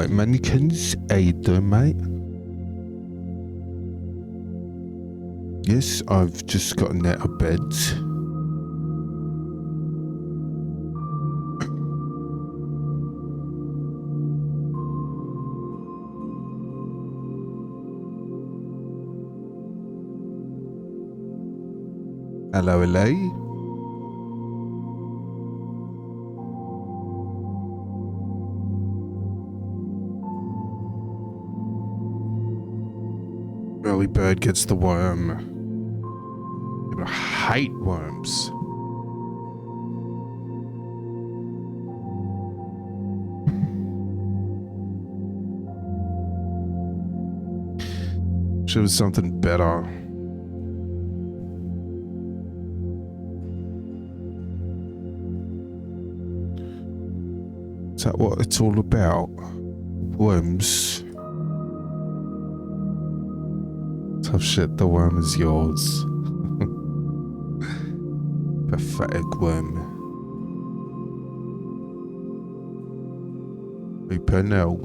Alright, mannequins, how you doing, mate? Yes, I've just gotten out of bed. Hello, hello. Early bird gets the worm. People hate worms. Wish there was something better. Is that what it's all about? Worms. Tough shit, the worm is yours. Pathetic worm. Super no.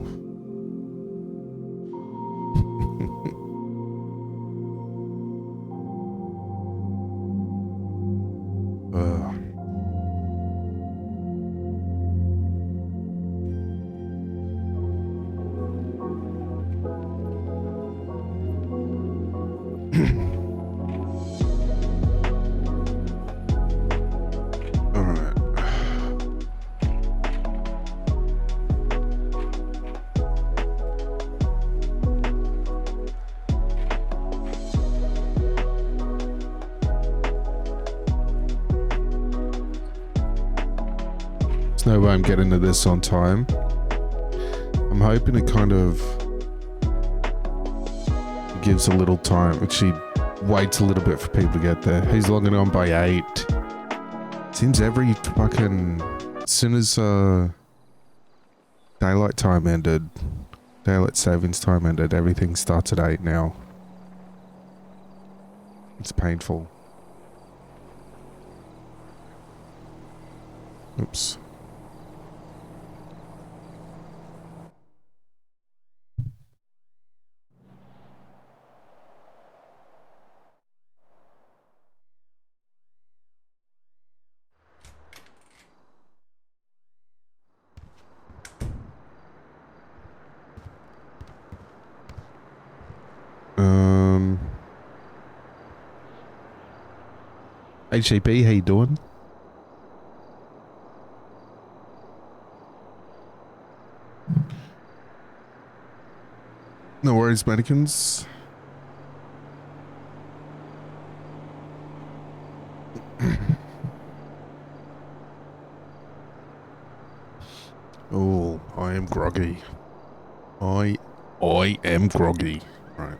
No way I'm getting to this on time. I'm hoping it kind of gives a little time. Actually, waits a little bit for people to get there. He's logging on by 8. Seems every fucking... As soon as daylight time ended, daylight savings time ended, everything starts at 8 now. It's painful. Oops. HAB, how you doing? No worries, mannequins. Oh, I am groggy. I am groggy. Right.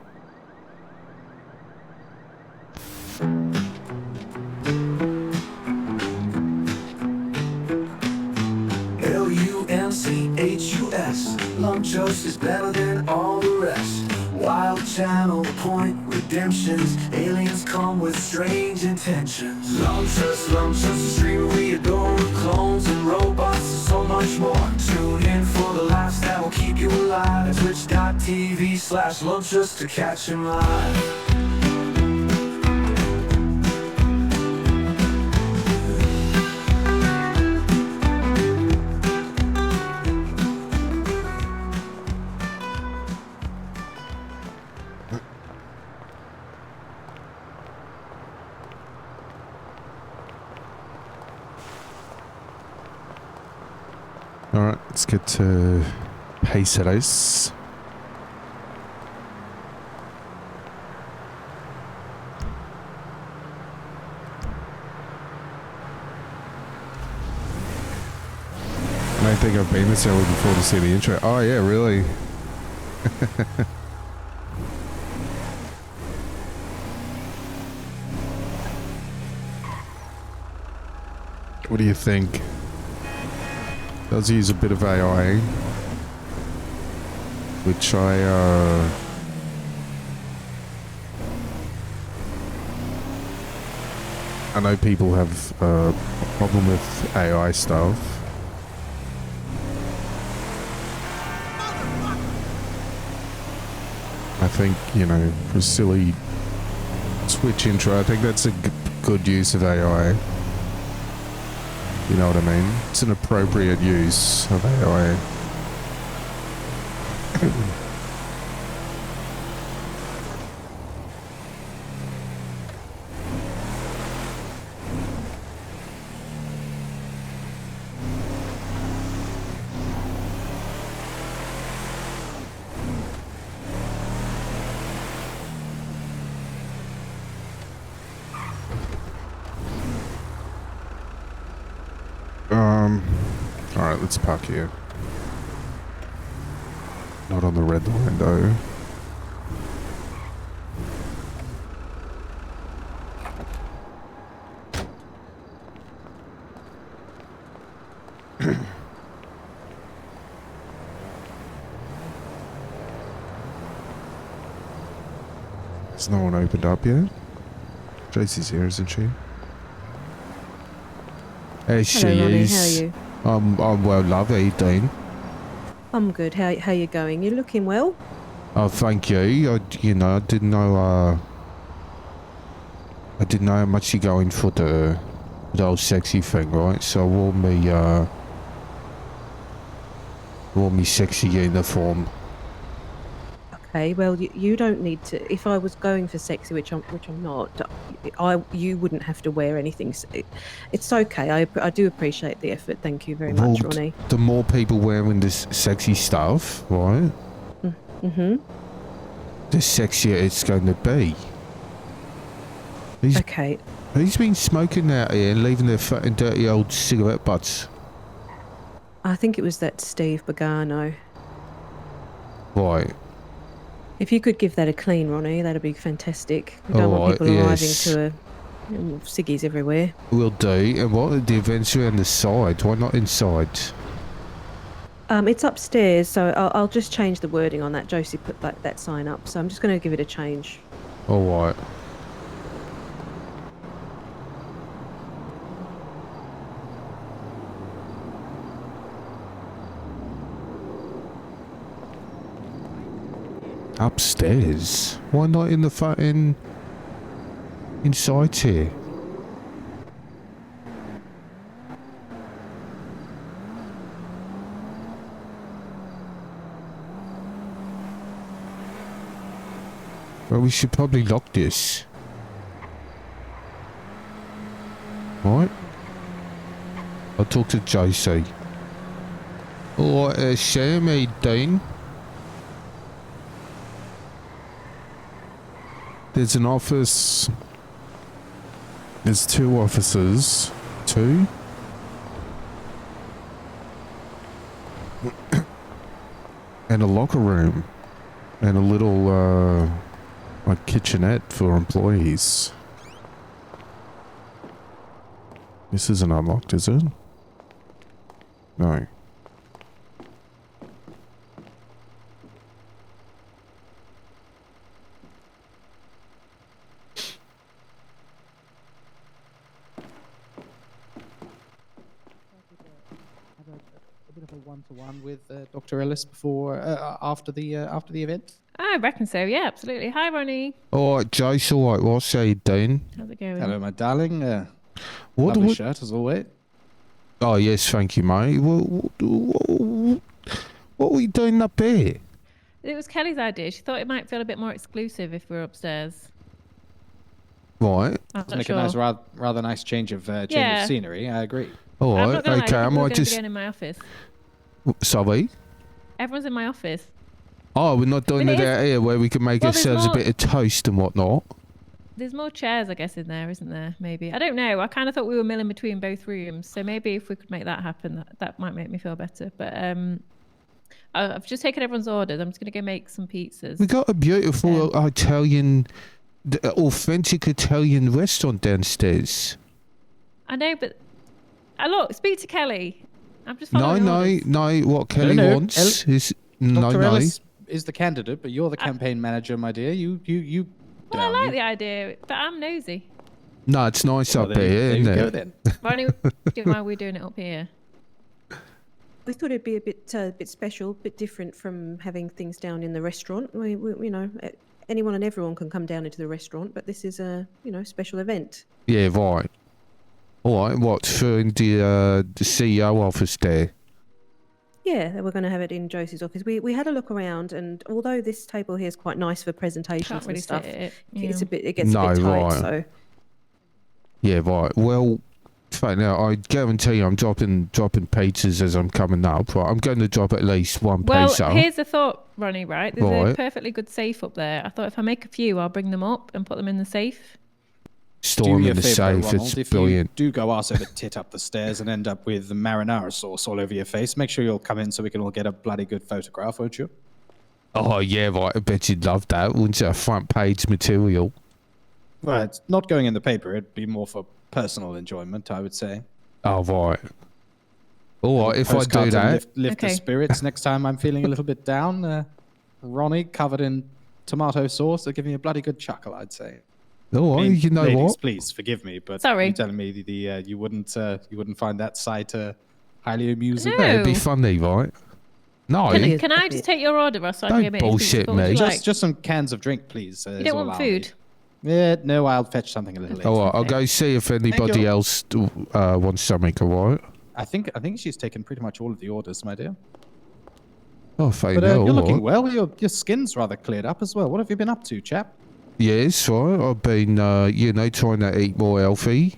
L-U-M-C-H-U-S. Lumptious is better than all the rest. Wild channel, point, redemptions. Aliens come with strange intentions. Lumptious, a streamer we adore. With clones and robots and so much more. Tune in for the laughs that will keep you alive. At twitch.tv/lumptious to catch him live. Alright, let's get to pesos. I think I've been this early before to see the intro. Oh yeah, really? What do you think? Does use a bit of AI, which I know people have a problem with AI stuff. I think, you know, for a silly Twitch intro, I think that's a good use of AI. You know what I mean? It's an appropriate use of AI. Alright, let's park here. Not on the red line though. Has no one opened up yet? Tracy's here, isn't she? Hey, she Hello, Ronnie. is. How are you? I'm well, love. How you doing? I'm good. How you going? You looking well? Oh, thank you. I didn't know how much you're going for the whole sexy thing, right? So I wore me sexy uniform. Okay. Well, you don't need to. If I was going for sexy, which I'm not, you wouldn't have to wear anything. It's okay. I do appreciate the effort. Thank you very much, Ronnie. The more people wearing this sexy stuff, right? Mm-hmm. The sexier it's going to be. Okay. Who's been smoking out here and leaving their fat and dirty old cigarette butts? I think it was that Steve Bogano. Right. If you could give that a clean, Ronnie, that'd be fantastic. We don't want people arriving to ciggies everywhere. Will do. And what are the events around the side? Why not inside? It's upstairs, so I'll just change the wording on that. Josie put that sign up, so I'm just going to give it a change. All right. Upstairs? Why not in the fucking inside here? Well, we should probably lock this. Right? I'll talk to Josie. Alright, Sam, how you doing? There's an office. There's 2 offices. 2? And a locker room. And a little, like kitchenette for employees. This isn't unlocked, is it? No. One-to-one with Dr. Ellis before, after the event? I reckon so. Yeah, absolutely. Hi, Ronnie. All right, Jace. All right, what's how you doing? How's it going? Hello, my darling. Lovely shirt as always. Oh yes, thank you, mate. What are we doing up here? It was Kelly's idea. She thought it might feel a bit more exclusive if we're upstairs. Right. I'm not Make sure. a nice, rather nice change of scenery. I agree. All I'm right. not gonna lie, Okay. I people are might gonna just. be going in my office. Sorry. Everyone's in my office. Oh, we're not doing it out here where we can make Well, there's ourselves a more- bit of toast and whatnot. There's more chairs, I guess, in there, isn't there? Maybe. I don't know. I kind of thought we were milling between both rooms. So maybe if we could make that happen, that might make me feel better. But I've just taken everyone's orders. I'm just going to go make some pizzas. We got a beautiful authentic Italian restaurant downstairs. I know, but look, speak to Kelly. I'm just following orders. No. What Kelly wants is Dr. Ellis is the candidate, but you're the campaign manager, my dear. You. Well, I like the idea, but I'm nosy. No, it's nice up here, there isn't you it? go then. Why are we doing it up here? We thought it'd be a bit special, a bit different from having things down in the restaurant. You know, anyone and everyone can come down into the restaurant, but this is a, you know, special event. Yeah, right. All right, what, for the CEO office there? Yeah, we're going to have it in Josie's office. We had a look around, and although this table here is quite nice for presentations Can't really and stuff, fit it. it's Yeah. it gets a No, bit tight. right. So Yeah, right. Well, fact now, I guarantee I'm dropping pizzas as I'm coming up. Right, I'm going to drop at least one Well, pizza. here's the thought, Ronnie, right? There's a Right. perfectly good safe up there. I thought if I make a few, I'll bring them up and put them in the safe. Store Do them me in a the favour, safe. Ronald, It's if brilliant. you do go arse over tit up the stairs and end up with the marinara sauce all over your face, make sure you'll come in so we can all get a bloody good photograph, won't you? Oh, yeah, right. I bet you'd love that. Wouldn't you? Front page material. Well, it's not going in the paper. It'd be more for personal enjoyment, I would say. Oh, right. All right, if I do Postcard to that. lift the Okay. spirits next time I'm feeling a little bit down. Ronnie, covered in tomato sauce, they're giving me a bloody good chuckle, I'd say. All right, I mean, you know ladies, what? please forgive me, but Sorry. you're telling me you wouldn't find that sight highly amusing? No. Yeah, it'd be funny, right? No, Can I just take your order, Ross? So I can Don't get me anything? bullshit What would me. you Just like? just some cans of drink, please. You don't want food? Yeah, no, I'll fetch something a little later. all right, I'll Okay. go see if anybody you. else wants something, all right? I think she's taken pretty much all of the orders, my dear. Oh, thank But you. you're all looking right. well. Your skin's rather cleared up as well. What have you been up to, chap? Yes, right. I've been, trying to eat more healthy.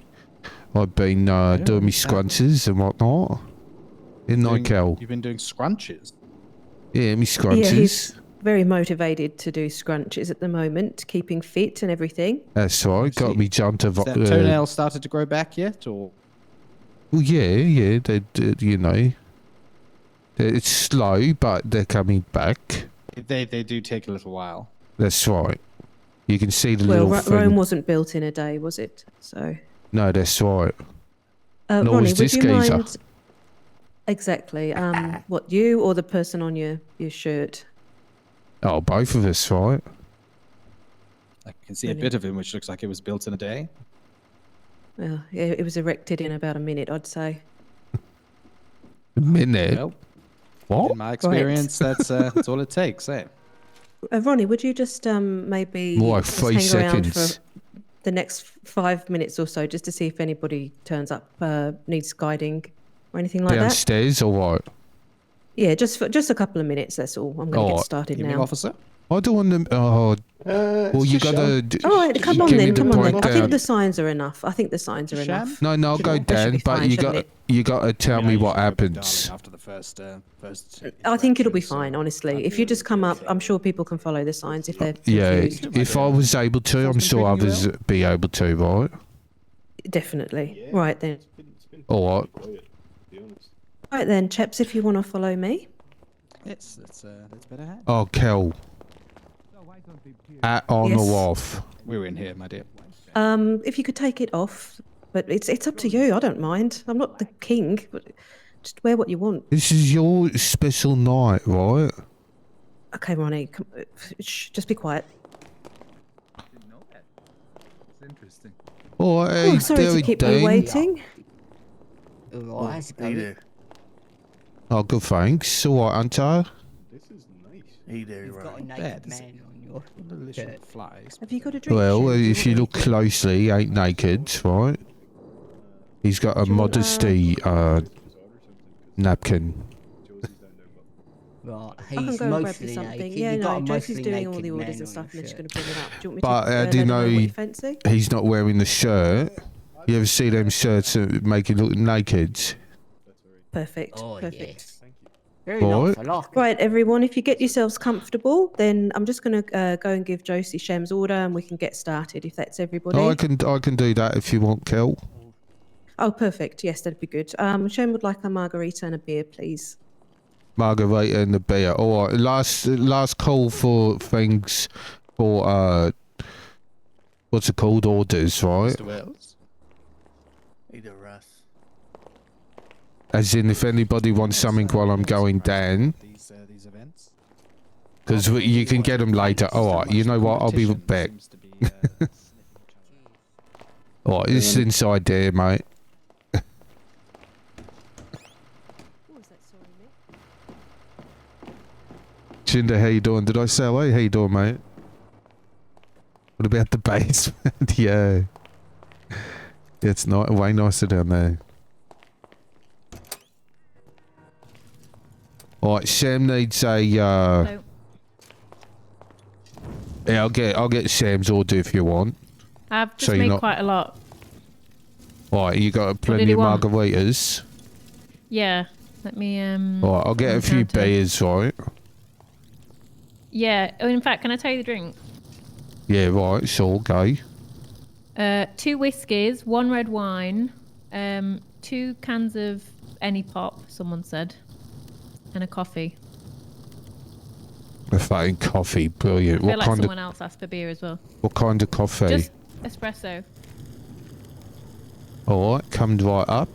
I've been doing me scrunches and whatnot. In Nickel. You've been doing scrunches. Yeah, me yeah, scrunches. he's very motivated to do scrunches at the moment, keeping fit and everything. That's right. Got see. me jumped to... Has that toenail started to grow back yet, or? Well, yeah, it's slow, but they're coming back. They do take a little while. That's right. You can see the Well, little thing. Rome wasn't built in a day, was it? So, No, that's right. Nor Ronnie, was would this you geezer. mind? Exactly. What, you or the person on your shirt? Oh, both of us, right? I can see a bit of him, which looks like it was built in a day. Well, yeah, it was erected in about a minute, I'd say. A minute. Well, What? in my experience, that's all it takes, eh? Ronnie, would you just maybe More like just 3 hang around seconds. for the next 5 minutes or so, just to see if anybody turns up, needs guiding or anything like that? Downstairs, all right. Yeah, just a couple of minutes. That's all. I'm going to Oh, get started Evening, now. officer. I don't want them... Oh, well, you gotta... All right, come on give me then. the Come on then. I breakdown. think the signs are enough. I think the signs are Sham? enough. No, I'll go That should down, be but fine, you shouldn't gotta it? tell me what happens. After the first I think it'll be fine, honestly. If you just come up, I'm sure people can follow the signs if they're Yeah, confused. if I was able to, I'm sure others would be able to, right? Definitely. Right then. All right. Right then, chaps, if you want to follow me. Yes, that's better. Hand. Oh, Kel. At on Yes. or off? We're in here, my dear. If you could take it off, but it's up to you. I don't mind. I'm not the king, but just wear what you want. This is your special night, right? Okay, Ronnie, shh, just be quiet. All right, hey, Oh, sorry to Derry keep Dean. you waiting. Oh, good, thanks. All right, Hunter. Hey there, You've got a Ryan. naked Bed. man on your Delicious shirt. flies. Have you got a drink? Well, Shem? Do if you want look me to- closely, he ain't naked, right? He's got a Do you want, modesty napkin. Right, I can he's go and grab you mostly something. naked. Yeah, You've got no, a Josie's mostly doing all naked the man orders and on stuff, and your then she's going shirt. to bring it up. Do you want me But, to do you let her know know- what you fancy? He's not wearing the shirt. You ever see them shirts that make it look naked? Perfect. Oh, Perfect. yes. Very Right. nice, I like it. Right, everyone, if you get yourselves comfortable, then I'm just going to go and give Josie Shem's order, and we can get started if that's everybody. I can do that if you want, Kel. Oh, perfect. Yes, that'd be good. Shem would like a margarita and a beer, please. Margarita and the beer. All right, last call for things for what's it called? Orders, right? Mr. Wells. Hey there, Russ. As in, if anybody wants something while I'm going down, These events. because you can get them later. All right, you know what? I'll be back. All right, it's inside there, mate. What was that? Sorry, Jinder, how you doing? Did I say hello? How you doing, mate? What about the basement? Yeah. It's not way nicer down there. Alright, Sam needs a So, yeah, I'll get Sam's order if you want. I've just So you're made not- quite a lot. Alright, you got plenty he of want? margaritas. Yeah. Let me Alright, I'll put get on a the few counter. beers, right? Yeah. Oh, in fact, can I tell you the drink? Yeah, right, sure, go. 2 whiskies, 1 red wine, 2 cans of any pop, someone said, and a coffee. A fucking coffee, brilliant. I feel What like kind someone of else asked for beer as well. what kind of coffee? Just espresso. Alright, comes right up.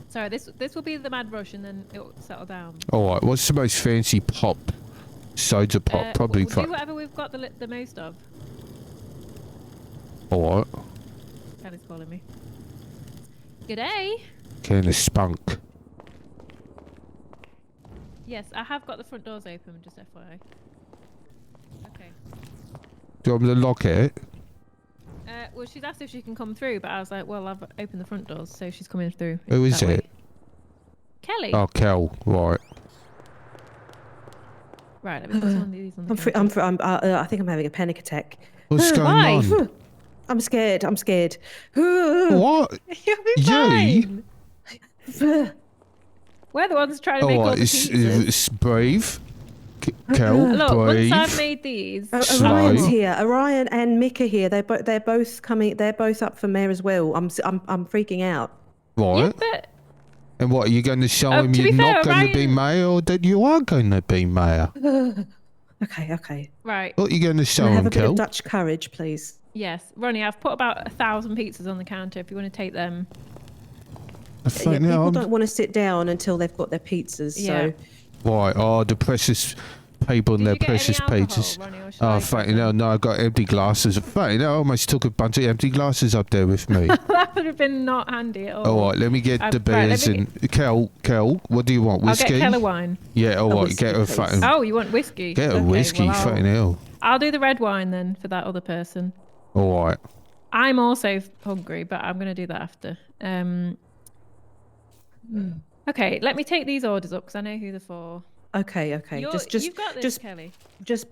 Sorry, this will be the mad rush and then it'll settle down. Alright, what's the most fancy pop? Soda pop, probably We'll do whatever we've got the most of. Alright. Kelly's calling me. G'day. Can of spunk. Yes, I have got the front doors open, just FYI. Okay. Do you want me to lock it? Well, she's asked if she can come through, but I was like, well, I've opened the front doors, so she's coming through. Who is that way. it? Kelly. Oh, Kel, right. Right, let me put some of these on the I think I'm having a panic attack. What's going Why? on? I'm scared. I'm scared. What? You'll be You? fine. We're the ones trying to make all Alright, the pizzas. it's brave. Kel, Look, brave. once I've made these, Slow. Orion's here. Orion and Mick are here. They're both coming. They're both up for mayor as well. I'm freaking out. Right. yeah, but And what, are you going to show him to you're be fair, not going to be Orion- mayor or that you are going to be mayor? Okay. right, What are you going to show Can I have him, a bit Kel? of Dutch courage, please? yes, Ronnie, I've put about 1,000 pizzas on the counter. If you want to take them, I Yeah, think people now don't want to sit down until they've got their pizzas. Yeah. So Right, oh, the precious people and Did their you get any precious alcohol, pizzas. Ronnie, or should Oh, I fucking grab hell, them? no, I got empty glasses. Fucking hell, I almost took a bunch of empty glasses up there with me. that would have been not handy at all. All right, let me get the Right, let beers me and... Kel, what do you want, I'll whiskey? get Keller wine. Yeah, all A right, whiskey, get a please. fucking... Oh, you want whiskey? Get a Okay, whiskey, well, fucking hell. I'll do the red wine then for that other person. All right. I'm also hungry, but I'm going to do that after. Okay, let me take these orders up because I know who they're for. okay. You've got this, Kelly. Just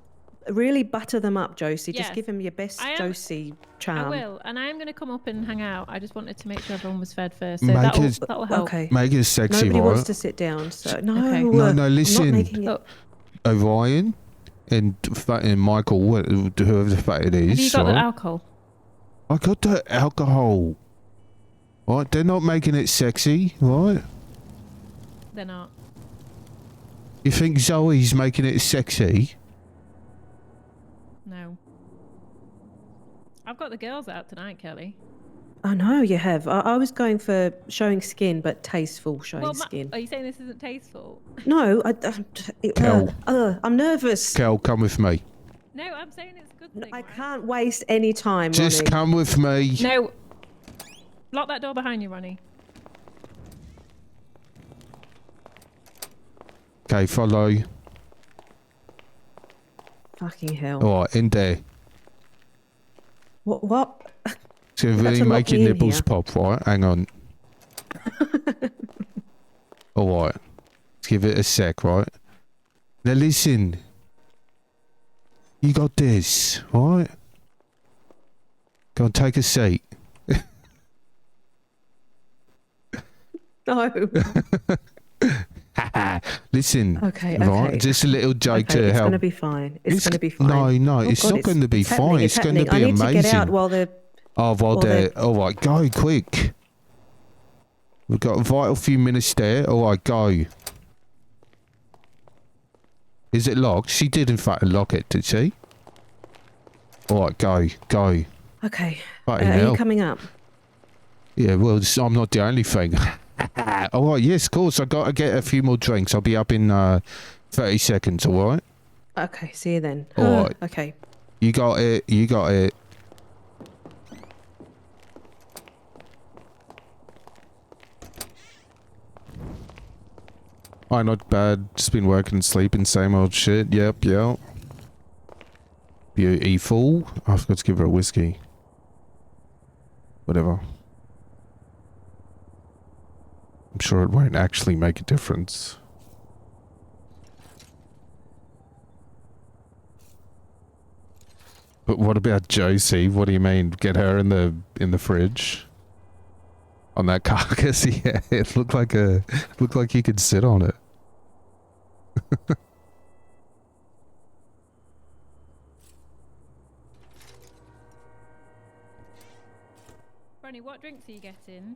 really butter them up, Josie. Just Yes. give them your best I am- Josie I charm. will, and I am going to come up and hang out. I just wanted to make sure everyone was fed first, so Make that'll help. Okay. Make it sexy, Nobody right? wants to sit down, so no. Okay. No, I'm not listen. making it- Look, Orion and fucking Michael, whoever the fuck it is. have you got the right? alcohol? I got the alcohol. Right, they're not making it sexy, right? They're not. You think Zoe's making it sexy? No. I've got the girls out tonight, Kelly. I know you have. I was going for showing skin, but tasteful showing skin. Are you saying this isn't tasteful? No, Kel. I'm nervous. Kel, come with me. No, I'm saying it's a good thing. I right? can't waste any time, Just Ronnie. come with me. No. Lock that door behind you, Ronnie. Okay, follow. Fucking hell. Alright, in there. What? It's going to You've got really to lock make your me in nipples here. pop, right? Hang on. Alright. Let's give it a sec, right? Now listen. You got this, right? Go on, take a seat. No. Listen. Okay, Right? okay. Just a little joke Okay, to it's help. going to be fine. It's going to be fine. No, Oh, it's God, not going to be happening, fine. It's going to happening. be I need amazing. to get out while they're... Oh, well, Well, there. they're- All right, go quick. We've got a vital few minutes there. All right, go. Is it locked? She did, in fact, lock it, did she? All right, go. Okay. Fucking Are hell. you coming up? Yeah, well, I'm not the only thing. All right, yes, of course. I got to get a few more drinks. I'll be up in 30 seconds, all right? Okay, see you then. All right. Okay. You got it. Oh, not bad. Just been working and sleeping, same old shit. Yep. Beautiful. I forgot to give her a whiskey. Whatever. I'm sure it won't actually make a difference. But what about Josie? What do you mean? Get her in the fridge? On that carcass? Yeah, it looked like you could sit on it. Ronnie, what drinks are you getting?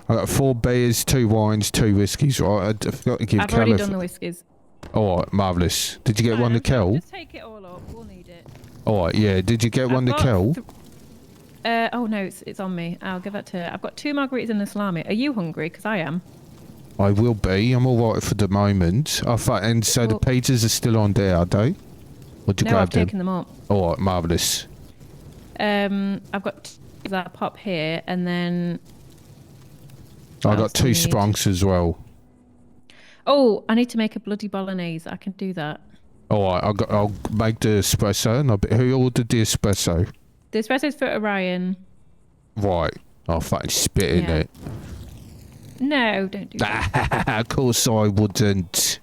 I got 4 beers, 2 wines, 2 whiskies, right? I forgot to give I've already done the whiskies. Alright, marvellous. Did you get one to I'm fine, Kel? Just take it all up. We'll need it. Alright, yeah. Did you get one to got Kel? Oh no, it's on me. I'll give that to her. I've got 2 margaritas and a salami. Are you hungry? Because I am. I will be. I'm alright for the moment. And so the Well- pizzas are still on there, are they? Or did you No, grab I've them? taken them up. Alright, marvellous. I've got that pop here, and then I what got else do 2 you need? sprunks as well. Oh, I need to make a bloody bolognese. I can do that. Alright, I'll make the espresso. And who ordered the espresso? The espresso's for Orion. Right. I'll fucking spit in Yeah. it. No, don't do that. Of course I wouldn't.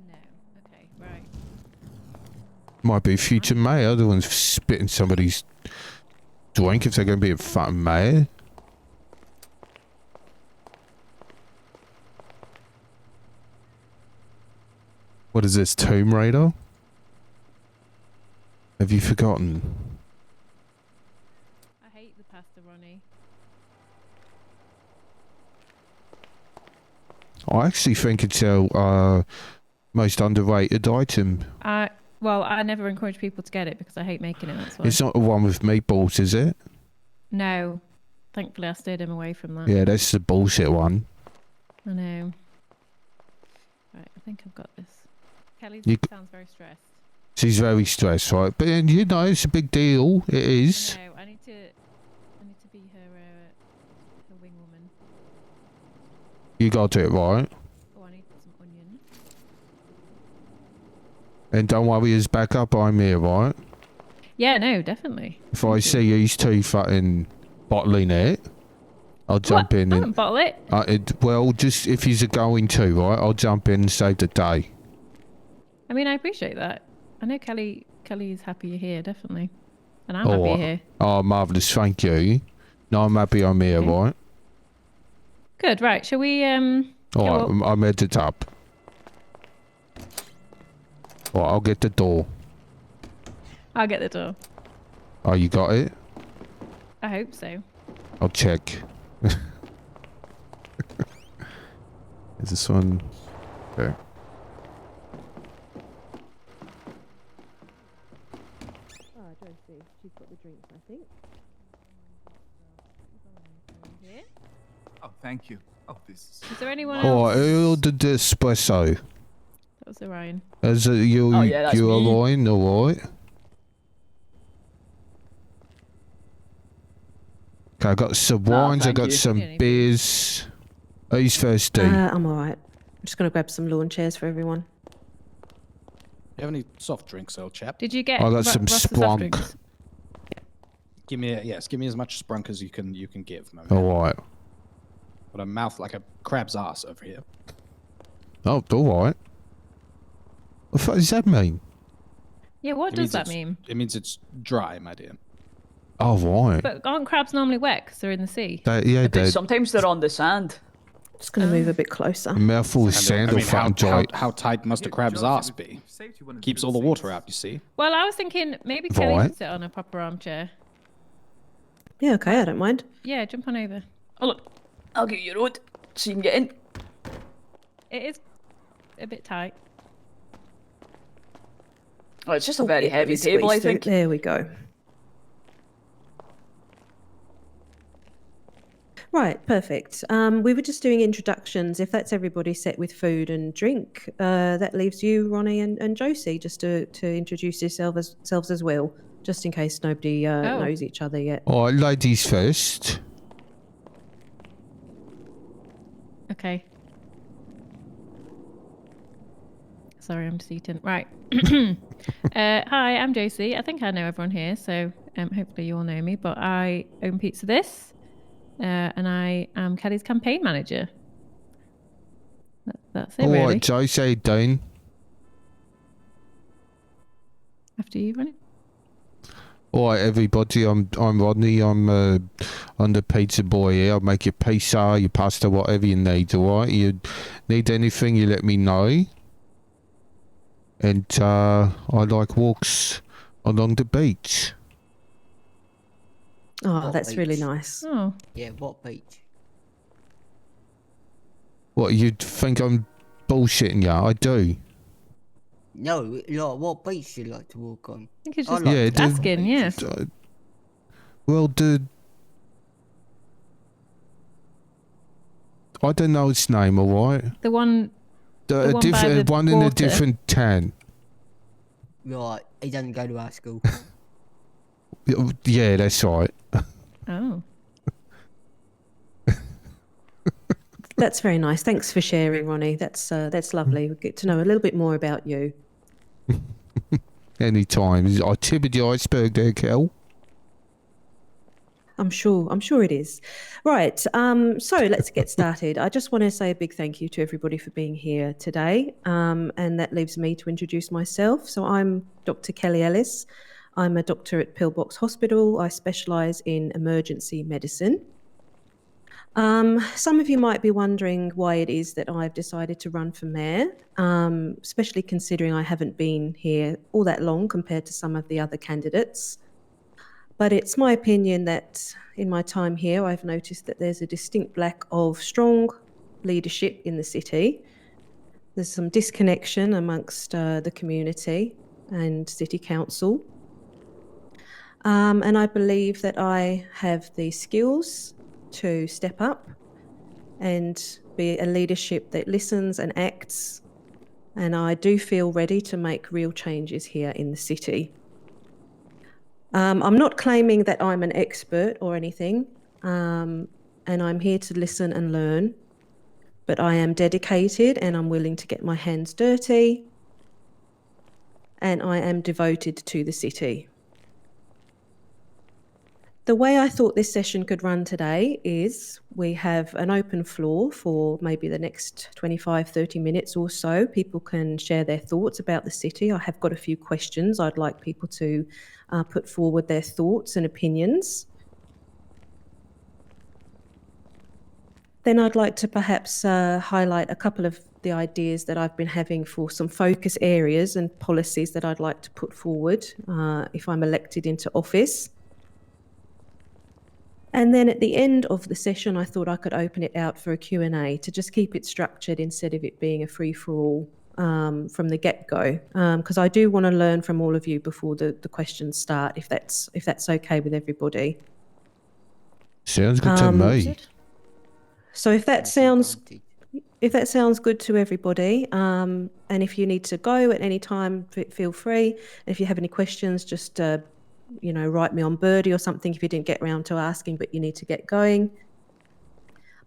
No. Okay, right. Might be future mayor. The one's spitting somebody's drink if they're going to be a fucking mayor. What is this, Tomb Raider? Have you forgotten? I hate the pasta, Ronnie. I actually think it's our most underrated item. Well, I never encourage people to get it because I hate making it. That's why. It's not the one with meatballs, is it? No. Thankfully, I steered him away from that. Yeah, that's the bullshit one. I know. Right, I think I've got this. Kelly sounds very stressed. She's very stressed, right? But you know, it's a big deal. It is. No, I need to be her wing woman. You got to do it right. Oh, I need some onion. And don't worry, his backup. I'm here, right? Yeah, no, definitely. If I see these 2 fucking bottling it, I'll jump in I and won't bottle it. well, just if he's going to, right? I'll jump in and save the day. I mean, I appreciate that. I know Kelly is happy you're here, definitely. And I'm happy you're here. Oh, marvellous, thank you. No, I'm happy I'm here, Okay. right? Good, right. Shall we Alright, I'm headed up. Alright, I'll get the door. I'll get the door. Oh, you got it? I hope so. I'll check. Is this one? Okay. Oh, Josie, she's got the drinks, I think. Here. Oh, thank you. Oh, this is... Is there anyone Alright, else? who ordered the espresso? That was Orion. Is it you, Oh, yeah, that's you me. Orion, alright? Okay, I got some Nah, wines, I thank got you. some Yeah, beers. Who's thirsty? I'm alright. I'm just going to grab some lawn chairs for everyone. You have any soft drinks, old chap? Did you get I got some Ross's soft Sprunk. drinks? Give me as much sprunk as you can give, my man. Alright. Got a mouth like a crab's ass over here. Oh, alright. What the fuck does that mean? Yeah, what It does means that it's- mean? It means it's dry, my dear. Oh, right. But aren't crabs normally wet because they're in the sea? Yeah, But they sometimes they're on the sand. Just going to move a bit closer. a mouthful of And, sand I will mean, fucking dry. how tight must a crab's ass be? Keeps all the water out, you see. Well, I was thinking maybe Kelly Right. should sit on a proper armchair. Yeah, okay, I don't mind. Yeah, jump on over. Oh, look. I'll give you a road so you can get in. It is a bit tight. Oh, it's just a very heavy Squeeze table, I through. think. There we go. Right, perfect. We were just doing introductions. If that's everybody set with food and drink, that leaves you, Ronnie and Josie, just to introduce yourselves as well, just in case nobody knows each other yet. Alright, ladies first. Okay. Sorry, I'm just eating. Right. Hi, I'm Josie. I think I know everyone here, so hopefully you all know me. But I own Pizza This, and I am Kelly's campaign manager. That's it, All really. right, Joe, say Dean. After you, Ronnie. All right, everybody. I'm Rodney. I'm the pizza boy here. I'll make your pizza, your pasta, whatever you need. All right. You need anything, you let me know. And I like walks along the beach. Oh, What that's really beach? nice. Oh, Yeah, what beach? What, you think I'm bullshitting you? I do. No, like what beach do you like to walk on? I think it's I just like Yeah, to walk on asking, yeah. beaches. Well, I don't know its name, all right? The one A one by the one in a water. different town. Right, he doesn't go to our school. Yeah, that's right. Oh. That's very nice. Thanks for sharing, Ronnie. That's lovely. We get to know a little bit more about you. Anytime. I tipped the iceberg there, Kel. I'm sure it is. Right. So let's get started. I just want to say a big thank you to everybody for being here today. And that leaves me to introduce myself. So I'm Dr. Kelly Ellis. I'm a doctor at Pillbox Hospital. I specialise in emergency medicine. Some of you might be wondering why it is that I've decided to run for mayor, especially considering I haven't been here all that long compared to some of the other candidates. But it's my opinion that in my time here, I've noticed that there's a distinct lack of strong leadership in the city. There's some disconnection amongst the community and city council. And I believe that I have the skills to step up and be a leadership that listens and acts. And I do feel ready to make real changes here in the city. I'm not claiming that I'm an expert or anything, and I'm here to listen and learn, but I am dedicated and I'm willing to get my hands dirty, and I am devoted to the city. The way I thought this session could run today is we have an open floor for maybe the next 25, 30 minutes or so. People can share their thoughts about the city. I have got a few questions. I'd like people to put forward their thoughts and opinions. Then I'd like to perhaps highlight a couple of the ideas that I've been having for some focus areas and policies that I'd like to put forward if I'm elected into office. And then at the end of the session, I thought I could open it out for a Q&A to just keep it structured instead of it being a free-for-all from the get-go, because I do want to learn from all of you before the questions start, if that's okay with everybody. Sounds good to me. So if that sounds good to everybody, and if you need to go at any time, feel free. And if you have any questions, just write me on Birdie or something if you didn't get around to asking, but you need to get going.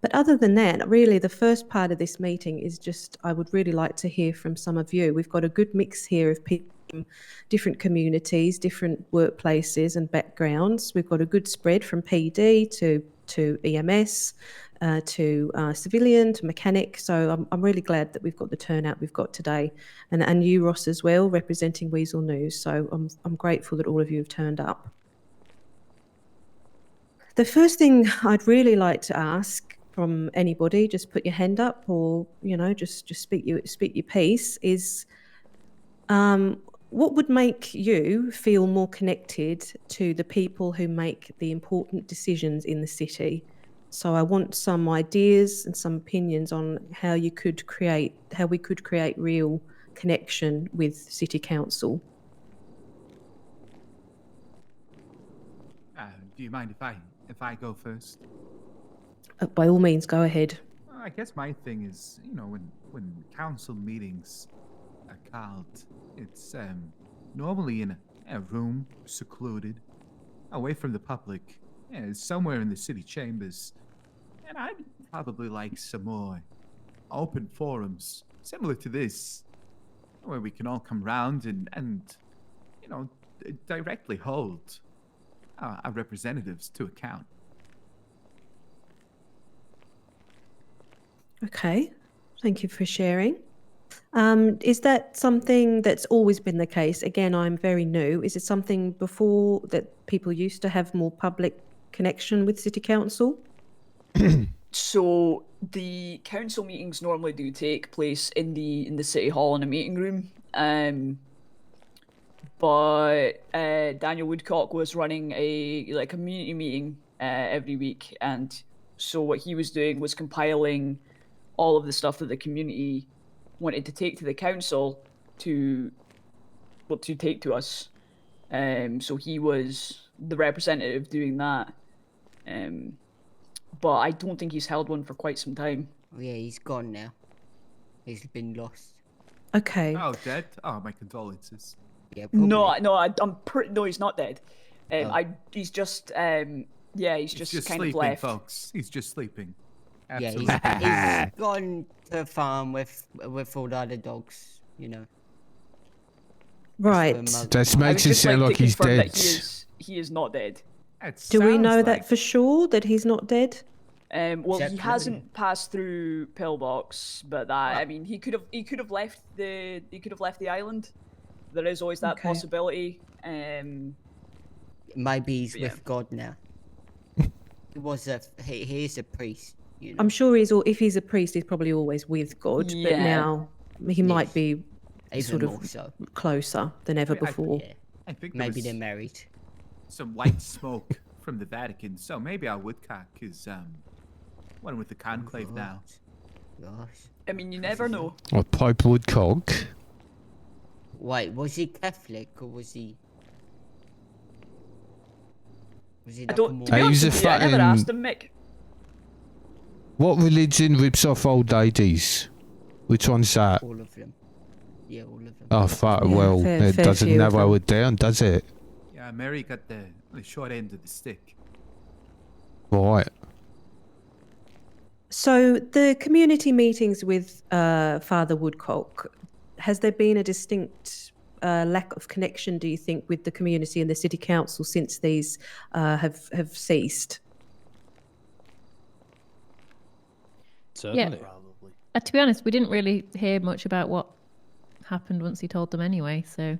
But other than that, really the first part of this meeting is just, I would really like to hear from some of you. We've got a good mix here of people from different communities, different workplaces and backgrounds. We've got a good spread from PD to EMS, to civilian, to mechanic. So I'm really glad that we've got the turnout we've got today. And you, Ross, as well, representing Weasel News. So I'm grateful that all of you have turned up. The first thing I'd really like to ask from anybody, just put your hand up or, just speak your piece, is what would make you feel more connected to the people who make the important decisions in the city? So I want some ideas and some opinions on how we could create real connection with City Council. Do you mind if I go first? By all means, go ahead. I guess my thing is, when council meetings are called, it's normally in a room, secluded, away from the public, somewhere in the city chambers. And I'd probably like some more open forums, similar to this. where we can all come round and you know, directly hold our representatives to account. Okay, thank you for sharing. Is that something that's always been the case? Again, I'm very new. Is it something before that people used to have more public connection with City Council? So the council meetings normally do take place in the city hall in a meeting room. But Daniel Woodcock was running a community meeting every week, and so what he was doing was compiling all of the stuff that the community wanted to take to the council to take to us. So he was the representative doing that. But I don't think he's held one for quite some time. Oh, yeah, he's gone now. He's been lost. Okay. Oh, dead? Oh, my condolences. Yeah, probably. No, he's not dead. He's just he's just kind sleeping, of left. folks. He's just sleeping. Yeah, Absolutely. he's gone to the farm with all the other dogs, you know. Right. That I makes would it just like sound to like he's confirm dead. that he is not dead. Do we know Sounds that like- for sure, that he's not dead? Well, Jack he hasn't passed through Pillbox, but I mean, he could have left the island. There is always that Okay. possibility. Maybe he's Yeah. with God now. He is a priest, you know. I'm sure if he's a priest, he's probably always with God, but Yeah. now he might be Even sort more of so. closer than ever I- I- before. Yeah. I think there Maybe was they're married. some white smoke from the Vatican, so maybe our Woodcock is one with the conclave now. Gosh. I mean, you never know. Or Pope Woodcock. Wait, was he Catholic or was he? Was he I like don't. more? To be He honest was with a you, I never fucking- asked him, Mick. What religion rips off old ladies? Which one's that? All of them. Yeah, all of them. Oh, fuck. Yeah, Well, fair it doesn't few of narrow them. it down, does it? Yeah, Mary got the short end of the stick. Right. So the community meetings with Father Woodcock, has there been a distinct lack of connection, do you think, with the community and the city council since these have ceased? Certainly. Probably. To be honest, we didn't really hear much about what happened once he told them anyway. So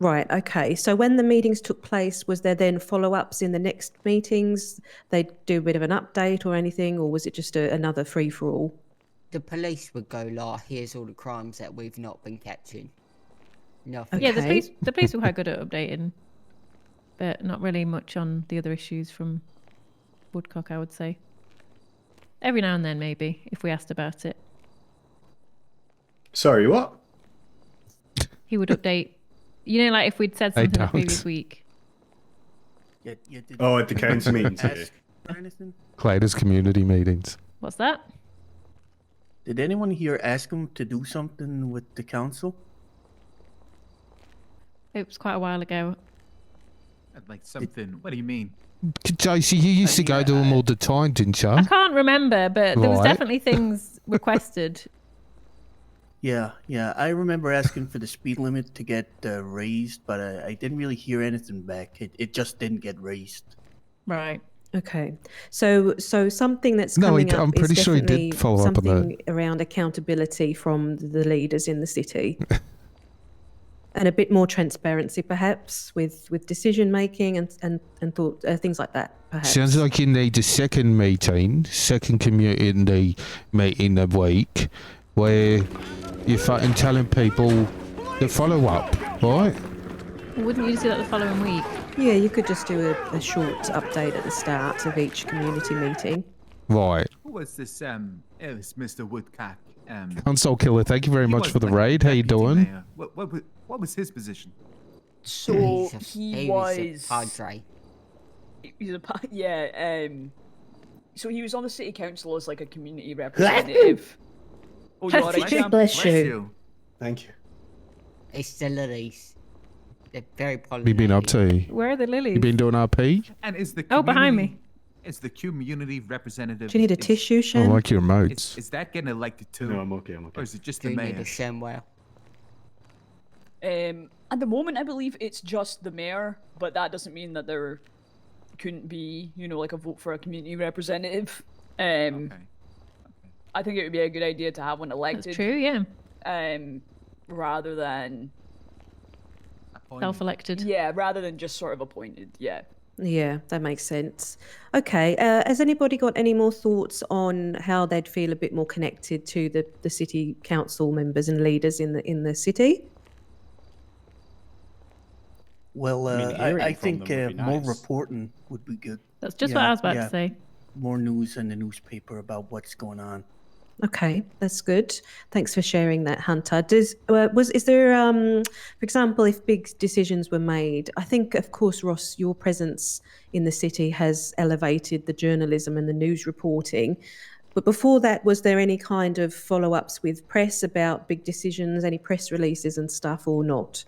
Right, okay. So when the meetings took place, was there then follow-ups in the next meetings? They'd do a bit of an update or anything, or was it just another free-for-all? The police would go like, here's all the crimes that we've not been catching. Nothing. yeah, the Okay. police were quite good at updating, but not really much on the other issues from Woodcock, I would say. Every now and then, maybe, if we asked about it. Sorry, what? He would update. You know, like if we'd said Hey, something the don't. previous week. Oh, at the council meetings. Yeah. Ask or anything? Clyde's community meetings. What's that? Did anyone here ask him to do something with the council? It was quite a while ago. Like something. What do you mean? JC, you used to go to them all the time, didn't you? I can't remember, but there was Right. definitely things requested. Yeah, I remember asking for the speed limit to get raised, but I didn't really hear anything back. It just didn't get raised. Right. Okay, so something that's No, coming he- up I'm pretty is sure he did definitely follow up on that. something around accountability from the leaders in the city, and a bit more transparency, perhaps, with decision making and thought things like that. Perhaps. Sounds like you need a second community meeting a week where you're fucking telling people to follow up, right? Wouldn't you do that the following week? Yeah, you could just do a short update at the start of each community meeting. Right. Who was this Ellis, Mr. Woodcock? Console Killer, thank you very he much was for the like raid. How you deputy doing? mayor. What was his position? So He he was was. a padre. He's a so he was on the city council as like a community representative. Oh, you alright, Jam? Bless you. Thank you. It's the lilies. They're very What have you been up to? Where are the lilies? You been doing RP? And is the Oh, behind me. community- Is the community representative? Do you need a is- tissue, I Shen? like your emotes. Is that getting elected too? No, I'm okay. Or is it just Do the you need mayor? a ShamWow? At the moment, I believe it's just the mayor, but that doesn't mean that there couldn't be, like a vote for a community representative. Okay. I think it would be a good idea to have one elected. That's true, yeah. Rather than Self-elected. Yeah, rather than just sort of appointed. Yeah. Yeah, that makes sense. Okay, has anybody got any more thoughts on how they'd feel a bit more connected to the city council members and leaders in the city? Well, I mean, hearing I from think them would be more nice. reporting would be good. That's just what I was about yeah. to say. More news in the newspaper about what's going on. Okay, that's good. Thanks for sharing that, Hunter. Is there, for example, if big decisions were made, I think, of course, Ross, your presence in the city has elevated the journalism and the news reporting. But before that, was there any kind of follow-ups with press about big decisions, any press releases and stuff, or not?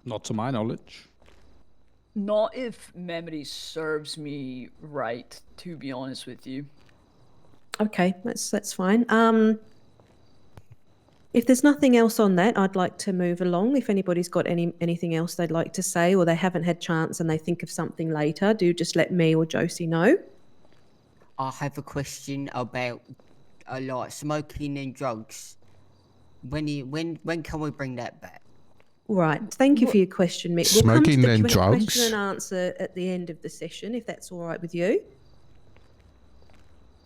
Not to my knowledge. Not if memory serves me right, to be honest with you. Okay, that's fine. If there's nothing else on that, I'd like to move along. If anybody's got anything else they'd like to say, or they haven't had chance and they think of something later, do just let me or Josie know. I have a question about like smoking and drugs. When can we bring that back? Right. Thank you for your question, Mick. We'll come to Smoking the and drugs? question and answer at the end of the session, if that's all right with you.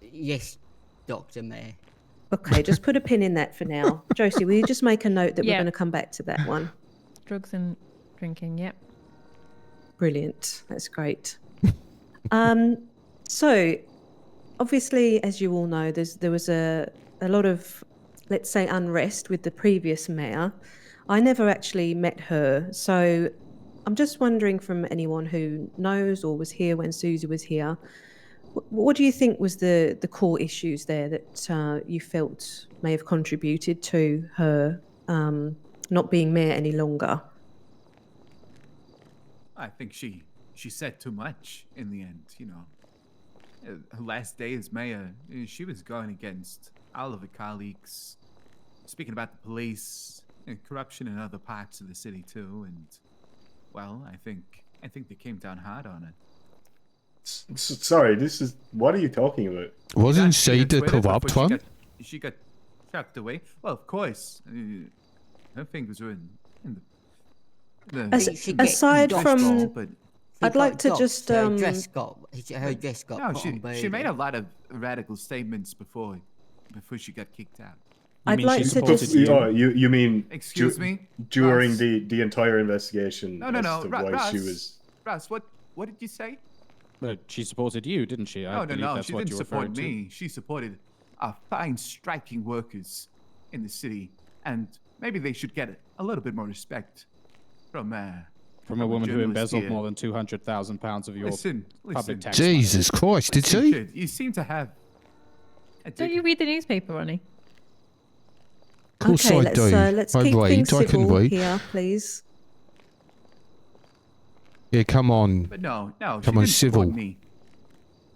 Yes, Dr. Mayor. Okay, just put a pin in that for now. Josie, will you just make a note that we're Yeah. going to come back to that one? Drugs and drinking, yep. Brilliant. That's great. So, obviously, as you all know, there was a lot of, let's say, unrest with the previous mayor. I never actually met her, so I'm just wondering from anyone who knows or was here when Susie was here, what do you think was the core issues there that you felt may have contributed to her not being mayor any longer? I think she said too much in the end, Her last day as mayor, she was going against all of her colleagues, speaking about the police and corruption in other parts of the city too, and well, I think they came down hard on it. Sorry, what are you talking about? Wasn't she the Twitter before corrupt one? She got chucked away. Well, of course, her fingers were in the Aside from, but I'd like to just her dress got put she on made a lot of radical statements before she got kicked out. I'd like to just. You mean? Excuse me? During Ross? the entire investigation. No. as to why Ross, she was. Ross, what did you say? She supported you, didn't she? I believe No. that's She what didn't you're support referring to. me. She supported our fine striking workers in the city, and maybe they should get a little bit more respect from a a woman who journalist embezzled here. more than £200,000 of your public tax. Jesus Christ, did she? You seem to have. Don't you read the newspaper, Ronnie? Of course Okay, I do. let's I keep read, things I can civil read. here, please. Yeah, come on. But no. Come she on, didn't civil. support me.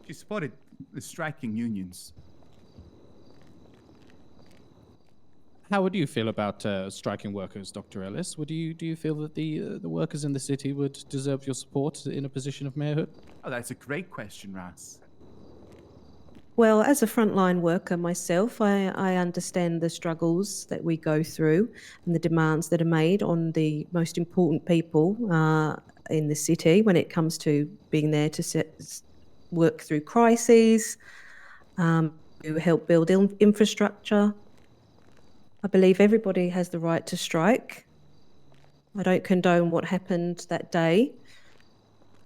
She supported the striking unions. How would you feel about striking workers, Dr. Ellis? Do you feel that the workers in the city would deserve your support in a position of mayorhood? Oh, that's a great question, Ross. Well, as a frontline worker myself, I understand the struggles that we go through and the demands that are made on the most important people in the city when it comes to being there to work through crises, to help build infrastructure. I believe everybody has the right to strike. I don't condone what happened that day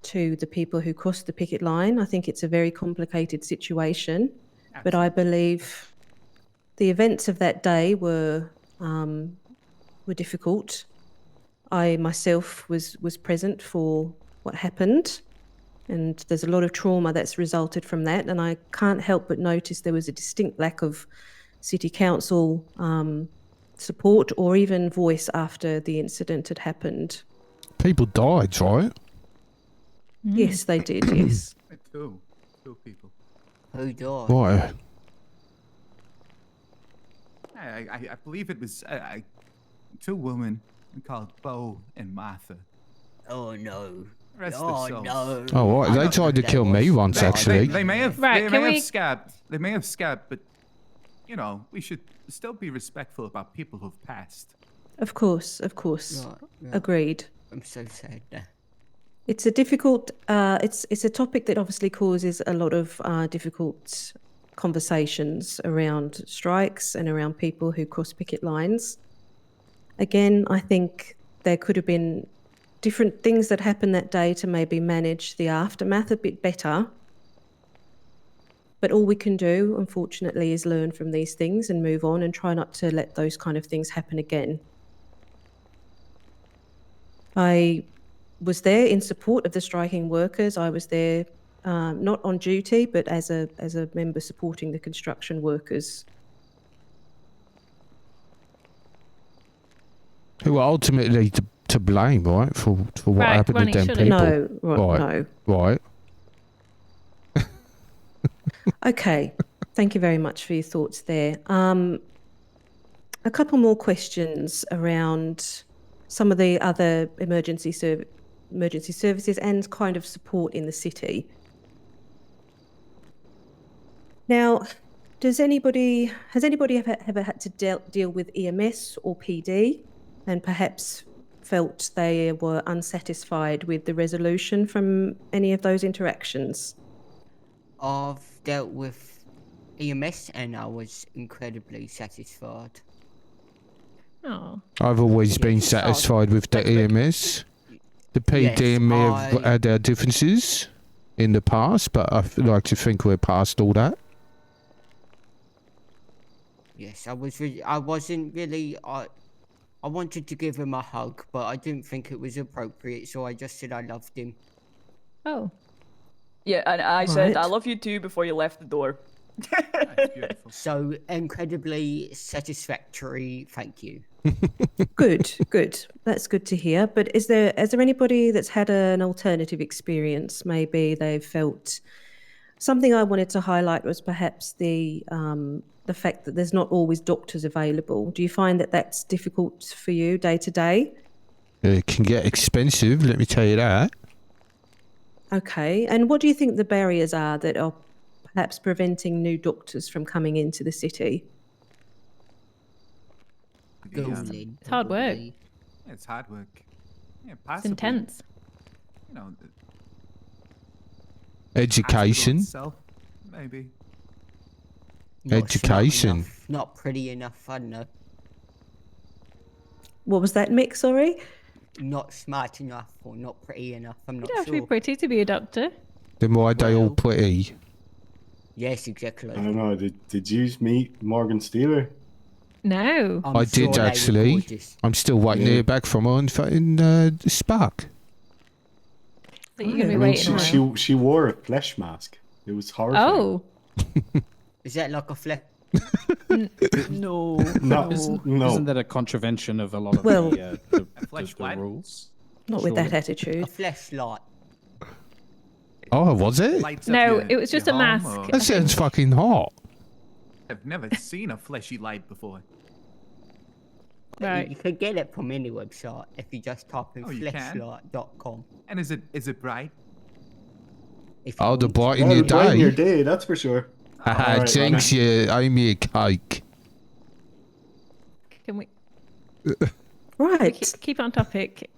to the people who crossed the picket line. I think it's a very complicated situation, but I believe the events of that day were difficult. I myself was present for what happened, and there's a lot of trauma that's resulted from that, and I can't help but notice there was a distinct lack of city council support or even voice after the incident had happened. People died, right? Yes, they did, yes. Two people. Who died? Right. I believe it was two women called Bo and Martha. Oh no. Rest Oh their souls. no. Oh, right. I They don't tried know to kill me once, actually. They may have. Right, They can may we- have scabbed. They may have scabbed, but you know, we should still be respectful about people who've passed. Of course, of course. Right. Agreed. I'm so sad now. It's a difficult. It's a topic that obviously causes a lot of difficult conversations around strikes and around people who cross picket lines. Again, I think there could have been different things that happened that day to maybe manage the aftermath a bit better. But all we can do, unfortunately, is learn from these things and move on and try not to let those kind of things happen again. I was there in support of the striking workers. I was there not on duty, but as a member supporting the construction workers. Who are ultimately to blame, right, for what Right, happened Ronnie, to them shut people. it. No, Right. no. Right. Okay, thank you very much for your thoughts there. A couple more questions around some of the other emergency services and kind of support in the city. Now, has anybody ever had to deal with EMS or PD and perhaps felt they were unsatisfied with the resolution from any of those interactions? I've dealt with EMS and I was incredibly satisfied. Oh. I've always been Yes. satisfied with the EMS. The PD may have had their differences in the past, but I like to think we're past all that. Yes, I wasn't really. I wanted to give him a hug, but I didn't think it was appropriate, so I just said I loved him. Oh. Yeah, and I said, I Right. love you too before you left the door. That's beautiful. So incredibly satisfactory. Thank you. Good, good. That's good to hear. But is there anybody that's had an alternative experience? Maybe they've felt something I wanted to highlight was perhaps the fact that there's not always doctors available. Do you find that that's difficult for you day to day? It can get expensive, let me tell you that. Okay. And what do you think the barriers are that are perhaps preventing new doctors from coming into the city? Googling. It's hard work. probably. Yeah, it's hard work. Yeah, It's possibly. intense. You know, the Education. hospital itself, maybe. Not smart Education. enough, not pretty enough. I don't know. What was that, Mick? Sorry? Not smart enough or not pretty enough. I'm You not don't have to be sure. pretty to be a doctor. Then why are they all Well- pretty? Yes, exactly. I don't know. Did you meet Morgan Steeler? No. I'm I sure did they were actually. gorgeous. I'm still waiting to Yeah. hear back from her and fucking Spark. That you're going to be I mean, waiting around. she wore a flesh mask. It was horrifying. Oh. Is that like a flesh? No. No, no. Isn't that a contravention of a lot of Well- the flashlight? rules? Not with that Surely. attitude. A fleshlight. Oh, was it? Lights up No, your- it was just your a home, mask. or- That sounds fucking hot. I've never seen a fleshy light before. Right. You can get it from any website if you just type in Oh, you can? fleshlight.com. And is it bright? If you Oh, the want to. bright in Yeah, your brighten your day. day, that's for sure. Haha, Alright, jinx Ronnie. you, owe me a cake. Can we Right. keep on topic?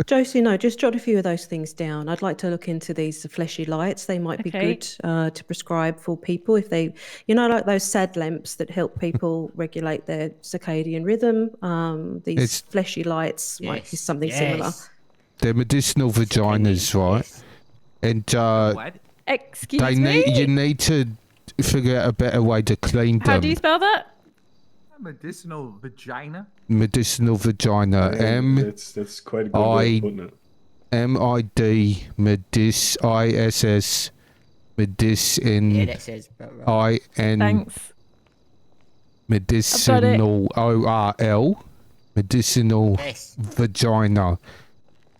Josie, no, just jot a few of those things down. I'd like to look into these fleshy lights. They might be Okay. good to prescribe for people if they, like those sad lamps that help people regulate their circadian rhythm. These It's- fleshy lights might be Yes, something similar. yes. They're medicinal vaginas, right? Yes. And What? Excuse they me? you need to figure out a better way to clean How them. do you spell that? A medicinal vagina? Medicinal vagina. That's quite a good way of putting it. MID medicis ISS Yeah, medicin that says about right. IN Thanks. medicinal ORL medicinal Yes. vagina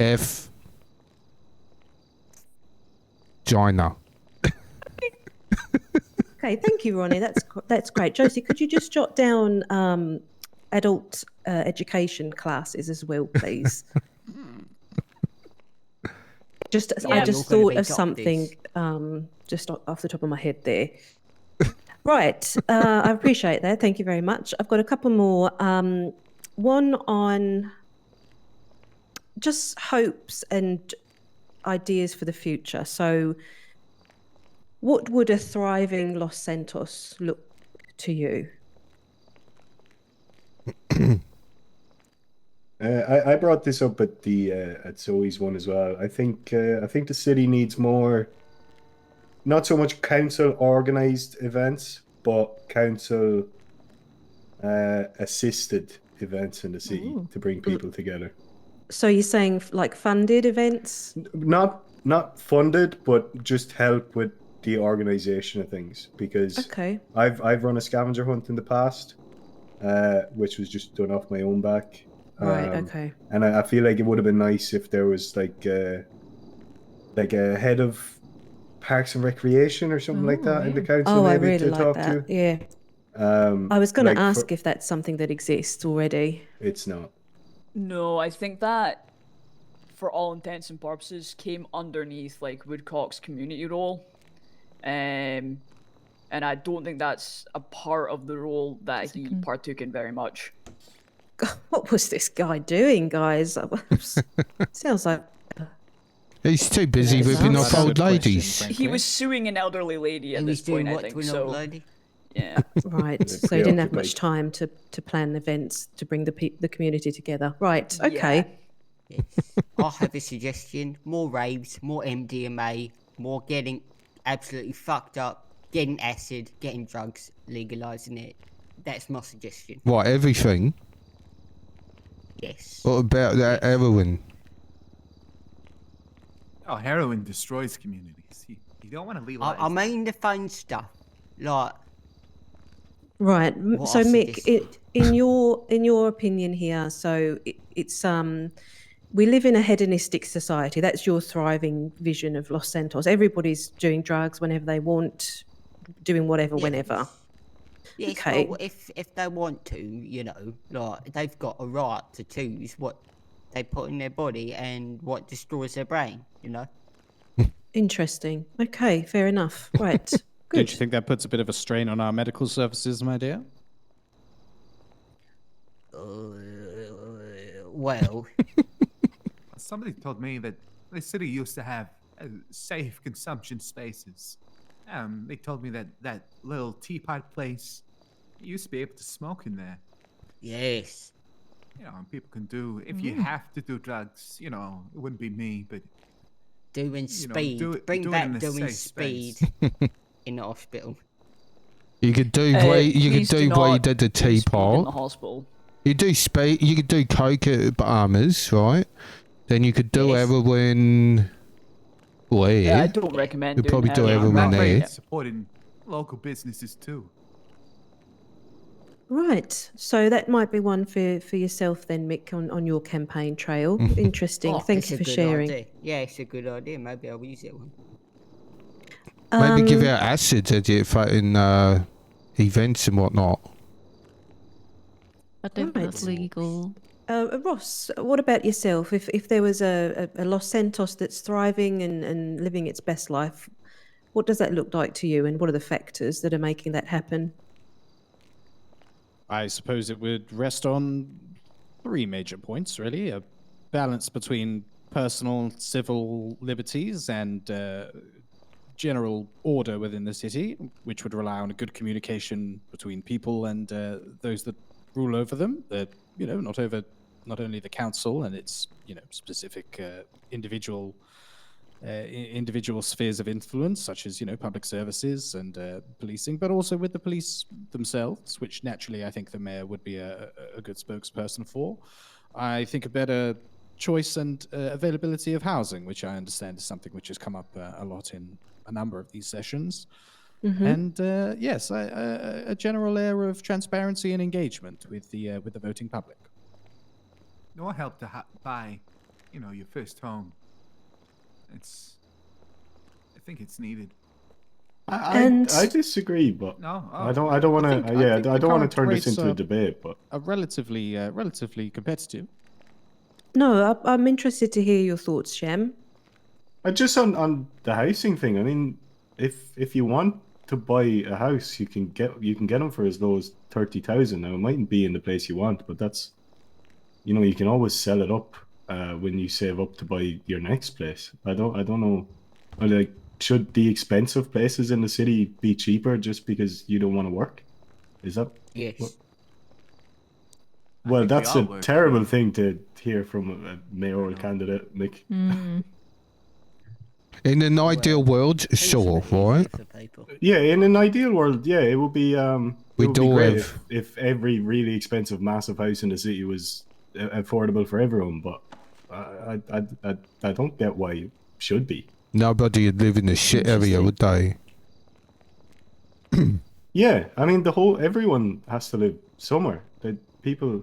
F vagina. Okay, thank you, Ronnie. That's great. Josie, could you just jot down adult education classes as well, please? I Yeah. just You're gonna thought be of something just off the top of my head there. Right, I appreciate that. Thank you very much. I've got a couple more. One on just hopes and ideas for the future. So, what would a thriving Los Santos look to you? I brought this up at the at Zoe's one as well. I think the city needs more, not so much council organized events, but council assisted events in the city to bring people together. So you're saying like funded events? Not funded, but just help with the organization of things. Because Okay. I've run a scavenger hunt in the past, which was just done off my own back. Right. Okay. And I feel like it would have been nice if there was like a head of Parks and Recreation or something like that in the council. Oh, I maybe really to like talk that. to. Yeah. I was going to like ask if that's something that exists already. It's not. No, I think that, for all intents and purposes, came underneath like Woodcock's community role, and I don't think that's a part of the role that he partook in very much. What was this guy doing, guys? Sounds like He's too busy Yeah, ripping sounds- off old Good question, ladies. frankly. He was suing an elderly lady at He this was doing point, I what think. to an So old lady? yeah, right. They're So he didn't have much preoccupied. time to plan events to bring the community together. Right. Okay. Yeah. Yes. I have a suggestion. More raves, more MDMA, more getting absolutely fucked up, getting acid, getting drugs, legalizing it. That's my suggestion. What, everything? Yes. What about that heroin? Oh, heroin destroys communities. You don't want to legalize. I mean the fun stuff. Like, Right. what So I Mick, suggested. in your opinion here, so it's we live in a hedonistic society. That's your thriving vision of Los Santos. Everybody's doing drugs whenever they want, doing whatever whenever. Yes, Okay. well, if they want to, you know, like, they've got a right to choose what they put in their body and what destroys their brain, you know? Interesting. Okay, fair enough. Right. Good. Don't you think that puts a bit of a strain on our medical services, my dear? Well, Somebody told me that the city used to have safe consumption spaces. They told me that little teapot place, you used to be able to smoke in there. yes. You know, and people can do, if you have to do drugs, you know, it wouldn't be me, but Doing you know, speed. Bring do it back in a doing safe speed space. in the hospital. You could do Please do weed not at the do speed in the teapot. hospital. You do speed. You could do coke at Bahamas, right? Then you could do Yes. heroin. Where? Yeah, I don't recommend You'd doing probably do heroin. heroin I'm there. afraid supporting local businesses too. Right. So that might be one for yourself then, Mick, on your campaign trail. Interesting. Oh, Thank it's you a for good sharing. Idea. Yeah, it's a good idea. Maybe I'll use it one. Maybe give out acid at it in events and whatnot. I don't think that's Right. legal. Ross, what about yourself? If there was a Los Santos that's thriving and living its best life, what does that look like to you, and what are the factors that are making that happen? I suppose it would rest on three major points, really. A balance between personal, civil liberties and general order within the city, which would rely on a good communication between people and those that rule over them. That, you know, not only the council and its, you know, specific individual spheres of influence, such as, you know, public services and policing, but also with the police themselves, which naturally I think the mayor would be a good spokesperson for. I think a better choice and availability of housing, which I understand is something which has come up a lot in a number of these sessions. And yes, a general air of transparency and engagement with the voting public. No help to buy, you know, your first home. I think it's needed. I disagree, but No, I don't want think- to. I Yeah, think I the don't want current to turn this rates into a are- debate, but Are relatively competitive. No, I'm interested to hear your thoughts, Shem. just on the housing thing. I mean, if you want to buy a house, you can get them for as low as 30,000. Now it mightn't be in the place you want, but that's, you can always sell it up when you save up to buy your next place. I don't know. Like, should the expensive places in the city be cheaper just because you don't want to work? Is that? Yes. Well, think we that's all a work, terrible yeah. thing to hear from a mayoral candidate, Nick. In an ideal world, Things are sure, a bit easier right? for people. Yeah, in an ideal world, yeah, it would be We it would be do great have- if every really expensive massive house in the city was affordable for everyone, but I don't get why it should be. Nobody would live in the shit area, would they? Yeah, I mean everyone has to live somewhere. People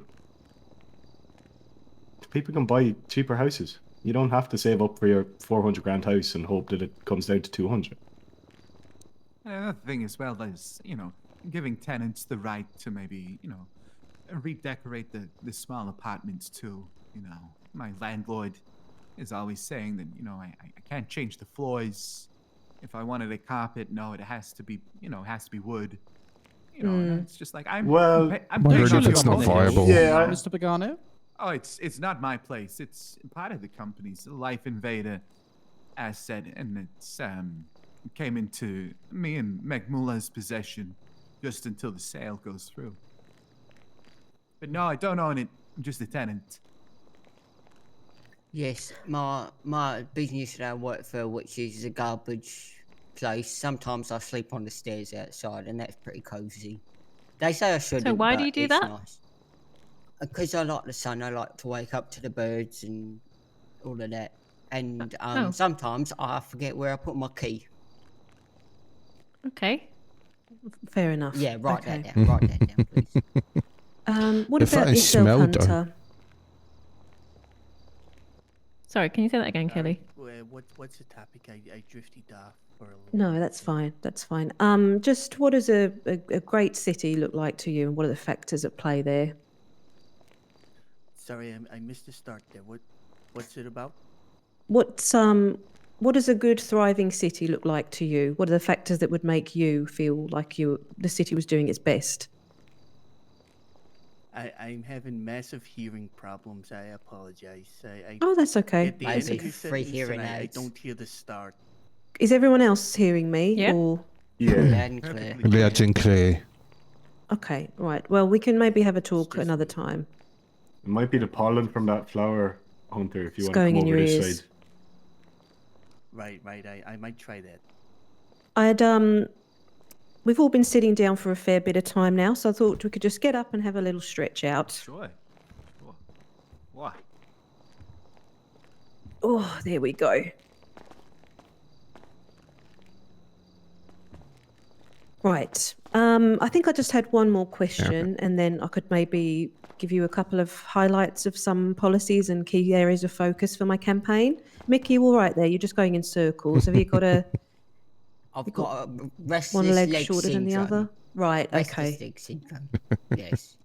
can buy cheaper houses. You don't have to save up for your 400 grand house and hope that it comes down to 200. Another thing as well is, giving tenants the right to maybe, redecorate the small apartments too. My landlord is always saying that, I can't change the floors. If I wanted a carpet, no, it has to be, wood. And it's just like I'm Well, I'm wondering paying if off it's your not mortgage. viable. Yeah, Mr. Pagano. Oh, it's not my place. It's part of the company's Life Invader asset, and it's came into me and Magmula's possession just until the sale goes through. But no, I don't own it. I'm just a tenant. Yes, my business that I work for, which is a garbage place, sometimes I sleep on the stairs outside, and that's pretty cozy. They say I shouldn't. why do but you do it's that? Nice. Because I like the sun. I like to wake up to the birds and all of that. And sometimes I forget where I put my key. Okay. Fair enough. Yeah, write Okay. that down. Write that down, please. What If about that is yourself, smelled, though. Hunter? Sorry, can you say that again, Sorry, Kelly? what's the topic? I drifted off for a little No, bit. that's fine. That's fine. Just what does a great city look like to you, and what are the factors at play there? Sorry, I missed the start there. What's it about? What does a good thriving city look like to you? What are the factors that would make you feel like the city was doing its best? I'm having massive hearing problems. I apologize. Oh, that's okay. At the Maybe end of your free sentence, hearing and I aids. don't hear the start. Is everyone else hearing me? Yeah. Or Yeah. Loud and clear. Loud and clear. okay, right. Well, we can maybe have a talk another time. It might be the pollen from that flower, Hunter, if you It's want to going come in over your this ears. side. Right. I might try that. We've all been sitting down for a fair bit of time now, so I thought we could just get up and have a little stretch out. Sure. Why? Oh, there we go. Right. I think I just had one more question, and then I could maybe give you a couple of highlights of some policies and key areas of focus for my campaign. Mickey, you all right there? You're just going in circles. Have you got I've got a restless one leg leg shorter than the syndrome. other? Right. Restless Okay. leg syndrome. Yes.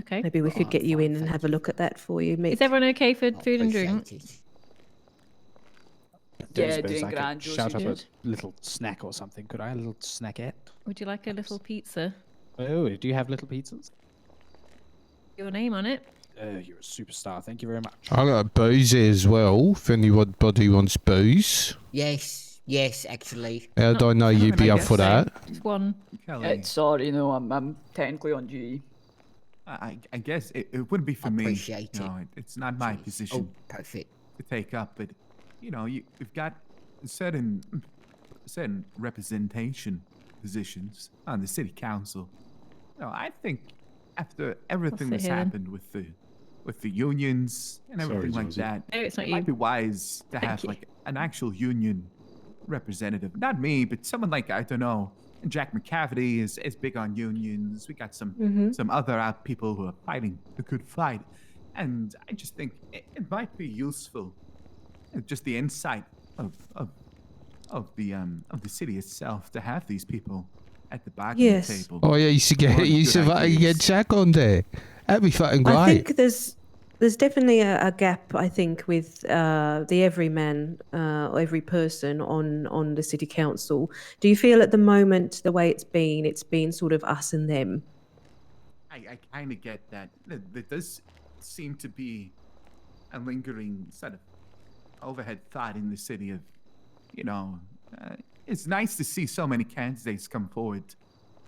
Okay. Maybe we could Oh, get you fine, in and thank have a look at that for you, Mick. Is everyone okay for I food and drink? appreciate it. Yeah, Suppose doing I could grand, shout up Josie. a little snack or something. Could I? A little snackette? Would you like a little pizza? Oh, do you have little pizzas? Your name on it? You're a superstar. Thank you very much. I got booze here as well, if anybody wants booze. Yes, actually. How do I know you'd be up for that? It's one. Kelly, Sorry, no, I'm technically on duty. I guess it wouldn't be for me. Appreciate it. It's not my Jeez. position Oh, perfect. to take up, but you've got certain representation positions on the city council. I think after everything sit that's here then. happened with the unions and everything like Josie. that, No, it's not it might you. be wise to have you. like an actual union representative. Not me, but someone like, I don't know, Jack McCafferty is big on unions. We got some other people who are fighting the good fight, and I just think it might be useful, just the insight of the city itself to have these people at the bargaining Yes. table. Oh yeah, you should get Good get ideas. Jack on there. That'd be fucking great. I think there's definitely a gap, I think, with the everyman or every person on the city council. Do you feel at the moment, the way it's been sort of us and them? I kind of get that. There does seem to be a lingering sort of overhead thought in the city of, it's nice to see so many candidates come forward,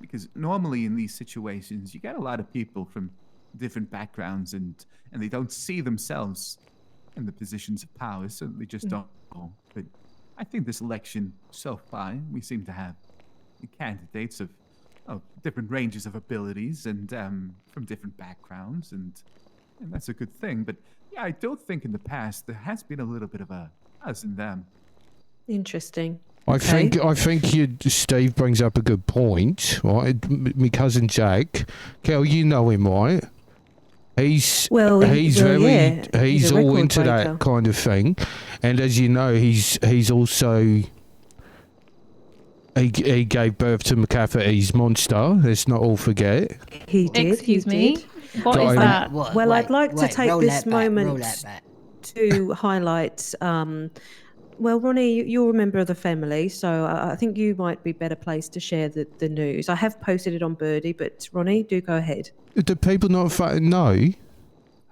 because normally in these situations you get a lot of people from different backgrounds and they don't see themselves in the positions of power, so they just don't know. But I think this election so far, we seem to have candidates of different ranges of abilities and from different backgrounds, and that's a good thing. But yeah, I don't think in the past there has been a little bit of a us and them. Interesting. I think Steve brings up a good point, right? My cousin Jack, Kel, you know him, right? He's all into that kind of thing, and as you know, he's also he gave birth to McCafferty's monster. Let's not all forget. He did. Excuse he me. did. What is that? Well, I'd like to take this moment to highlight. Well, Ronnie, you're a member of the family, so I think you might be better placed to share the news. I have posted it on Birdie, but Ronnie, do go ahead. Do people not fucking know?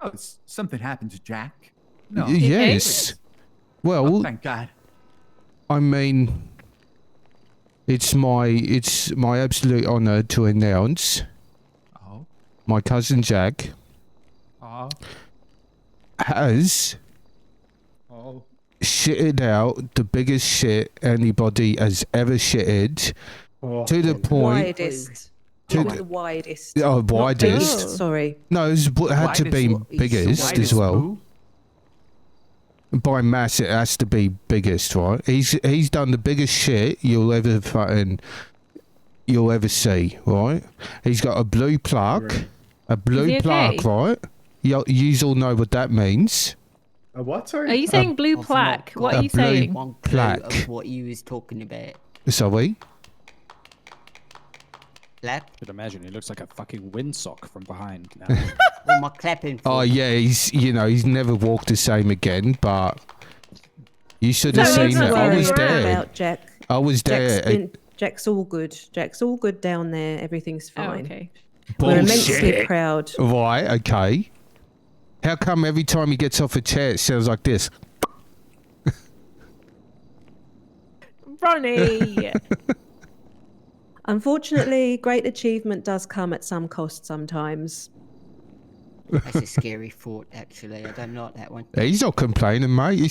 Oh, something happened to Jack? No. Yes. Well, thank God. I mean, it's my absolute honour to announce my cousin Jack has shitted out the biggest shit anybody has ever shitted, to the point. Widest. The widest. Oh, Not widest. biggest, sorry. No, it had to be biggest as well. By mass, it has to be biggest, right? He's done the biggest shit you'll ever see, right? He's got a blue plaque, right? You all know what that means. A what? Sorry. Are you saying blue plaque? What are you saying? One clue plaque. of what you was talking about. Sorry. Clap. I could imagine he looks like a fucking windsock from behind now. What am I clapping for? Oh yeah, he's never walked the same again. But you should have seen it. I was there. About Jack. I was there. Jack's all good. Jack's all good down there. Everything's fine. Oh, okay. We're immensely proud. Right. Okay. How come every time he gets off a chair it sounds like this? Ronnie. Unfortunately, great achievement does come at some cost sometimes. That's a scary thought, actually. I don't like that one. He's not complaining, mate. You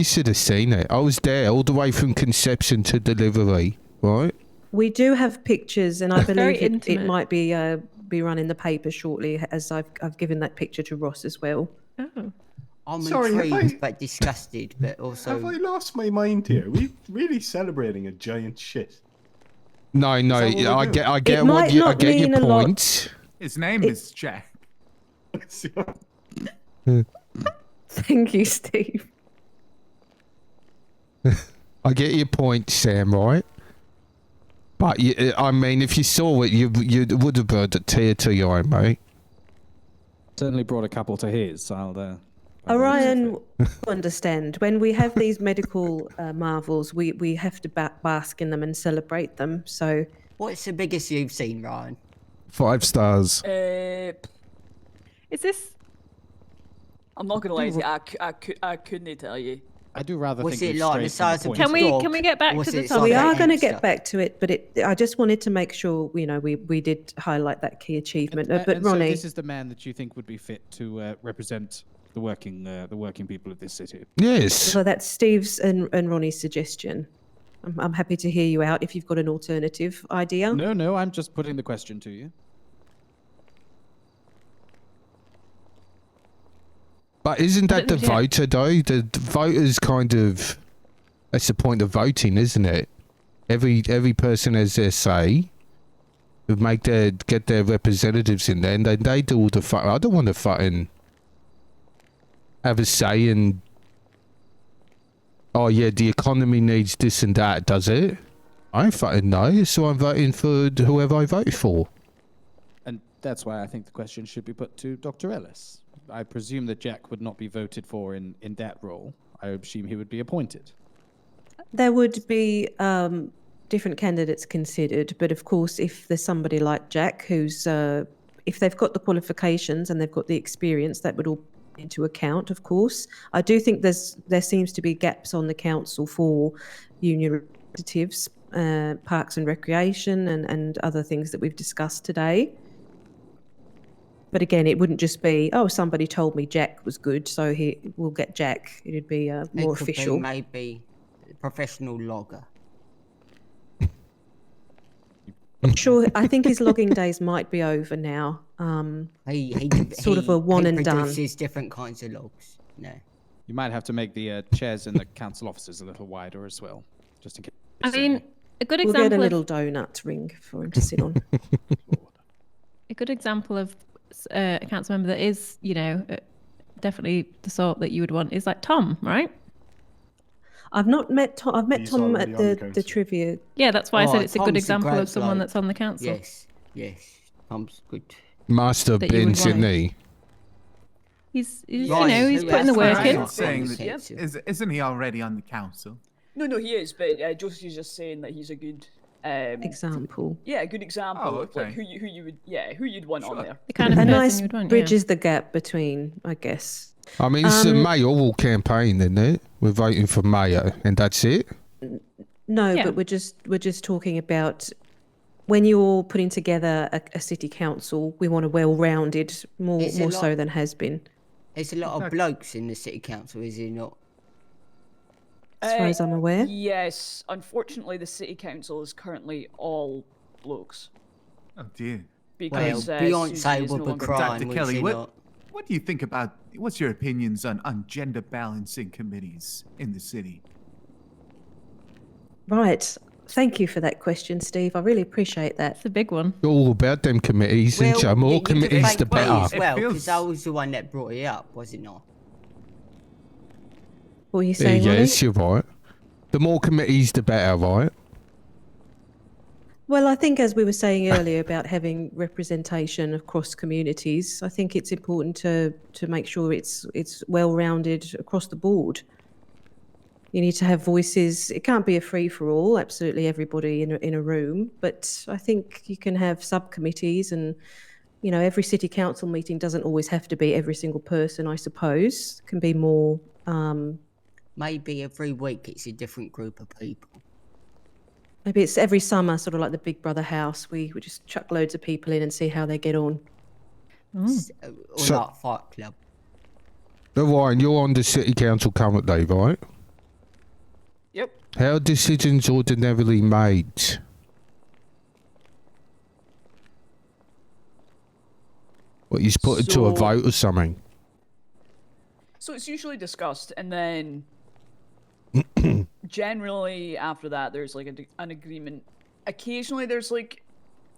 should have seen it. I was there all the way from conception to delivery, right? We do have pictures, and I Very believe it intimate. might be run in the paper shortly, as I've given that picture to Ross as well. Oh. I'm Sorry, have intrigued but disgusted, but also... Have I lost my mind here? We really celebrating a giant shit. No, Is that what I we're get It what might you I not get mean your a lot. point. His name is Jack. Thank you, Steve. I get your point, Sam, right? But I mean, if you saw it, you would have brought a tear to your eye, mate. Certainly brought a couple to his. Orion, understand when we have these medical marvels, we have to bask in them and celebrate them. So, What's the biggest you've seen, Ryan? 5 stars. Is this? I'm not gonna lie to you, I couldn't tell you. I do rather What's think it we've like the strayed size from of the Can point. we get back to the topic? we are going to answer? get back to it, but I just wanted to make sure we did highlight that key achievement. But And so Ronnie, this is the man that you think would be fit to represent the working people of this city. Yes. so that's Steve's and Ronnie's suggestion. I'm happy to hear you out if you've got an alternative idea. No, I'm just putting the question to you. But isn't that the Yeah. voter, though? The voters kind of... That's the point of voting, isn't it? Every person has their say. Get their representatives in there, and then they do all the I don't want to fucking have a say in oh yeah, the economy needs this and that, does it? I ain't fucking know, so I'm voting for whoever I voted for. And that's why I think the question should be put to Dr. Ellis. I presume that Jack would not be voted for in that role. I assume he would be appointed. There would be different candidates considered, but of course, if there's somebody like Jack who's, if they've got the qualifications and they've got the experience, that would all be into account, of course. I do think there seems to be gaps on the council for union representatives, parks and recreation, and other things that we've discussed today. But again, it wouldn't just be, oh, somebody told me Jack was good, so we'll get Jack. It'd be more official. Be maybe professional logger. Sure, I think his logging days might be over now. He sort of a one and done. Produces different kinds of logs. No. You might have to make the chairs in the council offices a little wider as well, just in case. I mean, a good We'll example get a of little donut ring for him to sit on. a good example of a council member that is, definitely the sort that you would want is like Tom, right? I've not met Tom. I've met He's Tom already at on the the council. trivia. Yeah, that's why I said it's a good Tom's example great of someone bloke. that's on the council. Yes, Tom's good. Must have That you been, would shouldn't want. he? He's Right, he's who putting the else work has in. got saying the that- council? Isn't he already on the council? No, he is, but Josie's just saying that he's a good Example. Yeah, a good example Oh, of like okay. who you'd want on Sure. there. The kind of A person nice you'd want. bridges the gap between, I guess. I mean, it's a mayoral campaign, isn't it? We're voting for mayor, and that's it. No, Yeah. but we're just talking about when you're putting together a city council. We want a well-rounded, more It's a lot- so than has been. There's a lot of blokes in the city council, is there not? As far as I'm aware. Yes, unfortunately, the city council is currently all blokes Oh dear. because Well, Susie Beyonce is no would be longer- crying, Dr. would Kelly, she what, not? what do you think about, what's your opinions on gender balancing committees in the city? Right. Thank you for that question, Steve. I really appreciate that. It's a big one. All about them committees, isn't you? More you could committees, thank the me better. as well, It because feels- I was the one that brought it up, was it not? What were you saying, Ronnie? Yes, you're right. The more committees, the better, right? Well, I think as we were saying earlier about having representation across communities, I think it's important to make sure it's well-rounded across the board. You need to have voices. It can't be a free-for-all, absolutely everybody in a room, but I think you can have subcommittees and, every city council meeting doesn't always have to be every single person, I suppose. It can be more, Maybe every week it's a different group of people. maybe it's every summer, sort of like the Big Brother house. We just chuck loads of people in and see how they get on. Or So- like Fight Club. But Ryan, you're on the city council currently, right? Yep. How are decisions ordinarily made? What, you put it to a So- vote or something? So it's usually discussed, and then generally after that, there's like an agreement. Occasionally, there's like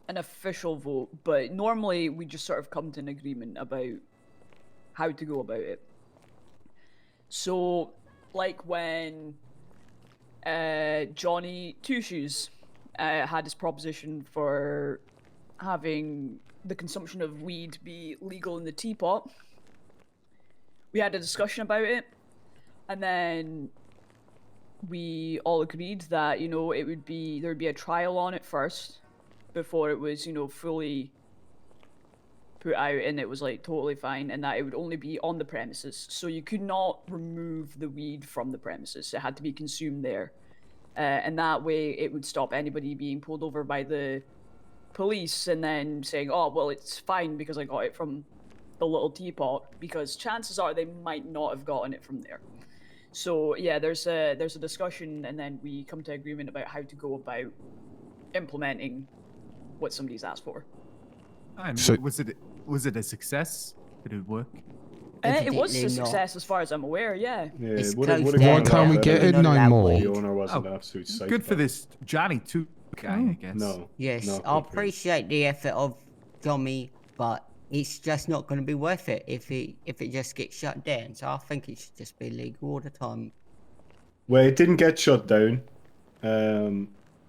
an official vote, but normally we just sort of come to an agreement about how to go about it. So, like when Johnny Two Shoes had his proposition for having the consumption of weed be legal in the teapot. We had a discussion about it, and then we all agreed that, there would be a trial on it first before it was, fully put out and it was like totally fine, and that it would only be on the premises. So you could not remove the weed from the premises. It had to be consumed there. And that way it would stop anybody being pulled over by the police and then saying, oh, well, it's fine because I got it from the little teapot, because chances are they might not have gotten it from there. So yeah, there's a discussion, and then we come to agreement about how to go about implementing what somebody's asked for. And So- was it a success? Did it work? It was a Evidently not. success as far as I'm aware, yeah. Yeah, It's would it closed gone down. Why can't we better get if it Not no allowed more? The owner wasn't Oh, an absolute Good psychopath? for this Johnny Two guy, I guess. No. Yes, not I good for him. appreciate the effort of Tommy, but it's just not going to be worth it if it just gets shut down. So I think it should just be legal all the time. Well, it didn't get shut down.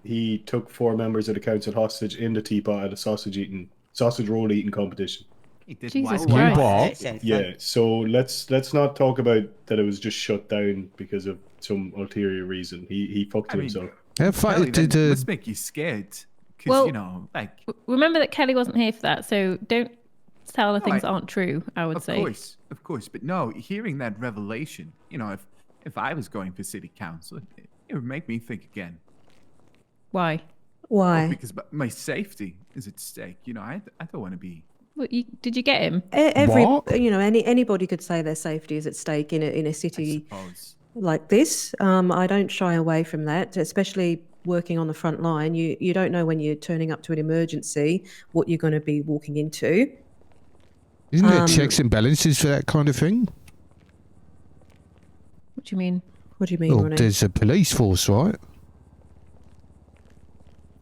He took 4 members of the council hostage in the teapot at a sausage roll eating competition. He did Jesus what? Christ. What? Sounds fun. Yeah, so let's not talk about that it was just shut down because of some ulterior reason. He fucked I mean, himself. How Kelly, did that must make you scared. Because, Well- you know, like... Remember that Kelly wasn't here for that, so don't tell her No, things I- aren't true, I would say. Of course. But no, hearing that revelation, you know, if I was going for city council, it would make me think again. Why? Why? Because my safety is at stake. You know, I don't want to be... Did you get him? Every What? you know, anybody could say their safety is at stake in a I city suppose. like this. I don't shy away from that, especially working on the front line. You don't know when you're turning up to an emergency what you're going to be walking into. Isn't there checks and balances for that kind of thing? What do you mean? What do you mean, Well, Ronnie? there's a police force, right?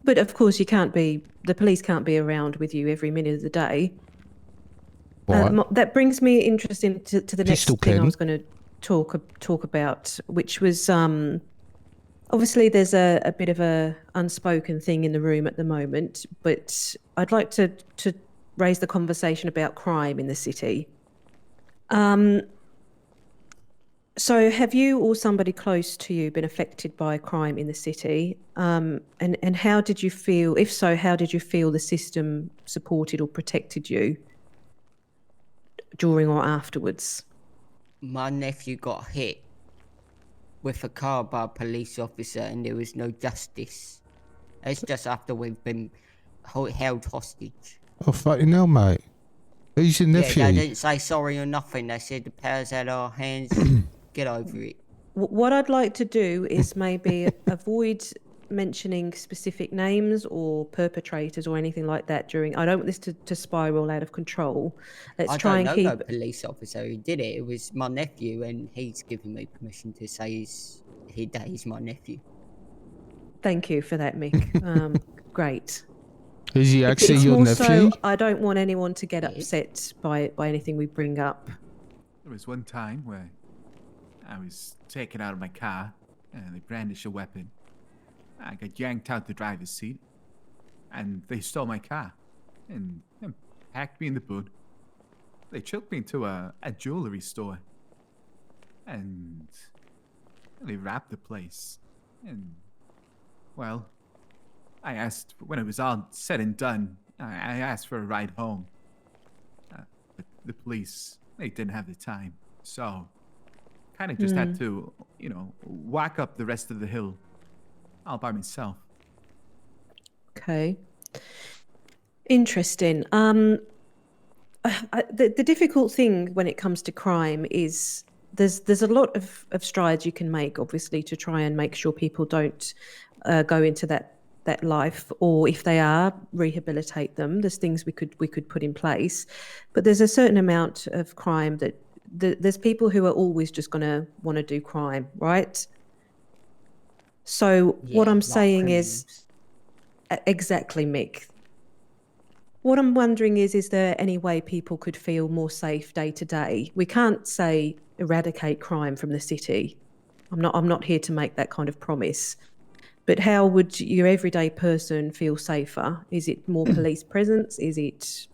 But of course, the police can't be around with you every minute of the day. Right. That brings me interesting to the next Pistol thing I Ken. was going to talk about, which was obviously there's a bit of a unspoken thing in the room at the moment, but I'd like to raise the conversation about crime in the city. So have you or somebody close to you been affected by crime in the city? And how did you feel, if so, how did you feel the system supported or protected you during or afterwards? My nephew got hit with a car by a police officer and there was no justice. It's just after we've been held hostage. Oh, fucking hell, mate. Who's your nephew? Yeah, they didn't say sorry or nothing. They said the powers out our hands. Get over it. What I'd like to do is maybe avoid mentioning specific names or perpetrators or anything like that during. I don't want this to spiral out of control. Let's try and keep. I don't know no police officer who did it. It was my nephew, and he's given me permission to say he's my nephew. Thank you for that, Mick. Great. Is he actually It's your more nephew? so I don't want anyone to get upset by anything we bring up. There was one time where I was taken out of my car and they brandished a weapon. I got yanked out the driver's seat and they stole my car and packed me in the boot. They took me to a jewelry store and they wrapped the place. And, well, I asked, when it was all said and done, I asked for a ride home. But the police, they didn't have the time. So, kind of just had to, you know, walk up the rest of the hill all by myself. Okay. Interesting. The difficult thing when it comes to crime is there's a lot of strides you can make, obviously, to try and make sure people don't go into that life, or if they are, rehabilitate them. There's things we could put in place, but there's a certain amount of crime that there's people who are always just going to want to do crime, right? So what I'm saying is, exactly, Mick. What I'm wondering is there any way people could feel more safe day to day? We can't say eradicate crime from the city. I'm not here to make that kind of promise. But how would your everyday person feel safer? Is it more police presence? Is it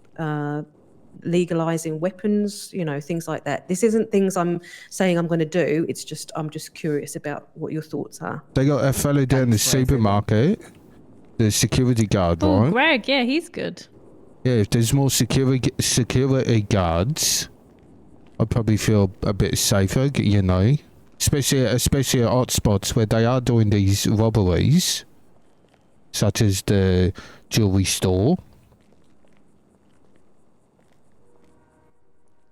legalizing weapons? You know, things like that. This isn't things I'm saying I'm going to do. It's just I'm just curious about what your thoughts are. They got a fellow down the supermarket, the security guard, Oh, right? Greg, yeah, he's good. Yeah, if there's more security guards, I'd probably feel a bit safer, you know. Especially at hotspots where they are doing these robberies, such as the jewelry store.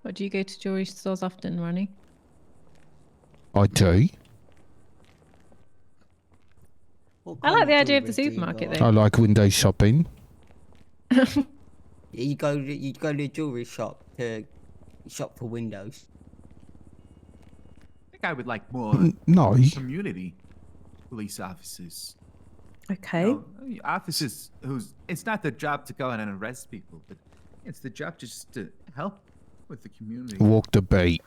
What, do you go to jewelry stores often, Ronnie? I do. I like the idea of the supermarket, though. I like window shopping. You go to a jewelry shop to shop for windows. I think I would like more No. community police officers. Okay. You know, officers it's not their job to go in and arrest people, but it's the job just to help with the community. Walk the beat.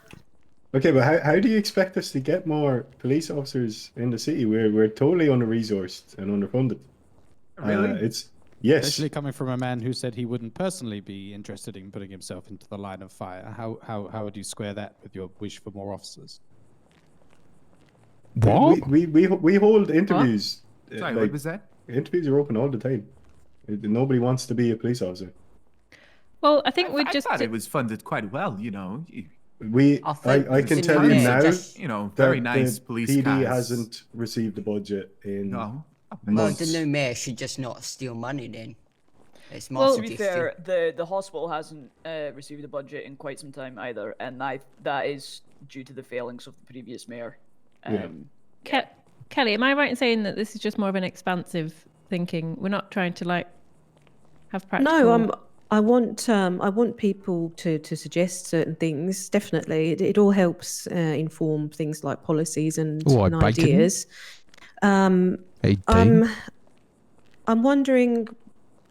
Okay, but how do you expect us to get more police officers in the city? We're totally under-resourced and underfunded. Really? Yes. Especially coming from a man who said he wouldn't personally be interested in putting himself into the line of fire. How would you square that with your wish for more officers? What? We hold interviews. Sorry, what was that? Interviews are open all the time. Nobody wants to be a police officer. Well, I think we I just thought it was funded quite well, you know. I can tell you now, you know, very nice the police PD cars. hasn't received the budget in No. Well, months. the new mayor should just not steal money then. It's my Well, to be suggestion. fair, the hospital hasn't received a budget in quite some time either, and that is due to the failings of the previous mayor. Kelly, am I right in saying that this is just more of an expansive thinking? We're not trying to like have practical. No, I want people to suggest certain things. Definitely, it all helps inform things like policies and, What, and bacon? ideas. Hey, Dean. I'm wondering,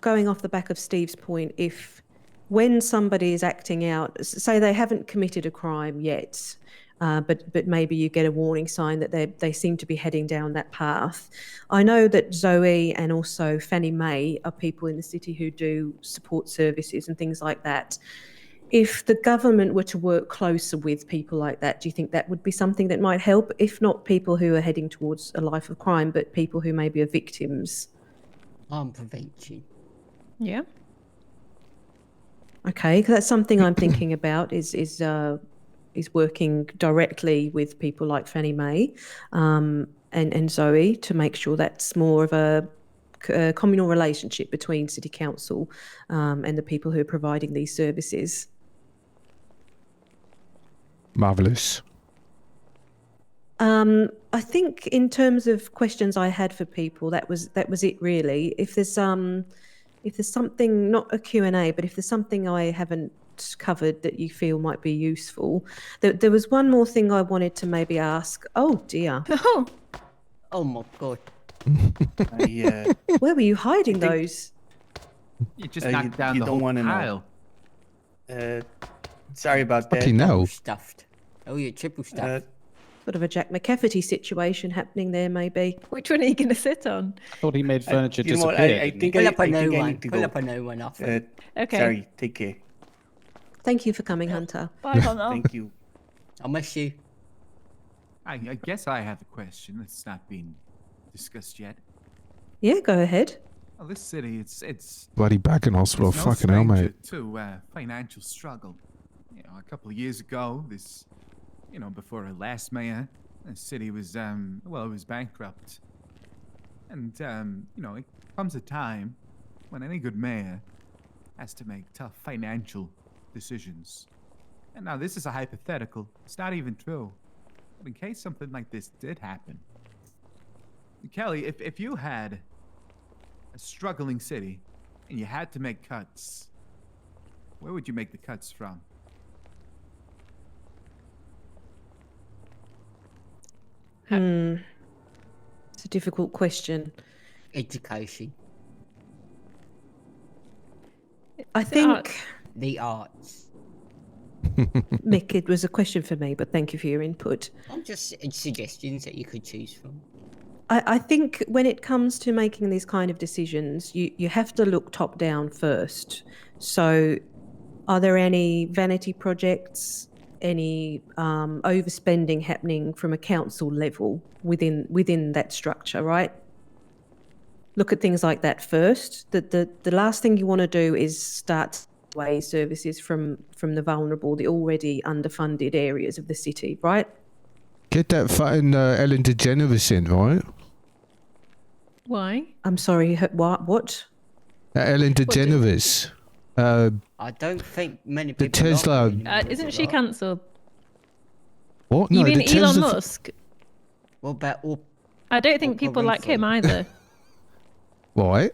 going off the back of Steve's point, if when somebody is acting out, say they haven't committed a crime yet, but maybe you get a warning sign that they seem to be heading down that path. I know that Zoe and also Fannie Mae are people in the city who do support services and things like that. If the government were to work closer with people like that, do you think that would be something that might help? If not people who are heading towards a life of crime, but people who maybe are victims? Harm prevention. Yeah. Okay, that's something I'm thinking about. Is working directly with people like Fannie Mae and Zoe to make sure that's more of a communal relationship between City Council and the people who are providing these services. Marvellous. I think in terms of questions I had for people, that was it really. If there's something, not a Q&A, but if there's something I haven't covered that you feel might be useful, there was one more thing I wanted to maybe ask. Oh dear. Oh my god. Where were you hiding those? You just knocked down the whole pile. Sorry about that. Fucking no. Stuffed. Oh, yeah, triple stuffed. Sort of a Jack McCafferty situation happening there, maybe. Which one are you going to sit on? I thought he made furniture You know what, disappear. I think Pull I up a think new I one. need to Pull go. up a new one off. Okay. Sorry, take care. Thank you for coming, Hunter. Bye, Hunter. Thank you. I'll miss you. I guess I have a question that's not been discussed yet. Yeah, go ahead. Well, this city, it's Bloody back in hospital. it's no Fucking hell, stranger mate. to financial struggle. You know, a couple of years ago, before our last mayor, the city was it was bankrupt. And it comes a time when any good mayor has to make tough financial decisions. And now this is a hypothetical. It's not even true. But in case something like this did happen, Kelly, if you had a struggling city and you had to make cuts, where would you make the cuts from? It's a difficult question. Education. I think, The arts. Mick, it was a question for me, but thank you for your input. I'm just suggestions that you could choose from. I think when it comes to making these kind of decisions, you have to look top down first. So are there any vanity projects, any overspending happening from a council level within that structure, right? Look at things like that first. The last thing you want to do is start away services from the vulnerable, the already underfunded areas of the city, right? Get that fucking Ellen DeGeneres in, right? Why? I'm sorry, what? Ellen DeGeneres. I don't think many people. The Tesla. Isn't she cancelled? What? You No, mean the Tesla. Elon Musk? What about I don't think people like him either. Right.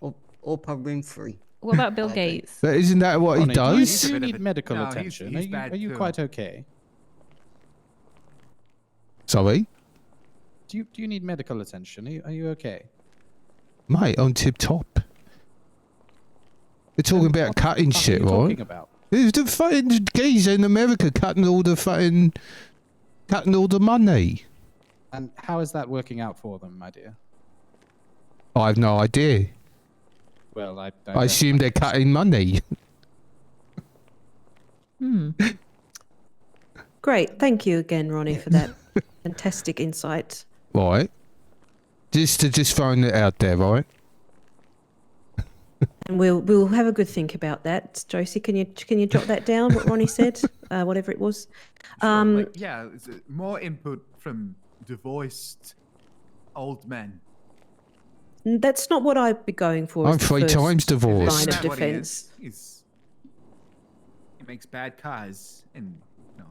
Oprah Winfrey? What about Bill Gates? But isn't that what he Ronnie, does? Do you need medical No, he's attention? bad Are you too. quite okay? Sorry? Do you need medical attention? Are you okay? Mate, on tip top. We're talking about What the cutting fuck are shit, you right? talking about? There's the fucking geezer in America cutting all the money. And how is that working out for them, my dear? I have no idea. Well, I assume they're cutting money. Great. Thank you again, Ronnie, for that fantastic insight. Right. Just throwing it out there, right? And we'll have a good think about that. Josie, can you jot that down? What Ronnie said, whatever it was. Sure, it's, more input from divorced old men. That's not what I'd be going for. I'm as the 3 first times divorced. Line of Isn't that what he defense. is? He makes bad cars, and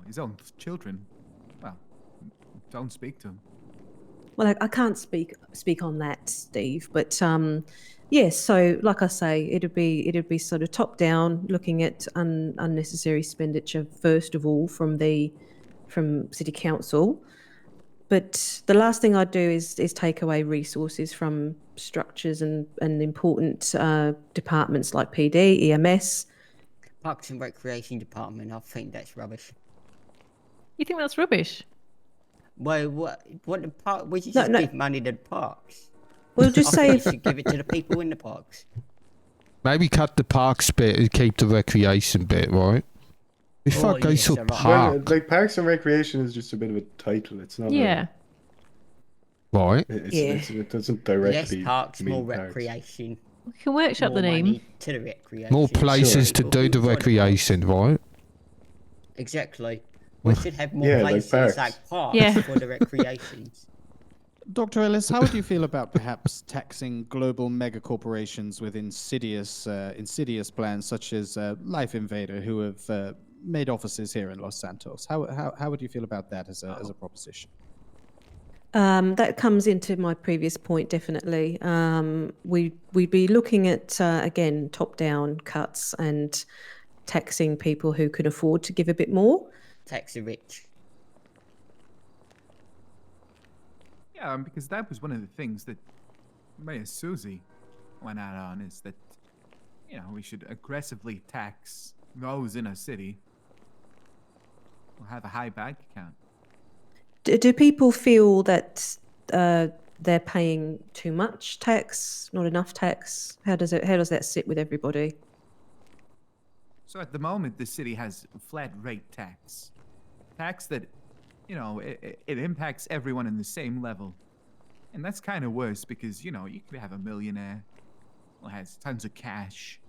his own children. Well, don't speak to him. Well, I can't speak on that, Steve. But yes. So, like I say, it'd be sort of top down, looking at unnecessary expenditure first of all from City Council. But the last thing I'd do is take away resources from structures and important departments like PD, EMS. Parks and Recreation Department, I think that's rubbish. You think that's rubbish? Well, what the park? We should just give money to the parks. We'll just say we should give it to the people in the parks. Maybe cut the parks bit and keep the recreation bit, right? If I go to a park. Well, Parks and Recreation is just a bit of a title. It's not. Yeah. Right. It doesn't directly. Less parks, mean more parks. recreation. We can workshop the More name. money to the recreation. More places to do the recreation, right? Exactly. We should have more Yeah, like places parks. like parks Yeah. for the recreations. Dr. Ellis, how would you feel about perhaps taxing global megacorporations with insidious plans such as Life Invader, who have made offices here in Los Santos? How would you feel about that as a proposition? That comes into my previous point, definitely. We'd be looking at, again, top-down cuts and taxing people who can afford to give a bit more. Tax the rich. Yeah, because that was one of the things that Mayor Susie went out on, is that, we should aggressively tax those in a city who have a high bank account. Do people feel that they're paying too much tax, not enough tax? How does that sit with everybody? So at the moment, the city has a flat rate tax that, it impacts everyone in the same level. And that's kind of worse because, you could have a millionaire who has tons of cash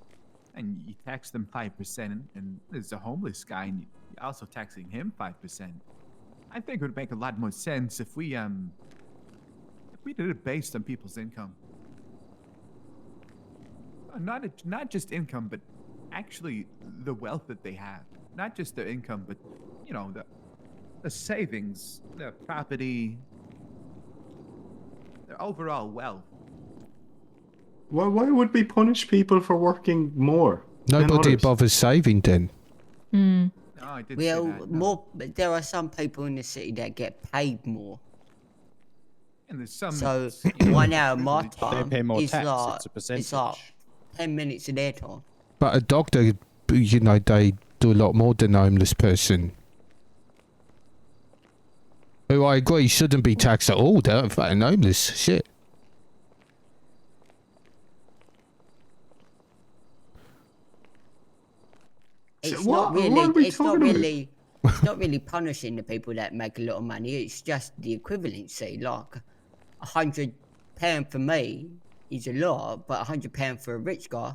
and you tax them 5%, and there's a homeless guy and you're also taxing him 5%. I think it would make a lot more sense if we did it based on people's income. Not just income, but actually the wealth that they have. Not just their income, but the savings, their property, their overall wealth. Why would we punish people for working more? Nobody bothers saving then. No, I didn't say that, no. There are some people in the city that get paid more. And there's some. So 1 hour of my time They pay more is tax, like, it's a percentage. It's like 10 minutes of their time. But a doctor, they do a lot more than a homeless person. Who I agree shouldn't be taxed at all. They're fucking homeless. Shit. It's What- not really. what are we It's not talking about? really. It's not really punishing the people that make a lot of money. It's just the equivalency. Like £100 for me is a lot, but £100 for a rich guy,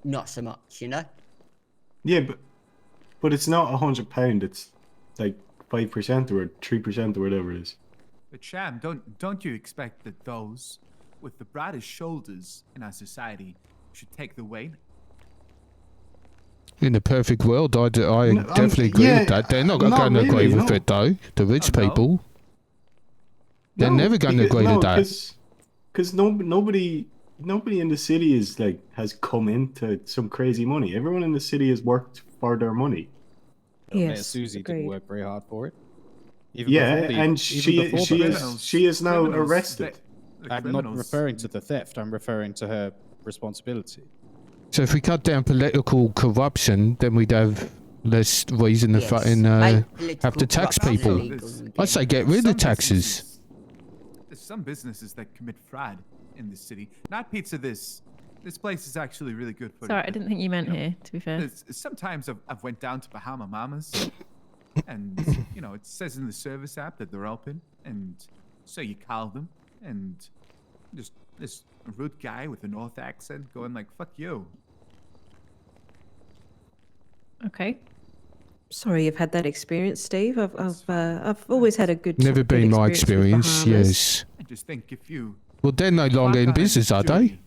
not so much. Yeah, but it's not £100. It's like 5% or 3% or whatever it is. But Sham, don't you expect that those with the broadest shoulders in our society should take the weight? In the perfect world, I definitely agree with that. They're not going to agree really, with no. it, though. The rich no. people. They're never going to agree to that. Because nobody in the city has come into some crazy money. Everyone in the city has worked for their money. Mayor Yes, Susie didn't agreed. work very hard for it. Even Yeah, before the- and even before the theft. she is now Criminals, arrested. the I'm not criminals- referring to the theft. I'm referring to her responsibility. So if we cut down political corruption, then we'd have Less reason to Yes, fucking make have political to tax corruption people. illegal I again. say get rid of Some taxes. businesses- There's some businesses that commit fraud in this city. Not pizza. This place is actually really good for. Sorry, I didn't think you meant here, to be fair. Sometimes I've went down to Bahama Mamas, and it says in the service app that they're open, and so you call them, and just this rude guy with a North accent going like "fuck you." Okay. Sorry, you've had that experience, Steve. I've always had a good. Never good been my with experience. Bahamas. Yes. I just think if you Well, they're no longer in business, are they?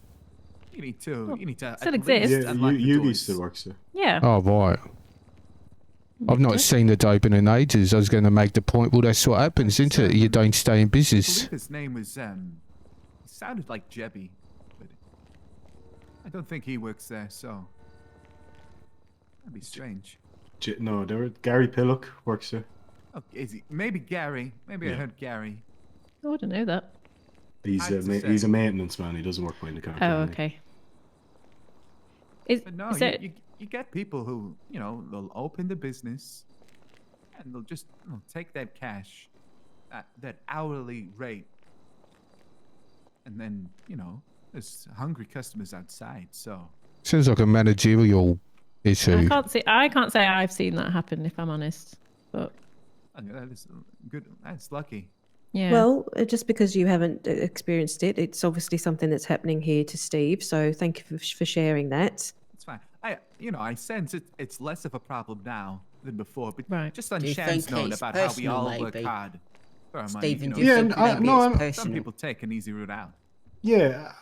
You need to. Still at exists. least Yeah, unlock the Yugi doors. still works there. Yeah. Oh right. I've not seen it open in ages. I was going to make the point. Well, that's what happens, isn't it? You don't stay in I business. believe his name was he sounded like Jebby, but I don't think he works there, so that'd be strange. No, Gary Pillock works there. Oh, is he? Maybe Gary. Maybe I Yeah. heard Gary. Oh, I didn't know that. He's Hard to say. he's a maintenance man. He doesn't work behind the counter. Oh, okay. But no, Is it? you get people who they'll open the business, and they'll just take that cash, that hourly rate, and then there's hungry customers outside. So Sounds like a managerial issue. I can't say I've seen that happen, if I'm honest. But that is good. That's lucky. yeah. Well, just because you haven't experienced it, it's obviously something that's happening here to Steve. So thank you for sharing that. It's fine. I sense it's less of a problem now than before. But Right. just on Do you Shan's think note it's about how we personal, all work maybe? hard for our Stephen, money. do you Yeah, think and maybe no, it's I'm- Some personal? people take an easy route out. Yeah,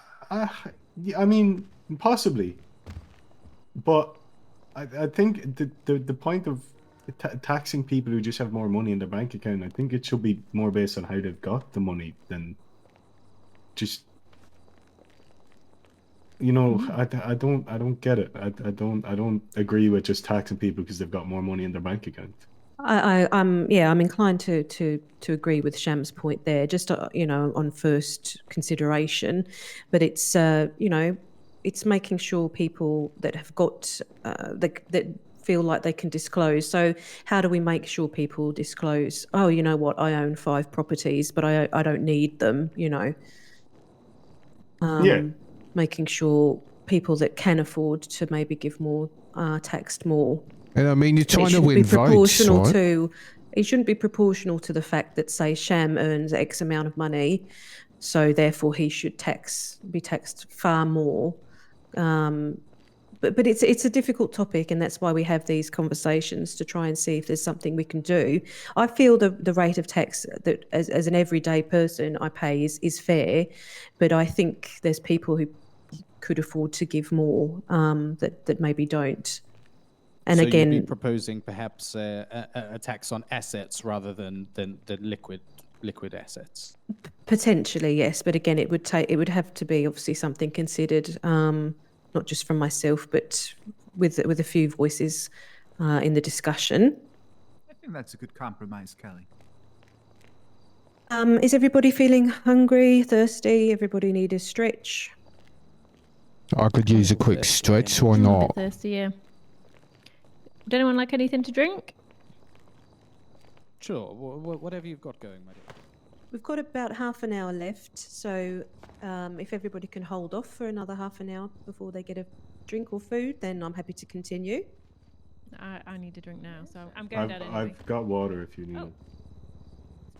I mean, possibly. But I think the point of taxing people who just have more money in their bank account, I think it should be more based on how they've got the money than just. I don't get it. I don't agree with just taxing people because they've got more money in their bank account. I'm inclined to agree with Sham's point there, just on first consideration, but it's it's making sure people that have got that feel like they can disclose. So how do we make sure people disclose? Oh, you know what? I own 5 properties, but I don't need them. Yeah. Making sure people that can afford to maybe give more are taxed more. And I mean, you're It trying to shouldn't win be votes, proportional right? to. It shouldn't be proportional to the fact that, say, Sham earns X amount of money, so therefore he should be taxed far more. But it's a difficult topic, and that's why we have these conversations to try and see if there's something we can do. I feel the rate of tax that as an everyday person I pay is fair, but I think there's people who could afford to give more that maybe don't. And so again, you'd be proposing perhaps a tax on assets rather than liquid assets. potentially yes, but again, it would have to be obviously something considered, not just from myself, but with a few voices in the discussion. I think that's a good compromise, Kelly. Is everybody feeling hungry, thirsty? Everybody need a stretch? I could use a quick thirsty, stretch. yeah. Why I'm a bit not? thirsty, yeah. Would anyone like anything to drink? Sure, whatever you've got going, my dear. We've got about half an hour left, so if everybody can hold off for another half an hour before they get a drink or food, then I'm happy to continue. I need a drink now, so I'm going down anyway. I've got water if you need Oh. it.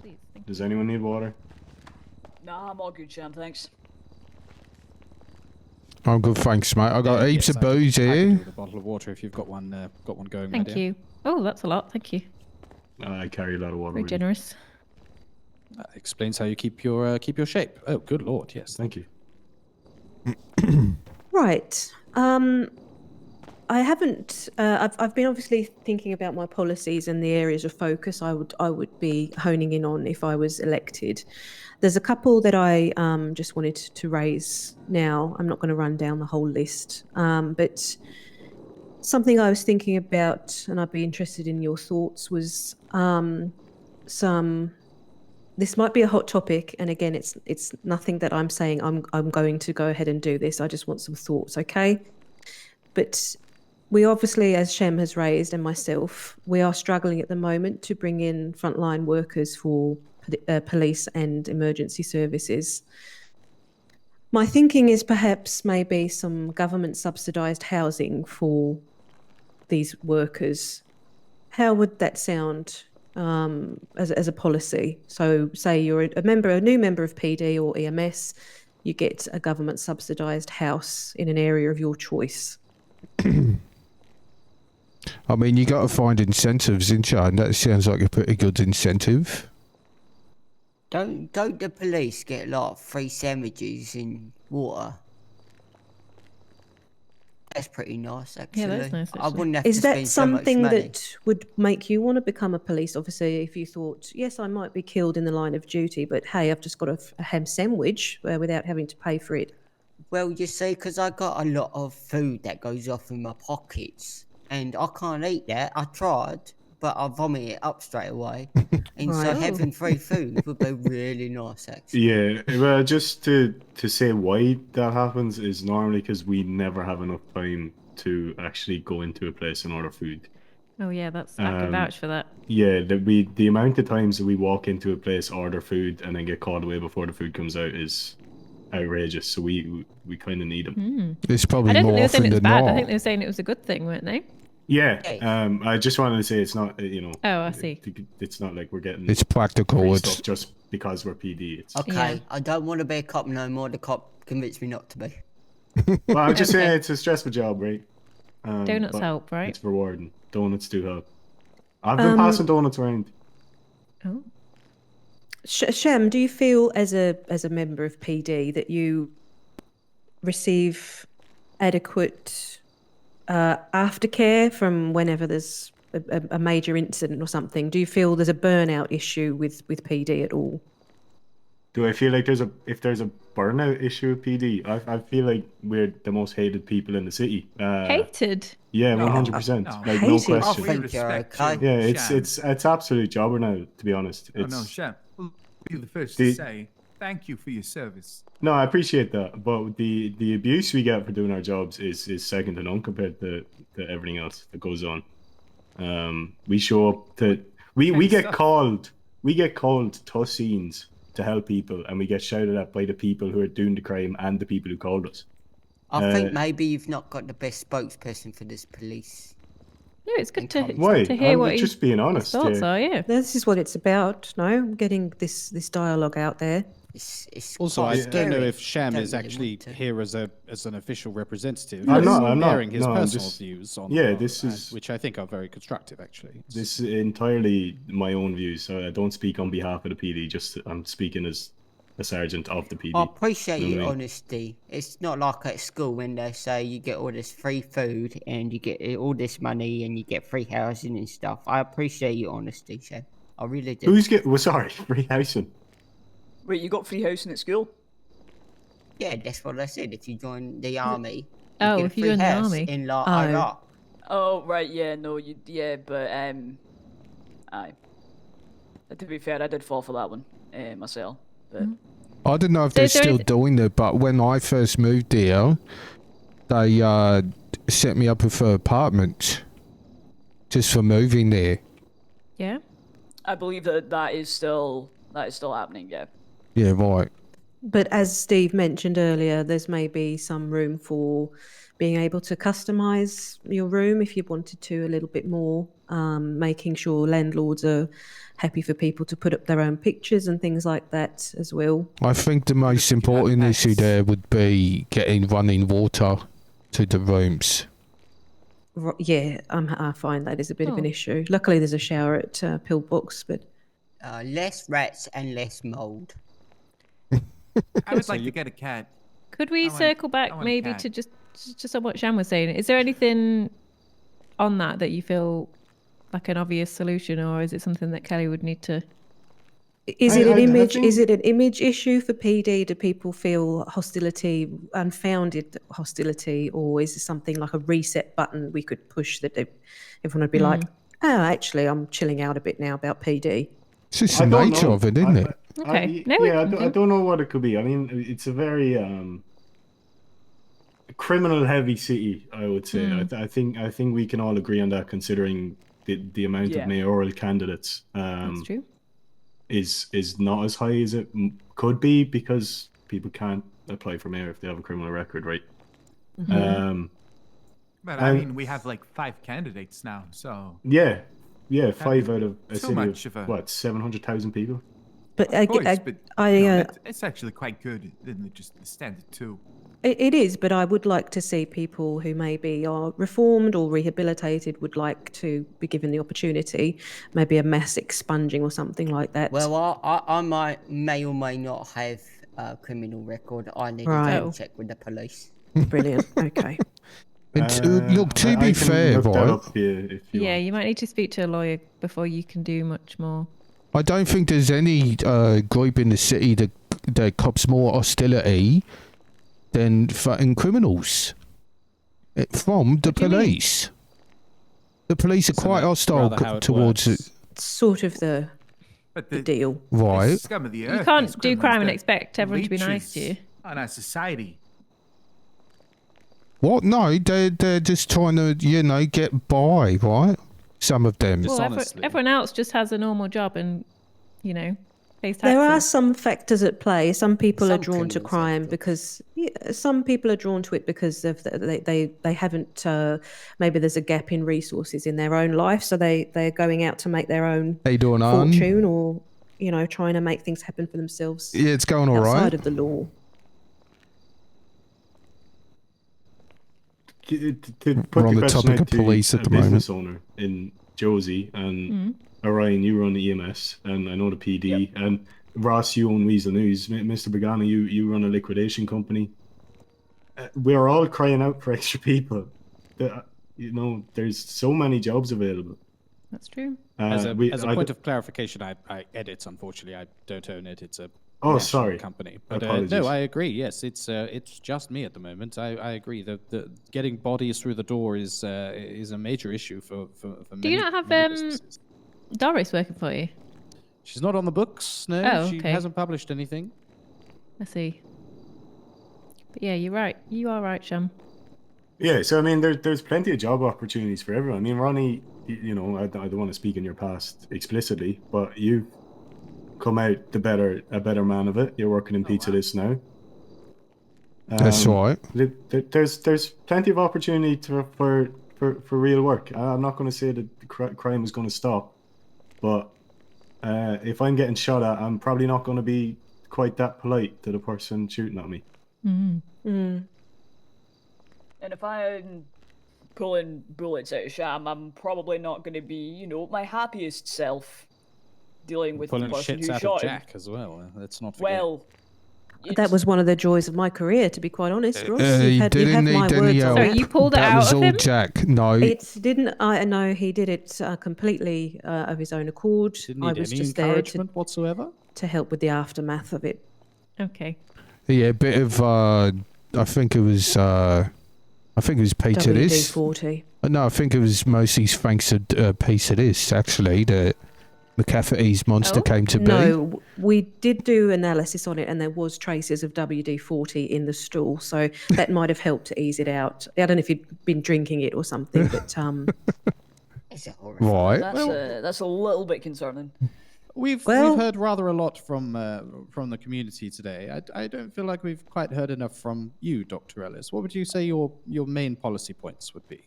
Please, thank Does anyone need water? Nah, I'm all good, Sham, thanks. I'm good, thanks, mate. I got heaps Yes, of I can- booze I can do here. with a bottle of water if you've got one going, my Thank dear. you. Oh, that's a lot. Thank you. I carry a lot of water. Very with me. generous. That explains how you keep your shape. Oh, good lord, yes. Thank you. Right. I haven't. I've been obviously thinking about my policies and the areas of focus I would be honing in on if I was elected. There's a couple that I just wanted to raise now. I'm not going to run down the whole list, but something I was thinking about, and I'd be interested in your thoughts, was this might be a hot topic, and again, it's nothing that I'm saying I'm going to go ahead and do this. I just want some thoughts, okay? But we obviously, as Shem has raised and myself, we are struggling at the moment to bring in frontline workers for police and emergency services. My thinking is perhaps maybe some government subsidised housing for these workers. How would that sound as a policy? So say you're a new member of PD or EMS, you get a government subsidised house in an area of your choice. I mean, you got to find incentives, ain't you? And that sounds like a pretty good incentive. Don't the police get a lot of free sandwiches and water? That's pretty nice, actually. Yeah, that's nice, I actually. wouldn't have Is to that spend so much something money. that would make you want to become a police officer if you thought, yes, I might be killed in the line of duty, but hey, I've just got a ham sandwich without having to pay for it? Well, you see, because I got a lot of food that goes off in my pockets, and I can't eat that. I tried, but I vomit it up straight away. And so Right. having free food would be really nice, actually. Yeah, well, just to say why that happens is normally because we never have enough time to actually go into a place and order food. Oh yeah, I can vouch for that. Yeah, the amount of times that we walk into a place, order food, and then get called away before the food comes out is outrageous. So we kind of need them. It's I probably don't think more they were saying often it was than bad. I not. think they were saying it was a good thing, weren't they? Yeah, I just wanted to say it's not, Oh, I see. It's not like we're getting It's practical. free It's stuff just because we're PD. It's Okay, Yeah. I don't want to be a cop no more. The cop convinced me not to be. well, I'm just Okay. saying it's a stressful job, right? Donuts but help, right? It's rewarding. Donuts do help. I've been passing donuts around. Oh. Shem, do you feel as a member of PD that you receive adequate aftercare from whenever there's a major incident or something? Do you feel there's a burnout issue with PD at all? Do I feel like if there's a burnout issue with PD? I feel like we're the most hated people in the city. Hated. Yeah, No, 100%. no. Like no Hated. question. I think you're respect okay. to Yeah, Shem. it's absolute jobbernaut, to be honest. Oh, It's no, Shem. I'll be the first The- to say thank you for your service. no, I appreciate that, but the abuse we get for doing our jobs is second to none compared to everything else that goes on. We show up to we get called to scenes to help people, and we get shouted at by the people who are doing the crime and the people who called us. I think maybe you've not got the best spokesperson for this police. No, it's good to Why? to hear I'm what just being his honest. thoughts Yeah. are. Yeah. This is what it's about, no? Getting this dialogue out there. It's Also, quite I don't know scary. if Sham Don't is really actually want to. here as an official representative. I'm He's not. airing his No, I'm personal just- views on. Yeah, this and- is- which I think are very constructive, actually. This is entirely my own views, so I don't speak on behalf of the PD. Just I'm speaking as a sergeant of the PD. I appreciate You know your what I mean? honesty. It's not like at school when they say you get all this free food and you get all this money and you get free housing and stuff. I appreciate your honesty, Shem. I really do. Who's get? Well, sorry, free housing. Wait, you got free housing at school? Yeah, that's what I said. If you join the army, you Oh, get a if you free join the house army. in like Oh. Iraq. Oh, right, yeah, no, but aye. To be fair, I did fall for that one myself, but I don't know if So they're is there still any- doing it, but when I first moved here, they set me up with an apartment just for moving there. Yeah. I believe that is still happening. Yeah. Yeah, right. But as Steve mentioned earlier, there's maybe some room for being able to customize your room if you wanted to a little bit more, making sure landlords are happy for people to put up their own pictures and things like that as well. I think the most important issue there would be getting running water to the rooms. Yeah, I find that is a bit of an Oh. issue. Luckily, there's a shower at Pillbox, but Less rats and less mold. I would like to get a cat. Could we I want- circle back I want a maybe cat. to just on what Shan was saying? Is there anything on that you feel like an obvious solution, or is it something that Kelly would need to? is it an I image? think- Is it an image issue for PD? Do people feel hostility, unfounded hostility, or is it something like a reset button we could push that everyone would be like, "Oh, actually, I'm chilling out a bit now about PD." It's just I the don't nature know. of it, isn't it? Okay. No, we yeah, can I don't know what it could be. I mean, it's a very criminal heavy city, I would say. Mm. I think we can all agree on that, considering the amount Yeah. of mayoral candidates That's true. is not as high as it could be, because people can't apply for mayor if they have a criminal record, right? But I And- mean, we have like 5 candidates now, so Yeah, 5 be out of a too city much of of a- what, 700,000 people. But of course, but I it's actually quite good than just the standard 2. it is, but I would like to see people who maybe are reformed or rehabilitated would like to be given the opportunity, maybe a mass expunging or something like that. Well, I may or may not have a criminal record. I need to Right. double check with the police. Brilliant. Okay. Look, to I be can fair, look that right? up here if you Yeah, want. you might need to speak to a lawyer before you can do much more. I don't think there's any group in the city that cops more hostility than fucking criminals from the What do you mean? police. The police are Isn't quite that hostile rather how it towards works? it. It's sort of the But the deal. Right. Scum of the You earth. can't these do criminals crime and that expect everyone to be nice to leeches you. on our society. What? No, they're just trying to, get by, right? Some of them. Well, Dishonestly. everyone else just has a normal job and, pays taxes. There are some factors at play. Some people are Some drawn to criminals, crime of course. because some people are drawn to it because of they haven't maybe there's a gap in resources in their own life, so they're going out to make their own How you doing, Ann? fortune, or trying to make things happen for themselves Yeah, it's going all outside right. of the law. To put We're on the question topic out of to police at a the business owner in Josie, and Mm. Orion, you run the EMS, and I know the PD, and Ross, you own Weasel News. Mr. Begani, you run a liquidation company. We're all crying out for extra people. There's so many jobs available. That's true. As a I point d- of clarification, I edit. Unfortunately, I don't own it. It's a Oh, national sorry. company. But Apologies. no, I agree. Yes, it's just me at the moment. I agree that getting bodies through the door is a major issue for many, Do you not have many businesses. Doris working for you? She's not on the books. No, Oh, she okay. hasn't published anything. I see. But yeah, you're right. You are right, Sham. Yeah, so I mean, there's plenty of job opportunities for everyone. I mean, Ronnie, I don't want to speak in your past explicitly, but you've come out a better man of it. You're working in Pizza List now. That's right. There's plenty of opportunity for real work. I'm not going to say that the crime is going to stop, but if I'm getting shot at, I'm probably not going to be quite that polite to the person shooting at me. And if I'm pulling bullets out of Sham, I'm probably not going to be, my happiest self dealing with the Pulling person shits who out shot of him. Jack as well. Let's not forget. Well, That was one of the joys of my career, to be quite honest, Ross. You you have didn't my need any words on help. So that. you pulled it That out was of all him? Jack. No, It didn't. I know he did it completely of his own accord. Didn't I need was any just there encouragement whatsoever. to help with the aftermath of it. Okay. yeah, a bit of. I think it was. Peter this. WD-40. No, I think it was mostly thanks to Peter this actually that McCafferty's monster Oh, came to be. No, we did do analysis on it, and there was traces of WD-40 in the stool, so that might have helped to ease it out. I don't know if you'd been drinking it or something, but It's a horrifying. Right. that's a little bit concerning. We've Well- heard rather a lot from the community today. I don't feel like we've quite heard enough from you, Dr. Ellis. What would you say your main policy points would be?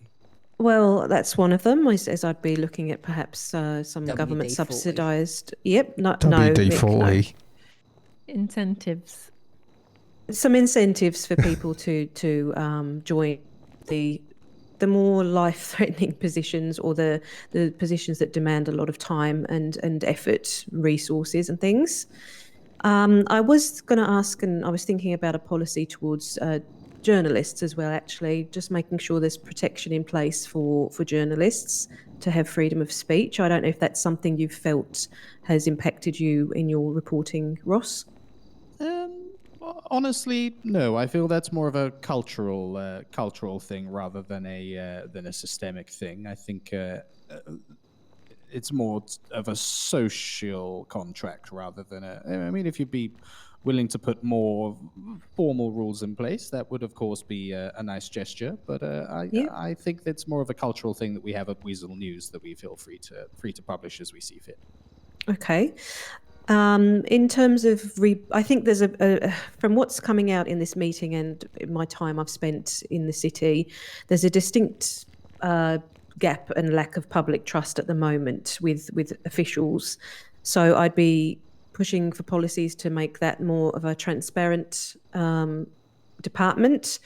well, that's one of them. As I'd be looking at perhaps some government WD-40. subsidised. Yep, no, Mick, WD-40. Incentives. no. Some incentives for people to join the more life-threatening positions, or the positions that demand a lot of time and effort, resources and things. I was going to ask, and I was thinking about a policy towards journalists as well, actually, just making sure there's protection in place for journalists to have freedom of speech. I don't know if that's something you've felt has impacted you in your reporting, Ross. Honestly, no. I feel that's more of a cultural thing rather than a systemic thing. I think it's more of a social contract rather than a. I mean, if you'd be willing to put more formal rules in place, that would, of course, be a nice gesture. But I think that's more of a cultural thing that we have at Weasel News that we feel free to publish as we see fit. Okay. In terms of, I think there's from what's coming out in this meeting and in my time I've spent in the city, there's a distinct gap and lack of public trust at the moment with officials. So I'd be pushing for policies to make that more of a transparent department.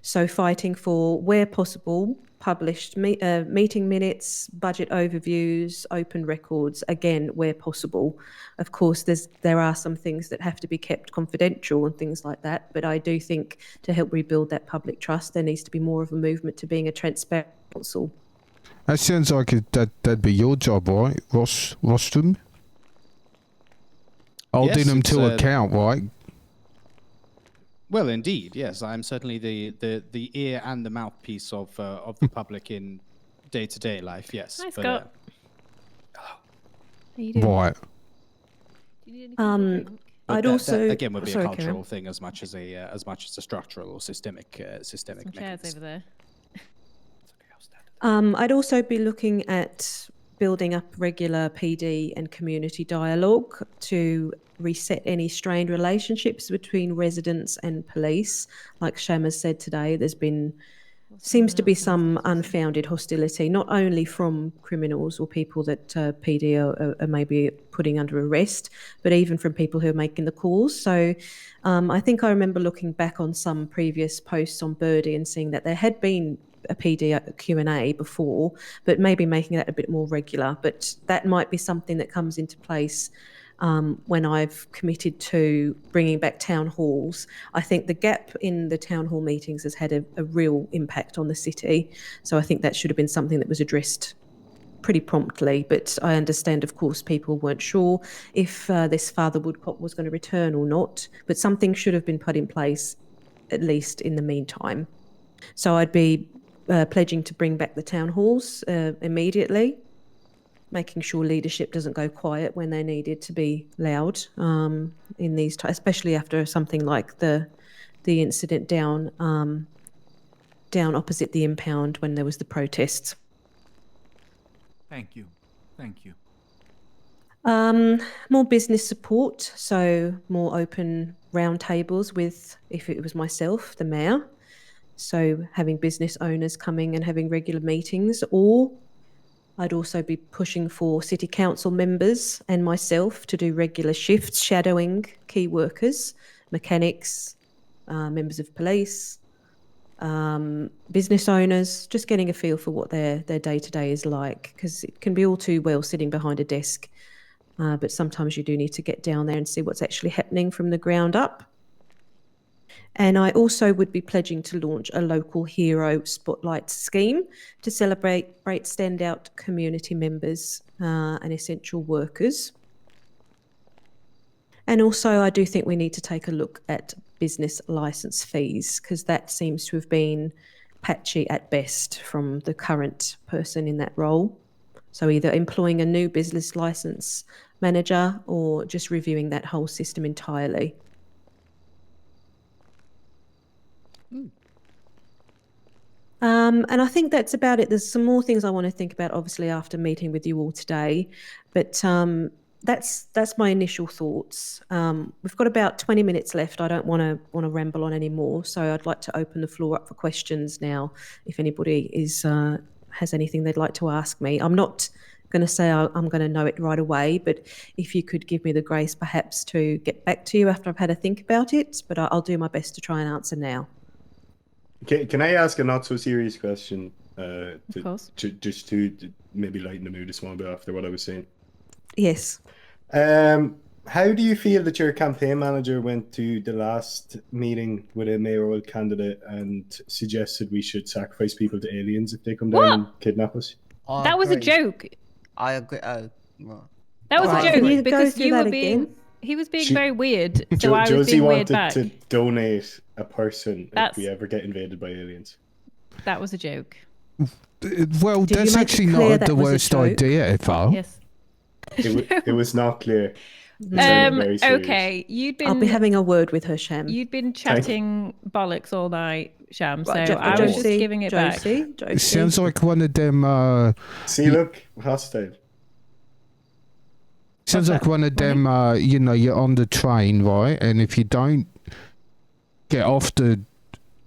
So fighting for, where possible, published meeting minutes, budget overviews, open records, again, where possible. Of course, there are some things that have to be kept confidential and things like that, but I do think to help rebuild that public trust, there needs to be more of a movement to being a transparent council. That sounds like that'd be your job, right, Roston? Holding them to account, right? Well, indeed, yes. I'm certainly the ear and the mouthpiece of the public in day-to-day life. Yes. Hi, but, Scott. How you doing? Right. Do you need anything to drink? I'd that, also that, again would be a cultural Karen. thing as much as a structural or systemic Some chairs mechanism. over there. I'd also be looking at building up regular PD and community dialogue to reset any strained relationships between residents and police. Like Sham said today, there's been seems to be some unfounded hostility, not only from criminals or people that PD are maybe putting under arrest, but even from people who are making the calls. So I think I remember looking back on some previous posts on Birdie and seeing that there had been a PD Q&A before, but maybe making that a bit more regular. But that might be something that comes into place when I've committed to bringing back town halls. I think the gap in the town hall meetings has had a real impact on the city. So I think that should have been something that was addressed pretty promptly. But I understand, of course, people weren't sure if this Father Woodcock was going to return or not. But something should have been put in place, at least in the meantime. So I'd be pledging to bring back the town halls immediately, making sure leadership doesn't go quiet when they needed to be loud in these times, especially after something like the incident down opposite the impound when there was the protests. Thank you. Thank you. More business support, so more open roundtables with, if it was myself, the mayor. So having business owners coming and having regular meetings, or I'd also be pushing for city council members and myself to do regular shifts, shadowing key workers, mechanics, members of police, business owners, just getting a feel for what their day-to-day is like, because it can be all too well sitting behind a desk, but sometimes you do need to get down there and see what's actually happening from the ground up. And I also would be pledging to launch a local hero spotlight scheme to celebrate standout community members and essential workers. And also I do think we need to take a look at business licence fees, because that seems to have been patchy at best from the current person in that role. So either employing a new business licence manager or just reviewing that whole system entirely. And I think that's about it. There's some more things I want to think about, obviously, after meeting with you all today. But that's my initial thoughts. We've got about 20 minutes left. I don't want to ramble on anymore. So I'd like to open the floor up for questions now, if anybody has anything they'd like to ask me. I'm not going to say I'm going to know it right away, but if you could give me the grace perhaps to get back to you after I've had a think about it, but I'll do my best to try and answer now. Can I ask a not so serious question? Of course. Just to maybe lighten the mood a small bit after what I was saying. Yes. How do you feel that your campaign manager went to the last meeting with a mayoral candidate and suggested we should sacrifice people to aliens if they come down and kidnap us? That was a joke. I agree. Oh, right. That was a Can joke you go because through you that were being. again? He was being very weird, so I was Josie being weird wanted back. to donate a person That's- if we ever get invaded by aliens. That was a joke. Well, Did you that's make it actually clear not that the was a worst joke? idea ever. Yes. It was not clear. very serious. Okay, I'll be having a word with her, Sham. You'd been chatting bollocks all night, Sham. So Right, I was just giving it back. Josie. It sounds like one of them. See, look, hostile. Sounds like one of them. You know, you're on the train, right? And if you don't get off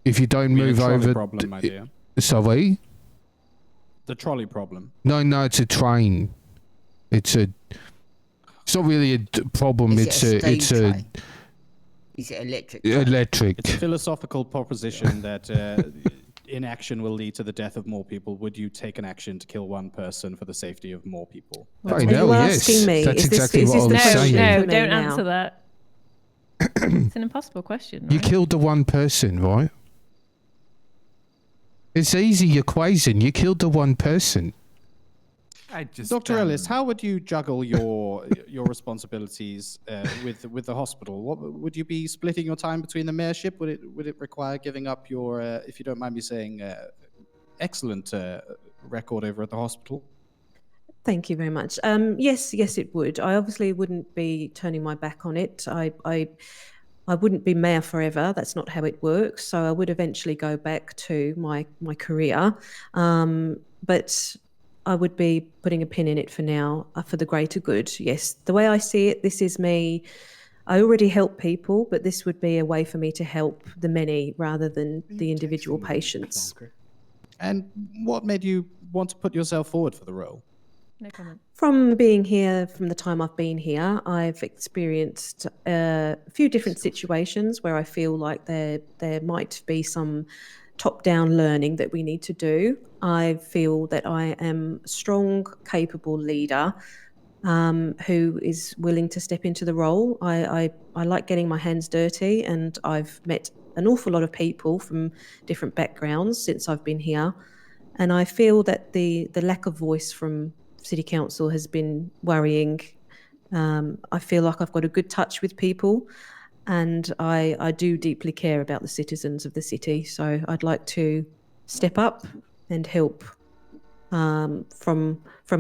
if you don't move over, problem, my dear. Sorry. The trolley problem. No, it's a train. It's not really a problem. Is it Is it electric? Electric. It's a philosophical proposition that inaction will lead to the death of more people. Would you take an action to kill one person for the safety of more people? I know, yes. Me, that's exactly what I was No, saying. no, don't answer that. It's an impossible question. Right? You killed the one person, right? It's easy equation. You killed the one person. Dr. Ellis, how would you juggle your responsibilities with the hospital? What would you be splitting your time between the mayorship? Would it require giving up your, if you don't mind me saying, excellent record over at the hospital? Thank you very much. Yes, it would. I obviously wouldn't be turning my back on it. I wouldn't be mayor forever. That's not how it works. So I would eventually go back to my career. But I would be putting a pin in it for now, for the greater good. Yes, the way I see it, this is me. I already help people, but this would be a way for me to help the many rather than the individual patients. And what made you want to put yourself forward for the role? No comment. From being here, from the time I've been here, I've experienced a few different situations where I feel like there might be some top-down learning that we need to do. I feel that I am a strong, capable leader who is willing to step into the role. I like getting my hands dirty, and I've met an awful lot of people from different backgrounds since I've been here. And I feel that the lack of voice from City Council has been worrying. I feel like I've got a good touch with people, and I do deeply care about the citizens of the city. So I'd like to step up and help from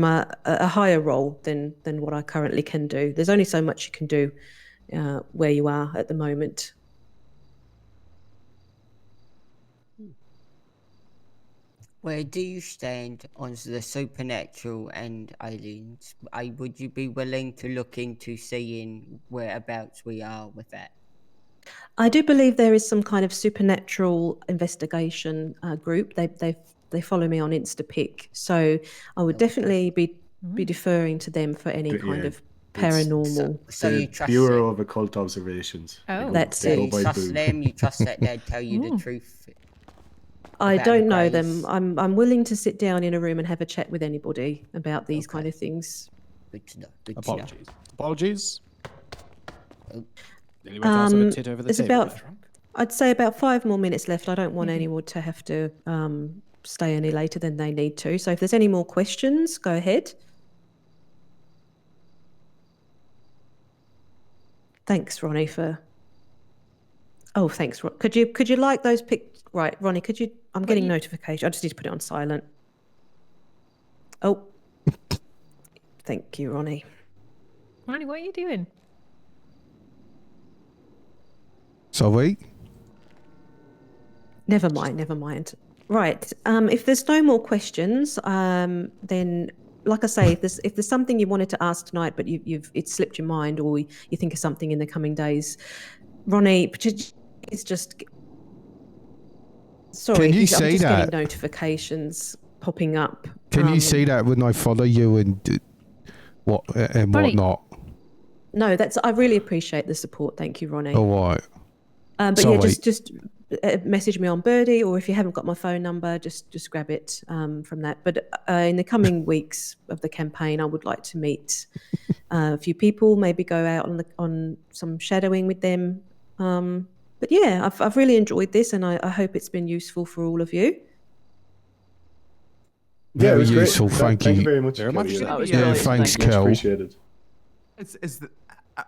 a higher role than what I currently can do. There's only so much you can do where you are at the moment. Where do you stand on the supernatural and aliens? Would you be willing to look into seeing whereabouts we are with that? I do believe there is some kind of supernatural investigation group. They follow me on InstaPic, so I would definitely be deferring to them for any kind of paranormal. So you trust Bureau of Occult Observations. Oh, that's it. it. You trust them. You trust that they'd tell you the truth. I about don't the know graves. them. I'm willing to sit down in a room and have a chat with anybody about these kind of things. Good to know. Good Apologies. Apologies. Oh. Nearly went to ask of a tit over the There's table about, there. I'd say about 5 more minutes left. I don't want anyone to have to stay any later than they need to. So if there's any more questions, go ahead. Thanks, Ronnie, for. Oh, thanks. Could you like those pics? Right, Ronnie, could you? I'm getting notification. I just need to put it on silent. Oh, thank you, Ronnie. Ronnie, what are you doing? Sorry? Never mind. Right. If there's no more questions, then, like I say, if there's something you wanted to ask tonight, but it's slipped your mind, or you think of something in the coming days, Ronnie, it's just. Sorry, Can you I'm say just that? getting notifications popping up. Can you see that when I follow you and Ronnie, whatnot? No, I really appreciate the support. Thank you, Ronnie. All right. But Sorry. yeah, just message me on Birdie, or if you haven't got my phone number, just grab it from that. But in the coming weeks of the campaign, I would like to meet a few people, maybe go out on some shadowing with them. But yeah, I've really enjoyed this, and I hope it's been useful for all of you. Yeah, it was great. useful. Thank you you very much. Very much. Kelly. That was Yeah, brilliant. thanks, Thank you. Kel. Appreciated.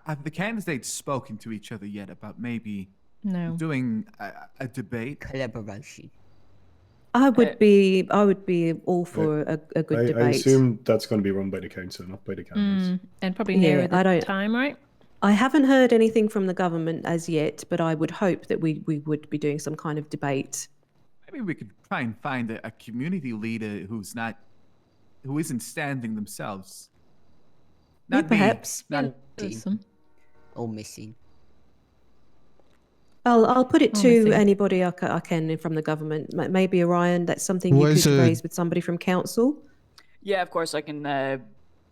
Have the candidates spoken to each other yet about maybe No. doing a debate? Collaboration. I would be all for a good I debate. assume that's going to be run by the council, not by the candidates. And probably Yeah, nearer I the don't- time, right? I haven't heard anything from the government as yet, but I would hope that we would be doing some kind of debate. Maybe we could try and find a community leader who isn't standing themselves. Not me, perhaps. not There's some. Or missing. I'll put it Oh, to missing. anybody I can from the government. Maybe Orion, that's something you Where's could a- raise with somebody from council. Yeah, of course, I can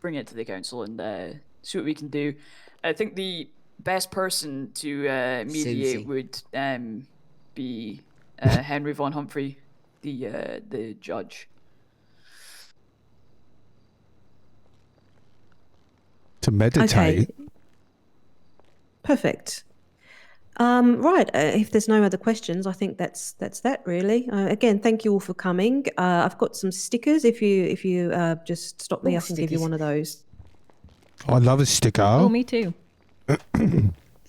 bring it to the council and see what we can do. I think the best person to mediate Susie. would be Henry Von Humphrey, the judge. To meditate. Okay. Perfect. Right. If there's no other questions, I think that's that really. Again, thank you all for coming. I've got some stickers. If you just stop me, Oh, I can give you stickers. one of those. I love a sticker. Oh, me too.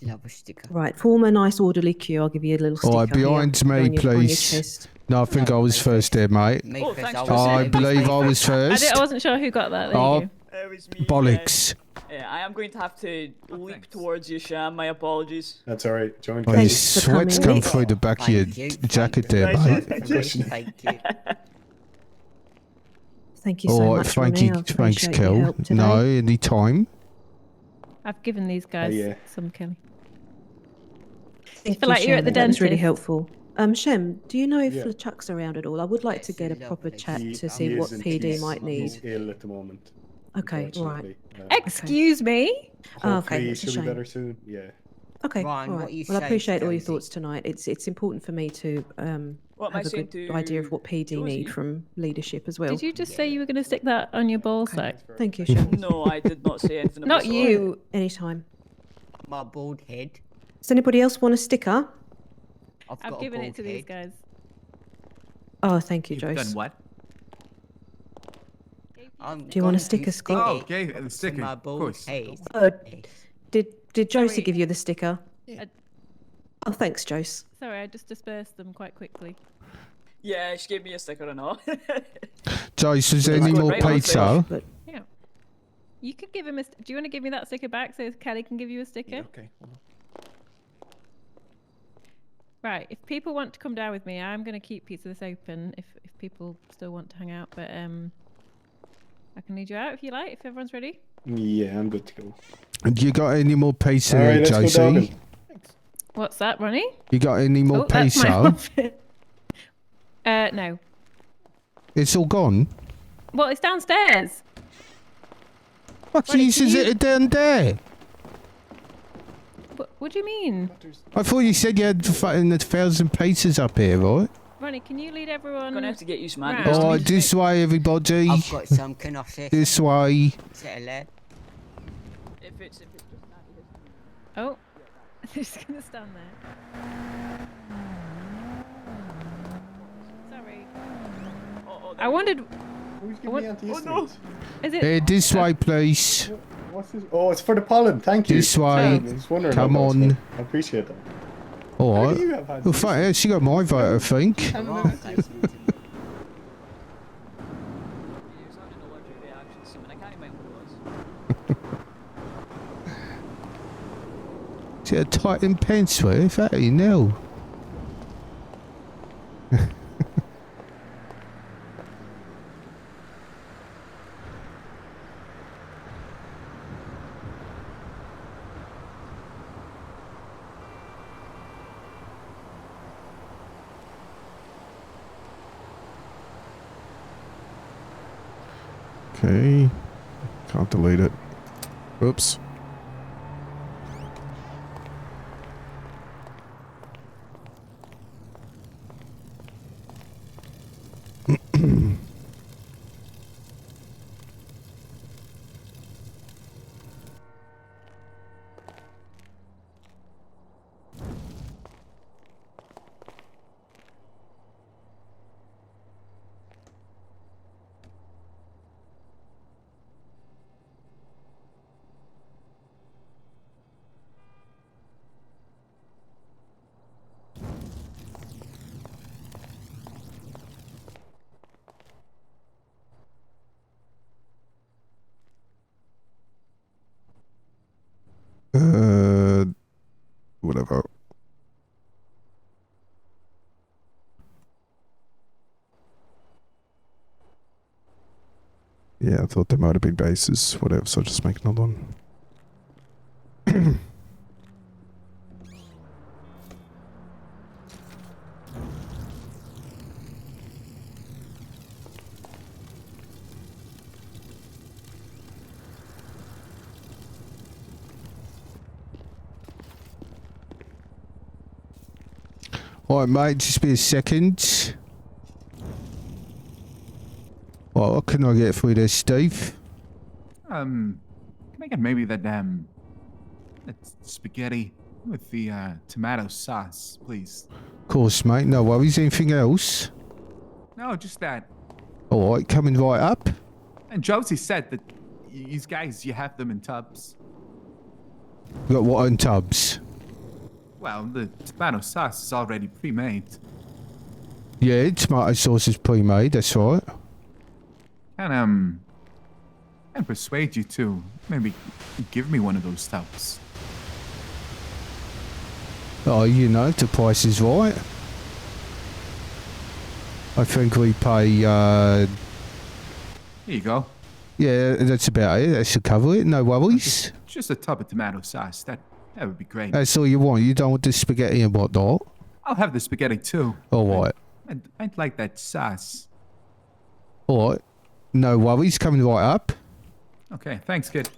Love a sticker. Right. Form a nice orderly queue. I'll give you a little sticker. All right, behind here, me, on your please. chest. No, I think I was first there, mate. Me Oh, first, thanks, I was Joseph. I first. believe I was first. I wasn't sure who got that. There Oh, you go. It was me. bollocks. I am going to have to leap thanks. towards you, Sham. My apologies. That's all right. Join Oh, your Thanks for sweat's coming, come Nick. through the back of your Thank you, jacket thank there, you. mate. Thank you. Thank you so All right, much, thank Ronnie. you. I Thanks, appreciate your Kel. help today. No, any time. I've given these guys yeah. some Kelly. Thank feel like you're at the Shem. That was really dentist. helpful. Shem, do you know if Yeah. LeChuck's around at all? I would like to Yes, get a lovely. proper chat He- to he see what isn't. PD He's- might He's need. ill at the moment. Okay, right. unfortunately. Excuse me. Oh, Hopefully okay, he that's a should be shame. better soon. Yeah. Okay, Ryan, all what right. you Well, I saying appreciate to all your Josie? thoughts tonight. It's important for me to What am I have a saying good to idea of what PD Josie? need from leadership as well. Did you just say you were going to stick that on your ball Okay. sack? Thank you, Shem. No, I did not say anything. Of Not the sort. you. Anytime. My bald head. Does anybody else want a sticker? I've I've got given a it bald to these head. guys. Oh, thank you, You've Joyce. done what? I'm Do you want a going to sticker, stick Scott? Oh, it okay, the to sticker, my of bald course. head. Did Josie Sorry. give you the sticker? I- Oh, thanks, Joyce. Sorry, I just dispersed them quite quickly. Yeah, she gave me a sticker and all. Joyce, is there any Right, more right on pizza? But Yeah. You could give him a. Do you want to give me that sticker back so Kelly can give you a sticker? Okay. Right. If people want to come down with me, I'm going to keep Pizza This open if people still want to hang out. But I can lead you out if you like. If everyone's ready. Yeah, I'm good to go. You got any more pizza, All right, let's go Josie? dogging. What's that, Ronnie? You got any more Oh, that's my pizza? outfit. No. It's all gone. Well, it's downstairs. What Ronnie, use can is you- it down there? What do you mean? I thought you said you had fucking 1,000 pizzas up here, right? Ronnie, can you lead everyone? I'm gonna have to get used, man. Right. Because to All me- right, this way, everybody. I've got some. Can I say This way. something, lad? if it's just not Oh, they're just going to stand there. Sorry. I wondered. Who's giving me antihistamines? Is it? This way, please. What's this? Oh, it's for the pollen. Thank you. This way. I was wondering Come about that. on. I appreciate that. All How right. do you have had Well, fuck, yeah, she got my vote, I think. Wrong placement in the- He was having an allergic reaction to something. I can't remember what it was. Is it a Titan pants with? That you know. Okay. Can't delete it. Oops. whatever. Yeah, I thought there might have been bases. Whatever, so I'll just make another one. Alright, mate, just be a second. What can I get for this, Steve? Can I get maybe that spaghetti with the tomato sauce, please? Of course, mate, no worries. Anything else? No, just that. Alright, coming right up. And Josie said that you guys, you have them in tubs. Got what in tubs? Well, the tomato sauce is already pre-made. Yeah, tomato sauce is pre-made, that's right. And persuade you to maybe give me one of those tubs. Oh, you know, if the price is right. I think we pay, Here you go. yeah, that's about it. That should cover it, no worries. Just a tub of tomato sauce. That would be great. That's all you want. You don't want the spaghetti and whatnot. I'll have the spaghetti too. Alright. I'd like that sauce. Alright. No worries, coming right up. Okay, thanks, kid.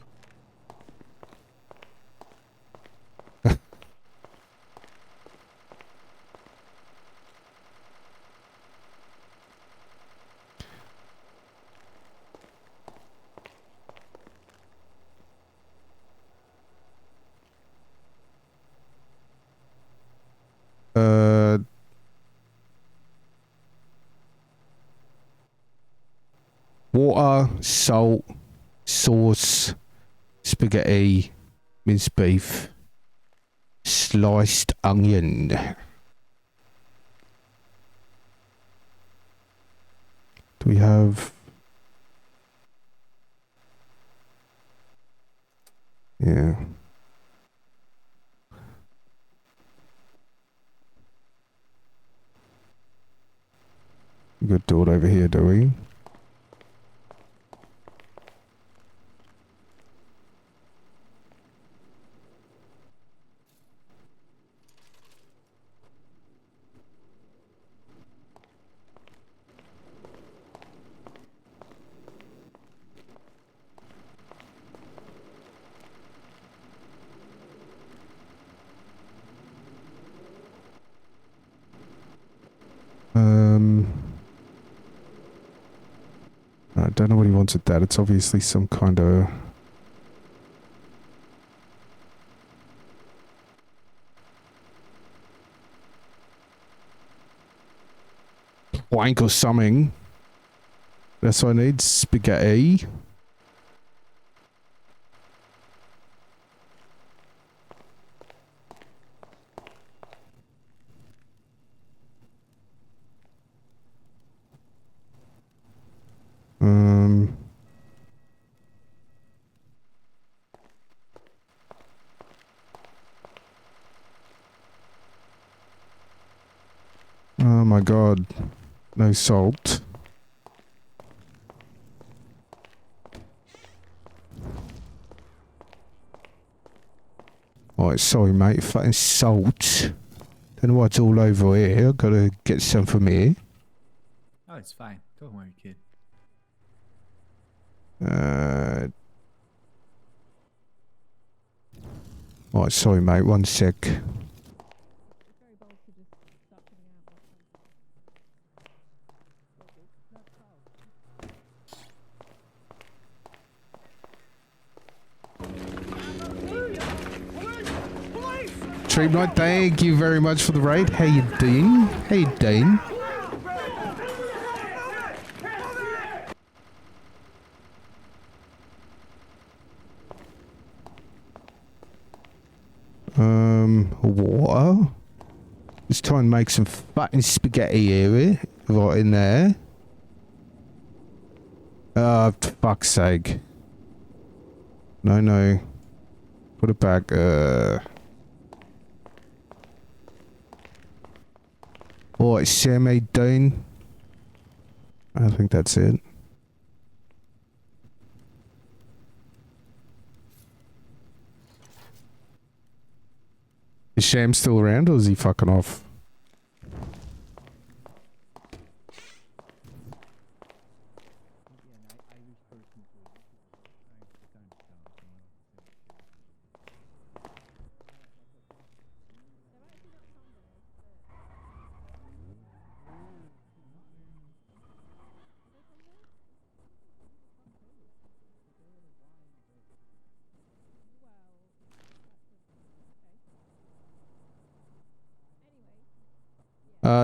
Water, salt, sauce, spaghetti, minced beef, sliced onion. Do we have... Yeah. Good door over here, do we? I don't know what he wants with that. It's obviously some kind of... wank or something. That's what I need. Spaghetti. Oh my god. No salt. Alright, sorry mate, fucking salt. Don't know what's all over here. Gotta get some from here. Oh, it's fine. Don't worry, kid. Alright, sorry mate, one sec. Treatment, thank you very much for the raid. How you doing? How you doing? Water. Let's try and make some fucking spaghetti here, right in there. Oh, for fuck's sake. No, no. Put it back, Alright, Sammy Dean. I think that's it. Is Sham still around or is he fucking off?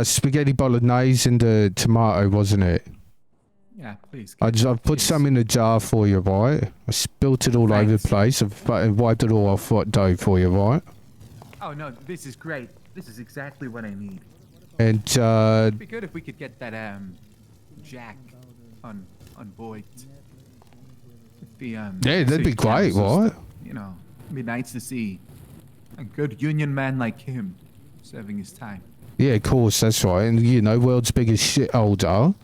Spaghetti bolognese and the tomato, wasn't it? Yeah, please. I've put some in a jar for you, right? I spilt it all over the place. I've wiped it all off hot dough for you, right? Oh no, this is great. This is exactly what I need. And It'd be good if we could get that Jack on board. The yeah, that'd city be great, council right? stuff. You know, it'd be nice to see a good union man like him serving his time. Yeah, of course, that's right. And, you know, world's biggest shitholder.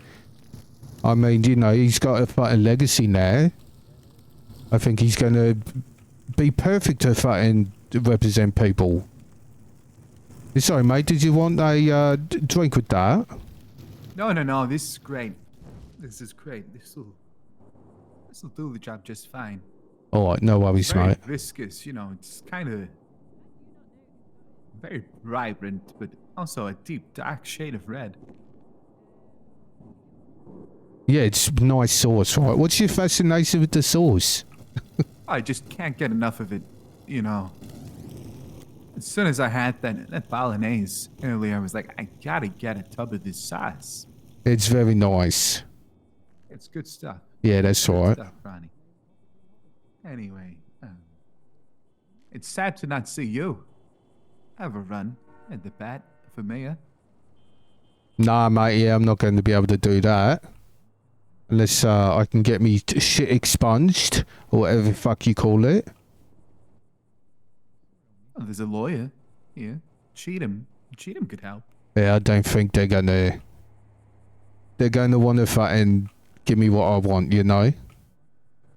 I mean, you know, he's got a fucking legacy now. I think he's going to be perfect to fucking represent people. Sorry, mate, did you want a drink with that? No, this is great. This is great. This'll do the job just fine. Alright, no worries, Very mate. viscous, you know, it's kind of very vibrant, but also a deep, dark shade of red. Yeah, it's nice sauce, right? What's your fascination with the sauce? I just can't get enough of it, you know. As soon as I had that bolognese earlier, I was like, I gotta get a tub of this sauce. It's very nice. It's good stuff. Yeah, that's Good right. stuff, Ronnie. Anyway, it's sad to not see you have a run at the bat for mayor. Nah, mate, yeah, I'm not going to be able to do that. Unless I can get me shit expunged, or whatever the fuck you call it. Oh, there's a lawyer here. Cheatham could help. Yeah, I don't think they're gonna want to fucking give me what I want, you know?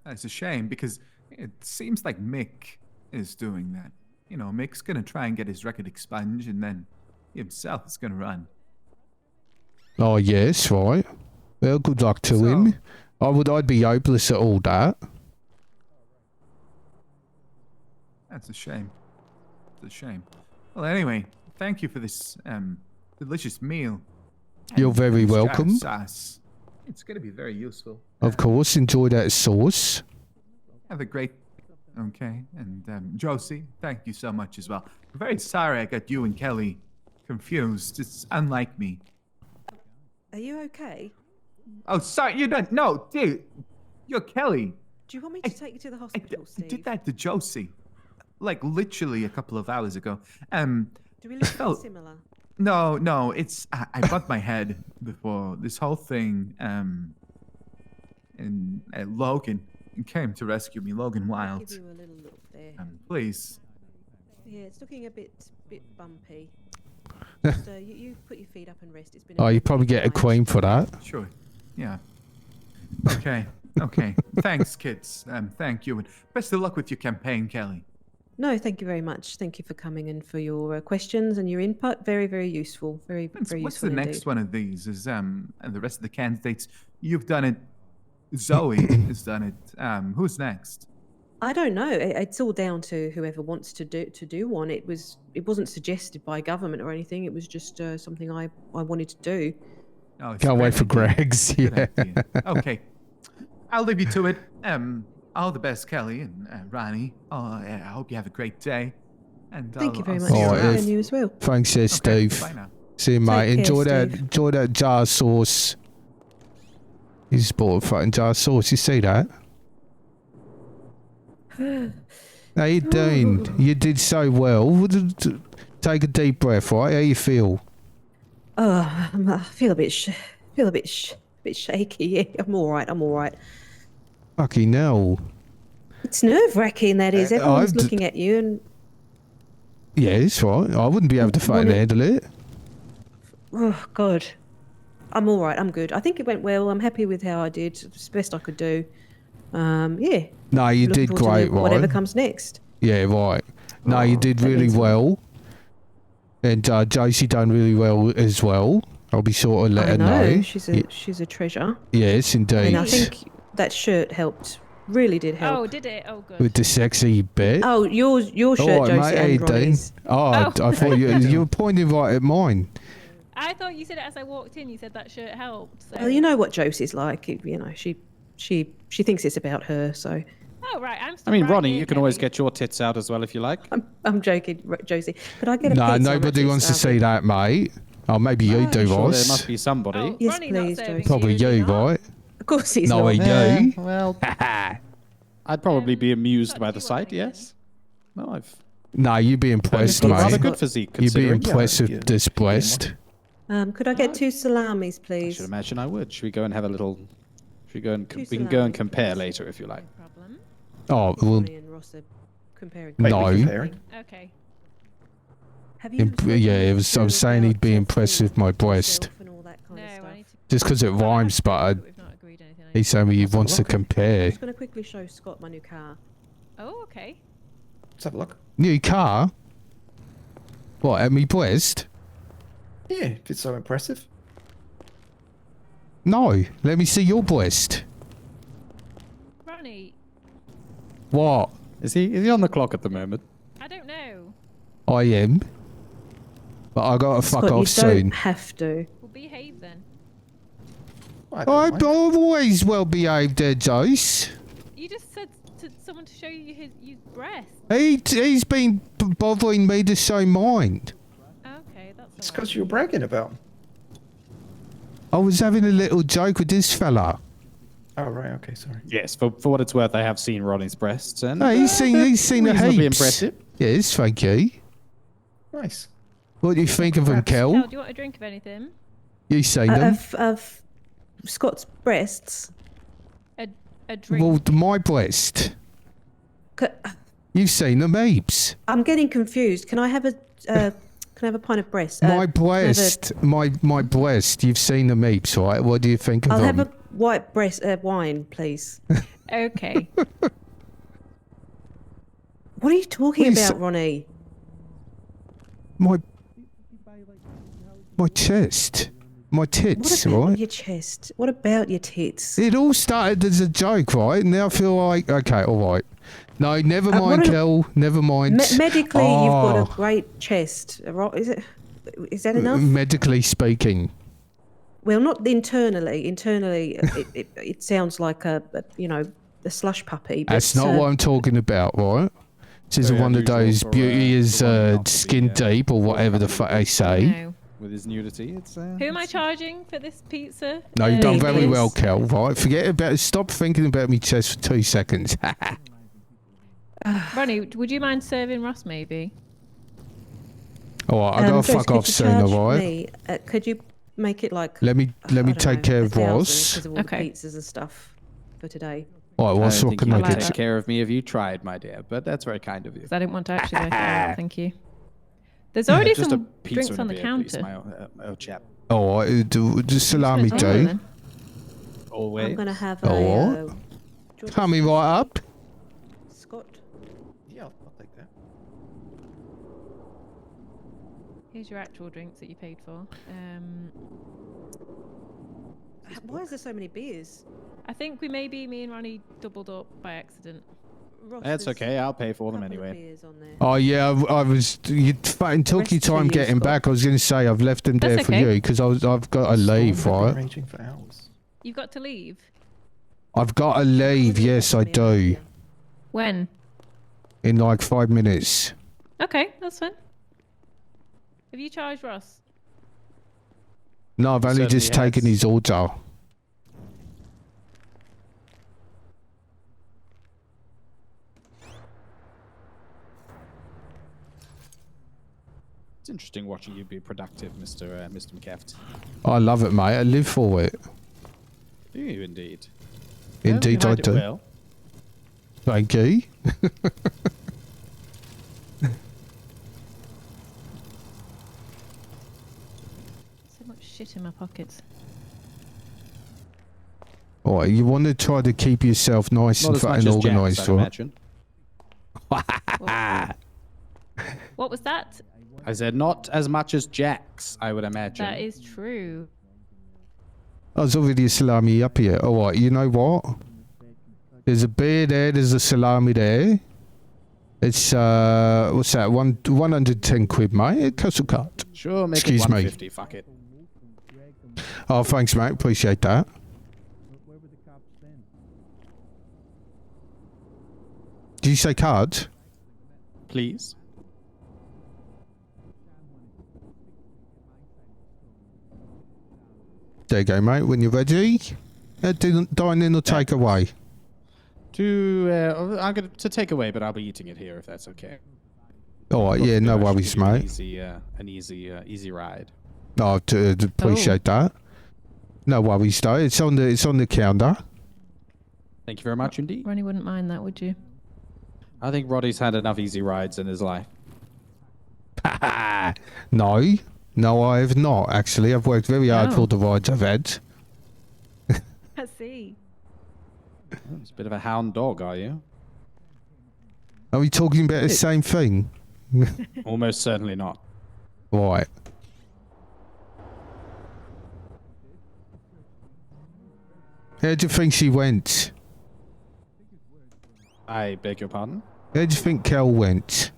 That's a shame because it seems like Mick is doing that. You know, Mick's gonna try and get his record expunged and then himself is gonna run. Oh, yes, right. Well, good luck to him. I'd be hopeless at all that. That's a shame. It's a shame. Well, anyway, thank you for this delicious meal. You're And very this jar of welcome. Sauce. It's gonna be very useful. Of course, enjoy that sauce. Have a great. Okay, and Josie, thank you so much as well. I'm very sorry I got you and Kelly confused. It's unlike me. Are you okay? Oh, sorry, you don't. No, dude, you're Kelly. Do you want me to take you to the hospital, I Steve? did that to Josie, like literally a couple of hours ago. Do we look Oh. similar? No, it's I bumped my head before this whole thing. And Logan came to rescue me. Logan I'll Wild. give you a little look there. Please. Yeah, it's looking a bit bumpy. Just, you put your feet up and rest. It's been. Oh, you probably get a queen for that. Sure. Yeah. Okay. Okay. Thanks, kids. Thank you, and best of luck with your campaign, Kelly. No, thank you very much. Thank you for coming and for your questions and your input. Very, very useful. Very What's useful the indeed. next one of these? Is and the rest of the candidates, you've done it. Zoe has done it. Who's next? I don't know. It's all down to whoever wants to do one. It wasn't suggested by government or anything. It was just something I wanted to do. Oh, it's Can't wait for great. Greg's. Good Yeah. idea. Okay. I'll leave you to it. All the best, Kelly and Ronnie. I hope you have a great day. And Thank you very I'll much. see you Oh, around. And you as well. Thanks, Okay, Steve. bye now. See you, mate. Take care, Enjoy that jar of sauce. He's bought a fucking jar of sauce. You see that? How you doing? You did so well. Take a deep breath, right? How you feel? Oh, I feel a bit shaky. Yeah, I'm all right. Fucking hell. It's nerve-wracking, that is. Everyone's I've- looking at you, and Yeah, it's right. I wouldn't be able to fucking Wanna- handle it. Oh God, I'm all right. I'm good. I think it went well. I'm happy with how I did. It's the best I could do. Yeah. No, you Looking did forward to great, whatever right? comes next. Yeah, right. No, you Oh, did that really means a lot. well. And Josie done really well as well. I'll be sure to let I her know. know. She's a treasure. Yes, indeed. And I think that shirt helped. Really did help. Oh, did it? Oh, good. With the sexy bit. Oh, your shirt, All right, Josie, mate, how you and doing? Ronnie's. Oh, I thought you were pointing right at mine. I thought you said it as I walked in. You said that shirt helped. So. Well, you know what Josie's like. She thinks it's about her. So Oh, right. I mean, right Ronnie, here, you can always Kevin. get your tits out as well if you like. I'm joking, Josie. Could I get a No, pizza? nobody wants to see that, mate. Oh, maybe you do, Sure, Ross. there must be somebody. Oh, Yes, Ronnie not please, serving Josie. Probably is he you, not? right? Of course he's No, not. you. Well, I'd probably be amused by the sight, yes. No, I've No, you'd be impressed, got a rather mate. good physique, You'd be considering. impressed with yeah. this breast. Could I get 2 salamis, I should please? imagine I would. Should we go and have a little... Should we go and... Two we can go and salamis, compare please. later if you like. No problem. Oh, well, Ronnie and Ross are comparing. Wait, No. we're comparing? Okay. Have you yeah, I was saying he'd be impressed with my breast. and all that kind No, of stuff? I need to. Just because it Well, I rhymes, have but to, we've not agreed anything. he's saying he wants to compare. I'm just going to quickly show Scott my new car. Oh, okay. Let's have a look. New car? What, at me breast? Yeah, if it's so impressive. No, let me see your breast. Ronnie, What? Is he on the clock at the moment? I don't know. I am. But I gotta fuck Scott, off you soon. don't have to. We'll behave then. I don't I've mind. always well behaved there, Joyce. You just said to someone to show you his breast. He's been bothering me to show mine. Okay, that's. It's all because right. you were bragging about. I was having a little joke with this fella. Oh, right, okay, sorry. Yes, for what it's worth, I have seen Ronnie's breasts, and No, he's seen a reasonably heaps. impressive. Yes, thank you. Nice. What do you think of him, Kel, Kel? do you want a drink of anything? You seen them? Of Scott's breasts. A drink. Well, my breast. C- You've seen them heaps. I'm getting confused. Can I have a pint of breast? My breast, my breast. You've seen them heaps, right? What do you think of I'll them? have a white breast wine, please. Okay. What are you talking Please. about, Ronnie? My chest, my What tits, about right? your chest? What about your tits? It all started as a joke, right? Now I feel like, okay, all right. No, never mind, what a- Kel. Never mind. Medically, you've got Oh, a great chest. Is that enough? medically speaking. Well, not internally. Internally, it sounds like a slush puppy. But, That's not what I'm talking about, right? This is Very one of unusual those for, beauty is for Ronnie not to be, skin deep or whatever the fuck they say. No. With his nudity, it's... Who am I charging for this pizza? No, you've done Hey, very please. well, Kel, right? Forget about it. Stop thinking about me chest for 2 seconds. Ronnie, would you mind serving Ross maybe? All right, I gotta Joyce, fuck could off you soon, charge all right? me? Could you make it like? Let me I don't take know, care of 1,000 Ross. because of all Okay. the pizzas and stuff for today. All right, I what's don't what think can you I would like get? take that. care of me if you tried, my dear, but that's very kind of you. Because I didn't want to actually work it out. Thank you. There's already Just a some pizza drinks and on a the beer, please, counter. my old chap. All right, do salami Oh, do. then. Always. I'm gonna have Oh, a. what? do you want Coming right up. Scott. Yeah, I'll take that. Here's your actual drinks that you paid for. Why is there so many beers? I think me and Ronnie doubled up by accident. Ross, That's there's okay, I'll pay for a them couple of anyway. beers on there. Oh yeah, I was. You fucking took your rest for time you, getting Scott. back. I was going to say I've left them That's there for okay. you because I've got to leave, Storm had been right? raging for hours. You've got to leave. I've got to leave. Yes, I do. When? In like 5 minutes. Okay, that's fine. Have you charged Ross? No, I've only Certainly just taken has. his order. It's interesting watching you be productive, Mr. McCafferty. I love it, mate. I live for it. Do you indeed? Indeed, Well, I you hide it do. well. Thank you. So shit in my pockets. All right, you want to try to keep yourself nice Not and as fat much and as organised, Jack's, I'd right? imagine. What was that? I said not as much as Jack's, I would imagine. That is true. There's already a salami up here. All right, you know what? There's a beer there. There's a salami there. It's what's that? 110 quid, mate. It costs a cut. Sure, make Excuse it me. 150. Fuck it. Oh, thanks, mate. Appreciate that. Did you say cards? Please. There you go, mate. When you're ready, dine in or take away. I'm going to take away, but I'll be eating it here if that's okay. All right, yeah, no I should worries, give you mate. an easy ride. No, I appreciate that. No worries, though. It's on the counter. Thank you very much indeed. Ronnie wouldn't mind that, would you? I think Roddy's had enough easy rides in his life. No, I have not, actually. I've worked very hard for the rides I've had. I see. It's a bit of a hound dog, are you? Are we talking about the same thing? Almost certainly not. Right. How do you think she went? I beg your pardon? How do you think Kel went?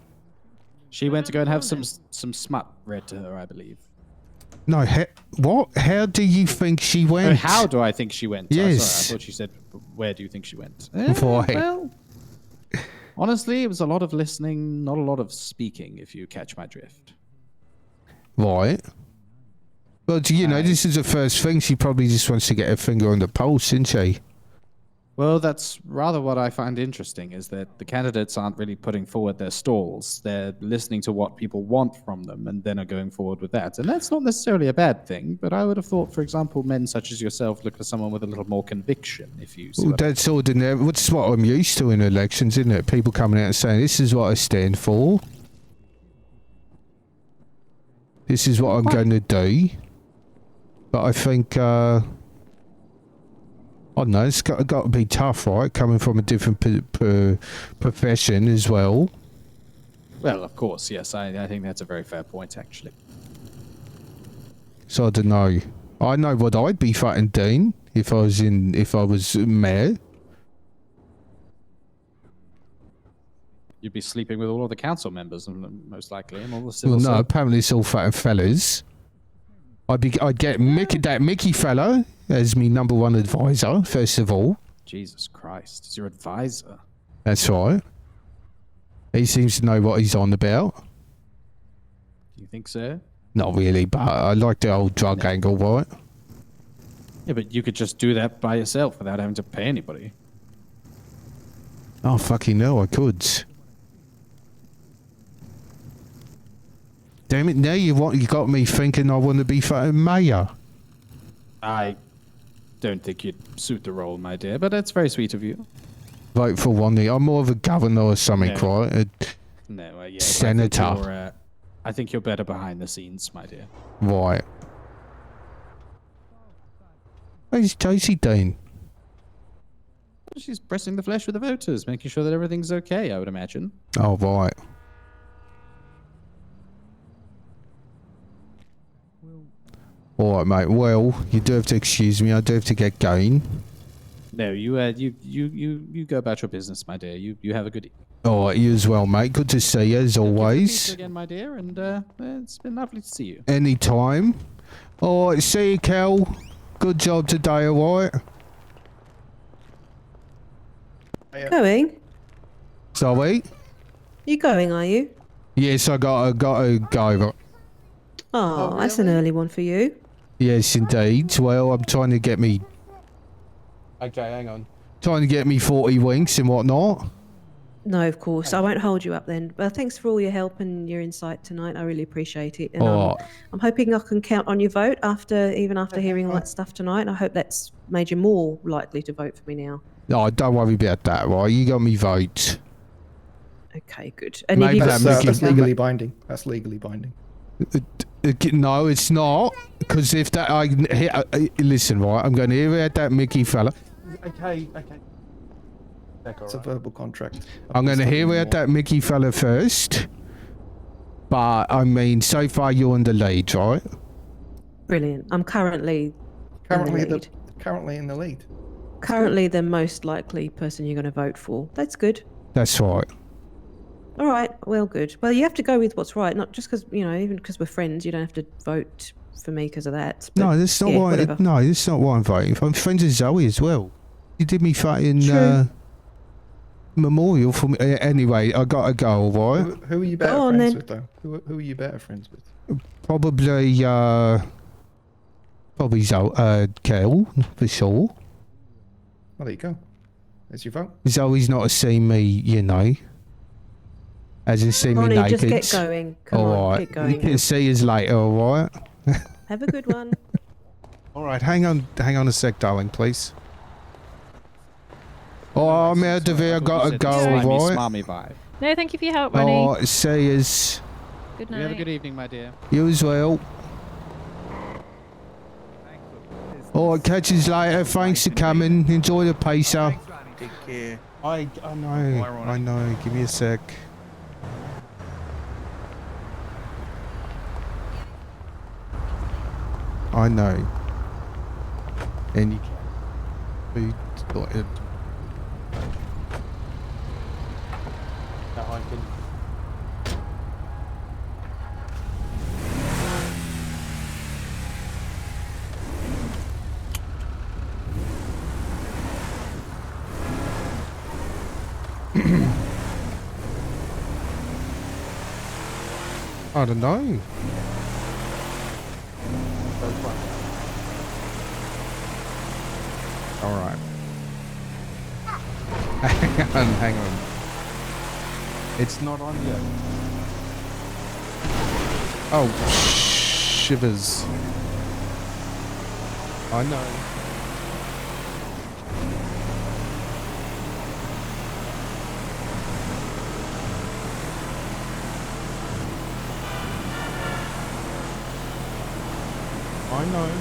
She went to go and have some smut read to her, I believe. No, what? How do you think she went? Oh, how do I think she went? Yes. Oh, sorry, I thought she said, where do you think she went? Why? Well, honestly, it was a lot of listening, not a lot of speaking, if you catch my drift. Right. But, you know, this is the first thing. She probably just wants to get her finger on the pulse, isn't she? Well, that's rather what I find interesting, is that the candidates aren't really putting forward their stalls. They're listening to what people want from them and then are going forward with that. And that's not necessarily a bad thing, but I would have thought, for example, men such as yourself look for someone with a little more conviction, if you see Well, what that's ordinary. That's what I'm used to in elections, isn't it? People coming out and saying, this is what I stand for. This is what I'm going to do. But I think, I don't know, it's got to be tough, right? Coming from a different profession as well. Well, of course, yes. I think that's a very fair point, actually. So I don't know. I know what I'd be fucking doing if I was mayor. You'd be sleeping with all of the council members, most likely, and all the Well, civil no, servants. apparently it's all fucking fellas. I'd get that Mickey fella as me number one advisor, first of all. Jesus Christ, it's your advisor. That's right. He seems to know what he's on about. Do you think so? Not really, but I like the old drug angle, right? Yeah, but you could just do that by yourself without having to pay anybody. Oh, fucking hell, I could. Damn it, now you got me thinking I want to be fucking mayor. I don't think you'd suit the role, my dear, but that's very sweet of you. Vote for Ronnie. I'm more of a governor or something, No. right? No, yeah. Senator. I think you're better behind the scenes, my dear. Right. Where's Josie doing? She's pressing the flesh with the voters, making sure that everything's okay, I would imagine. Oh, right. All right, mate. Well, you do have to excuse me. I do have to get going. No, you go about your business, my dear. You have a good. All right, you as well, mate. Good to see you as always. Again, my dear, and it's been lovely to see you. Anytime. All right, see you, Kel. Good job today, all right? Going? Sorry? You going, are you? Yes, I got to go. Oh, that's an early one for you. Yes, indeed. Well, I'm trying to get me... Okay, hang on. Trying to get me 40 winks and whatnot. No, of course. I won't hold you up then. Well, thanks for all your help and your insight tonight. I really appreciate it. And I'm hoping I can count on your vote after hearing all that stuff tonight. I hope that's made you more likely to vote for me now. No, don't worry about that, right? You got me vote. Okay, good. And Maybe you that got Mickey- That's legally binding. That's legally binding. No, it's not. Because if that, listen, right? I'm going to hear out that Mickey fella. Okay. It's a verbal contract. I'm going to hear out that Mickey fella first. But I mean, so far you're in the lead, right? Brilliant. I'm currently in the lead. Currently in the lead. Currently the most likely person you're going to vote for. That's good. That's right. All right. Well, good. Well, you have to go with what's right, not just because, even because we're friends, you don't have to vote for me because of that. But No, that's not yeah, why. whatever. No, that's not why I'm voting. I'm friends with Zoe as well. You did me fucking memorial for me. Anyway, I gotta go. All right. Who are you better friends with, though? Who are you better friends with? Probably Zoe, Kel, for sure. Well, there you go. There's your vote. Zoe's not seen me, hasn't seen me Ronnie, naked. just get going. Come on, get going. You can see us later, all right? Have a good one. All right, hang on a sec, darling, please. Oh, I'm out of here. I gotta go, all right? Smarmy vibe. No, thank you for your help, Ronnie. Oh, see us. Good You night. have a good evening, my dear. You as well. Oh, catch us later. Thanks for coming. Enjoy the pizza. Take care. I know. Give me a sec. I know. And you can food. I can. I don't know. All right. Hang on. It's not on yet. Oh, shivers. I know. I know.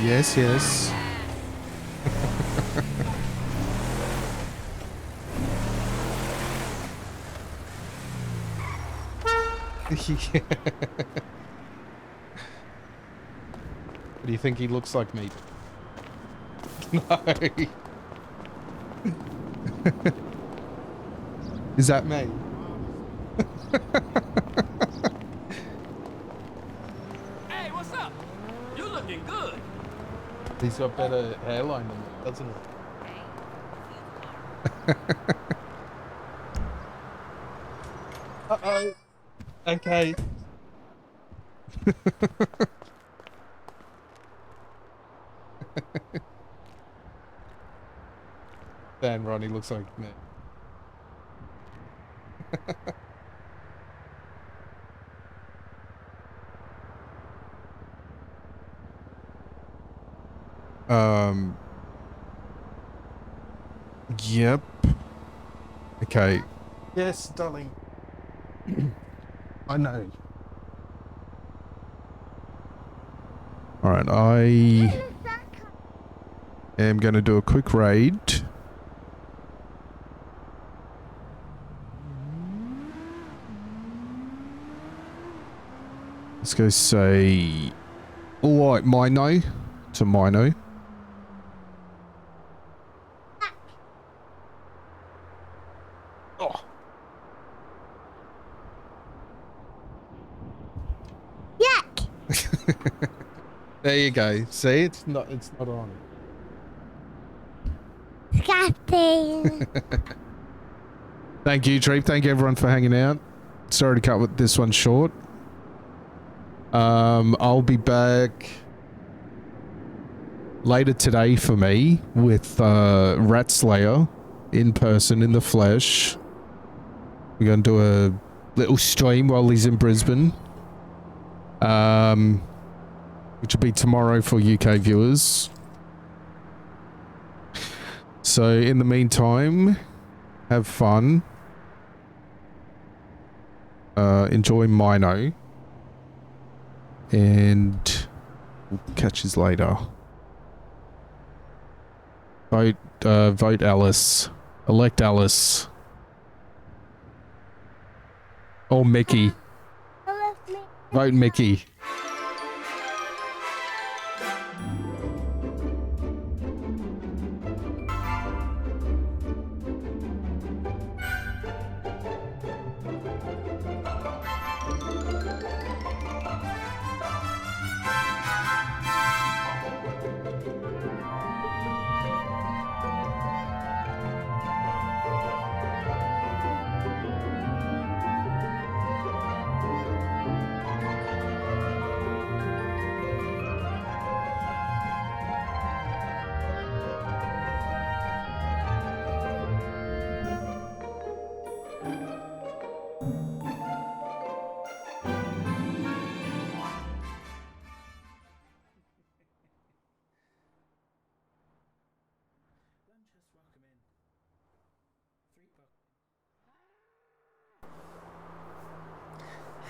Yes, yes. Yeah. Do you think he looks like me? No. Is that me? Hey, what's up? You looking good. He's got better hairline than me, doesn't he? Uh-oh. Okay. Damn, Ronnie looks like me. Yep. Okay. Yes, darling. I know. Alright, I am going to do a quick raid. Let's go say... Alright, Mino. To Mino. Oh. There you go. See, it's not on. Thank you, Treep. Thank you everyone for hanging out. Sorry to cut with this one short. I'll be back later today for me with Rat Slayer in person in the flesh. We're gonna do a little stream while he's in Brisbane. Which will be tomorrow for UK viewers. So in the meantime, have fun. enjoy Mino. And we'll catch us later. Vote Ellis. Elect Ellis. Or Mickey. Vote Mickey.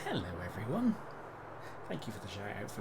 Hello everyone. Thank you for the shout out for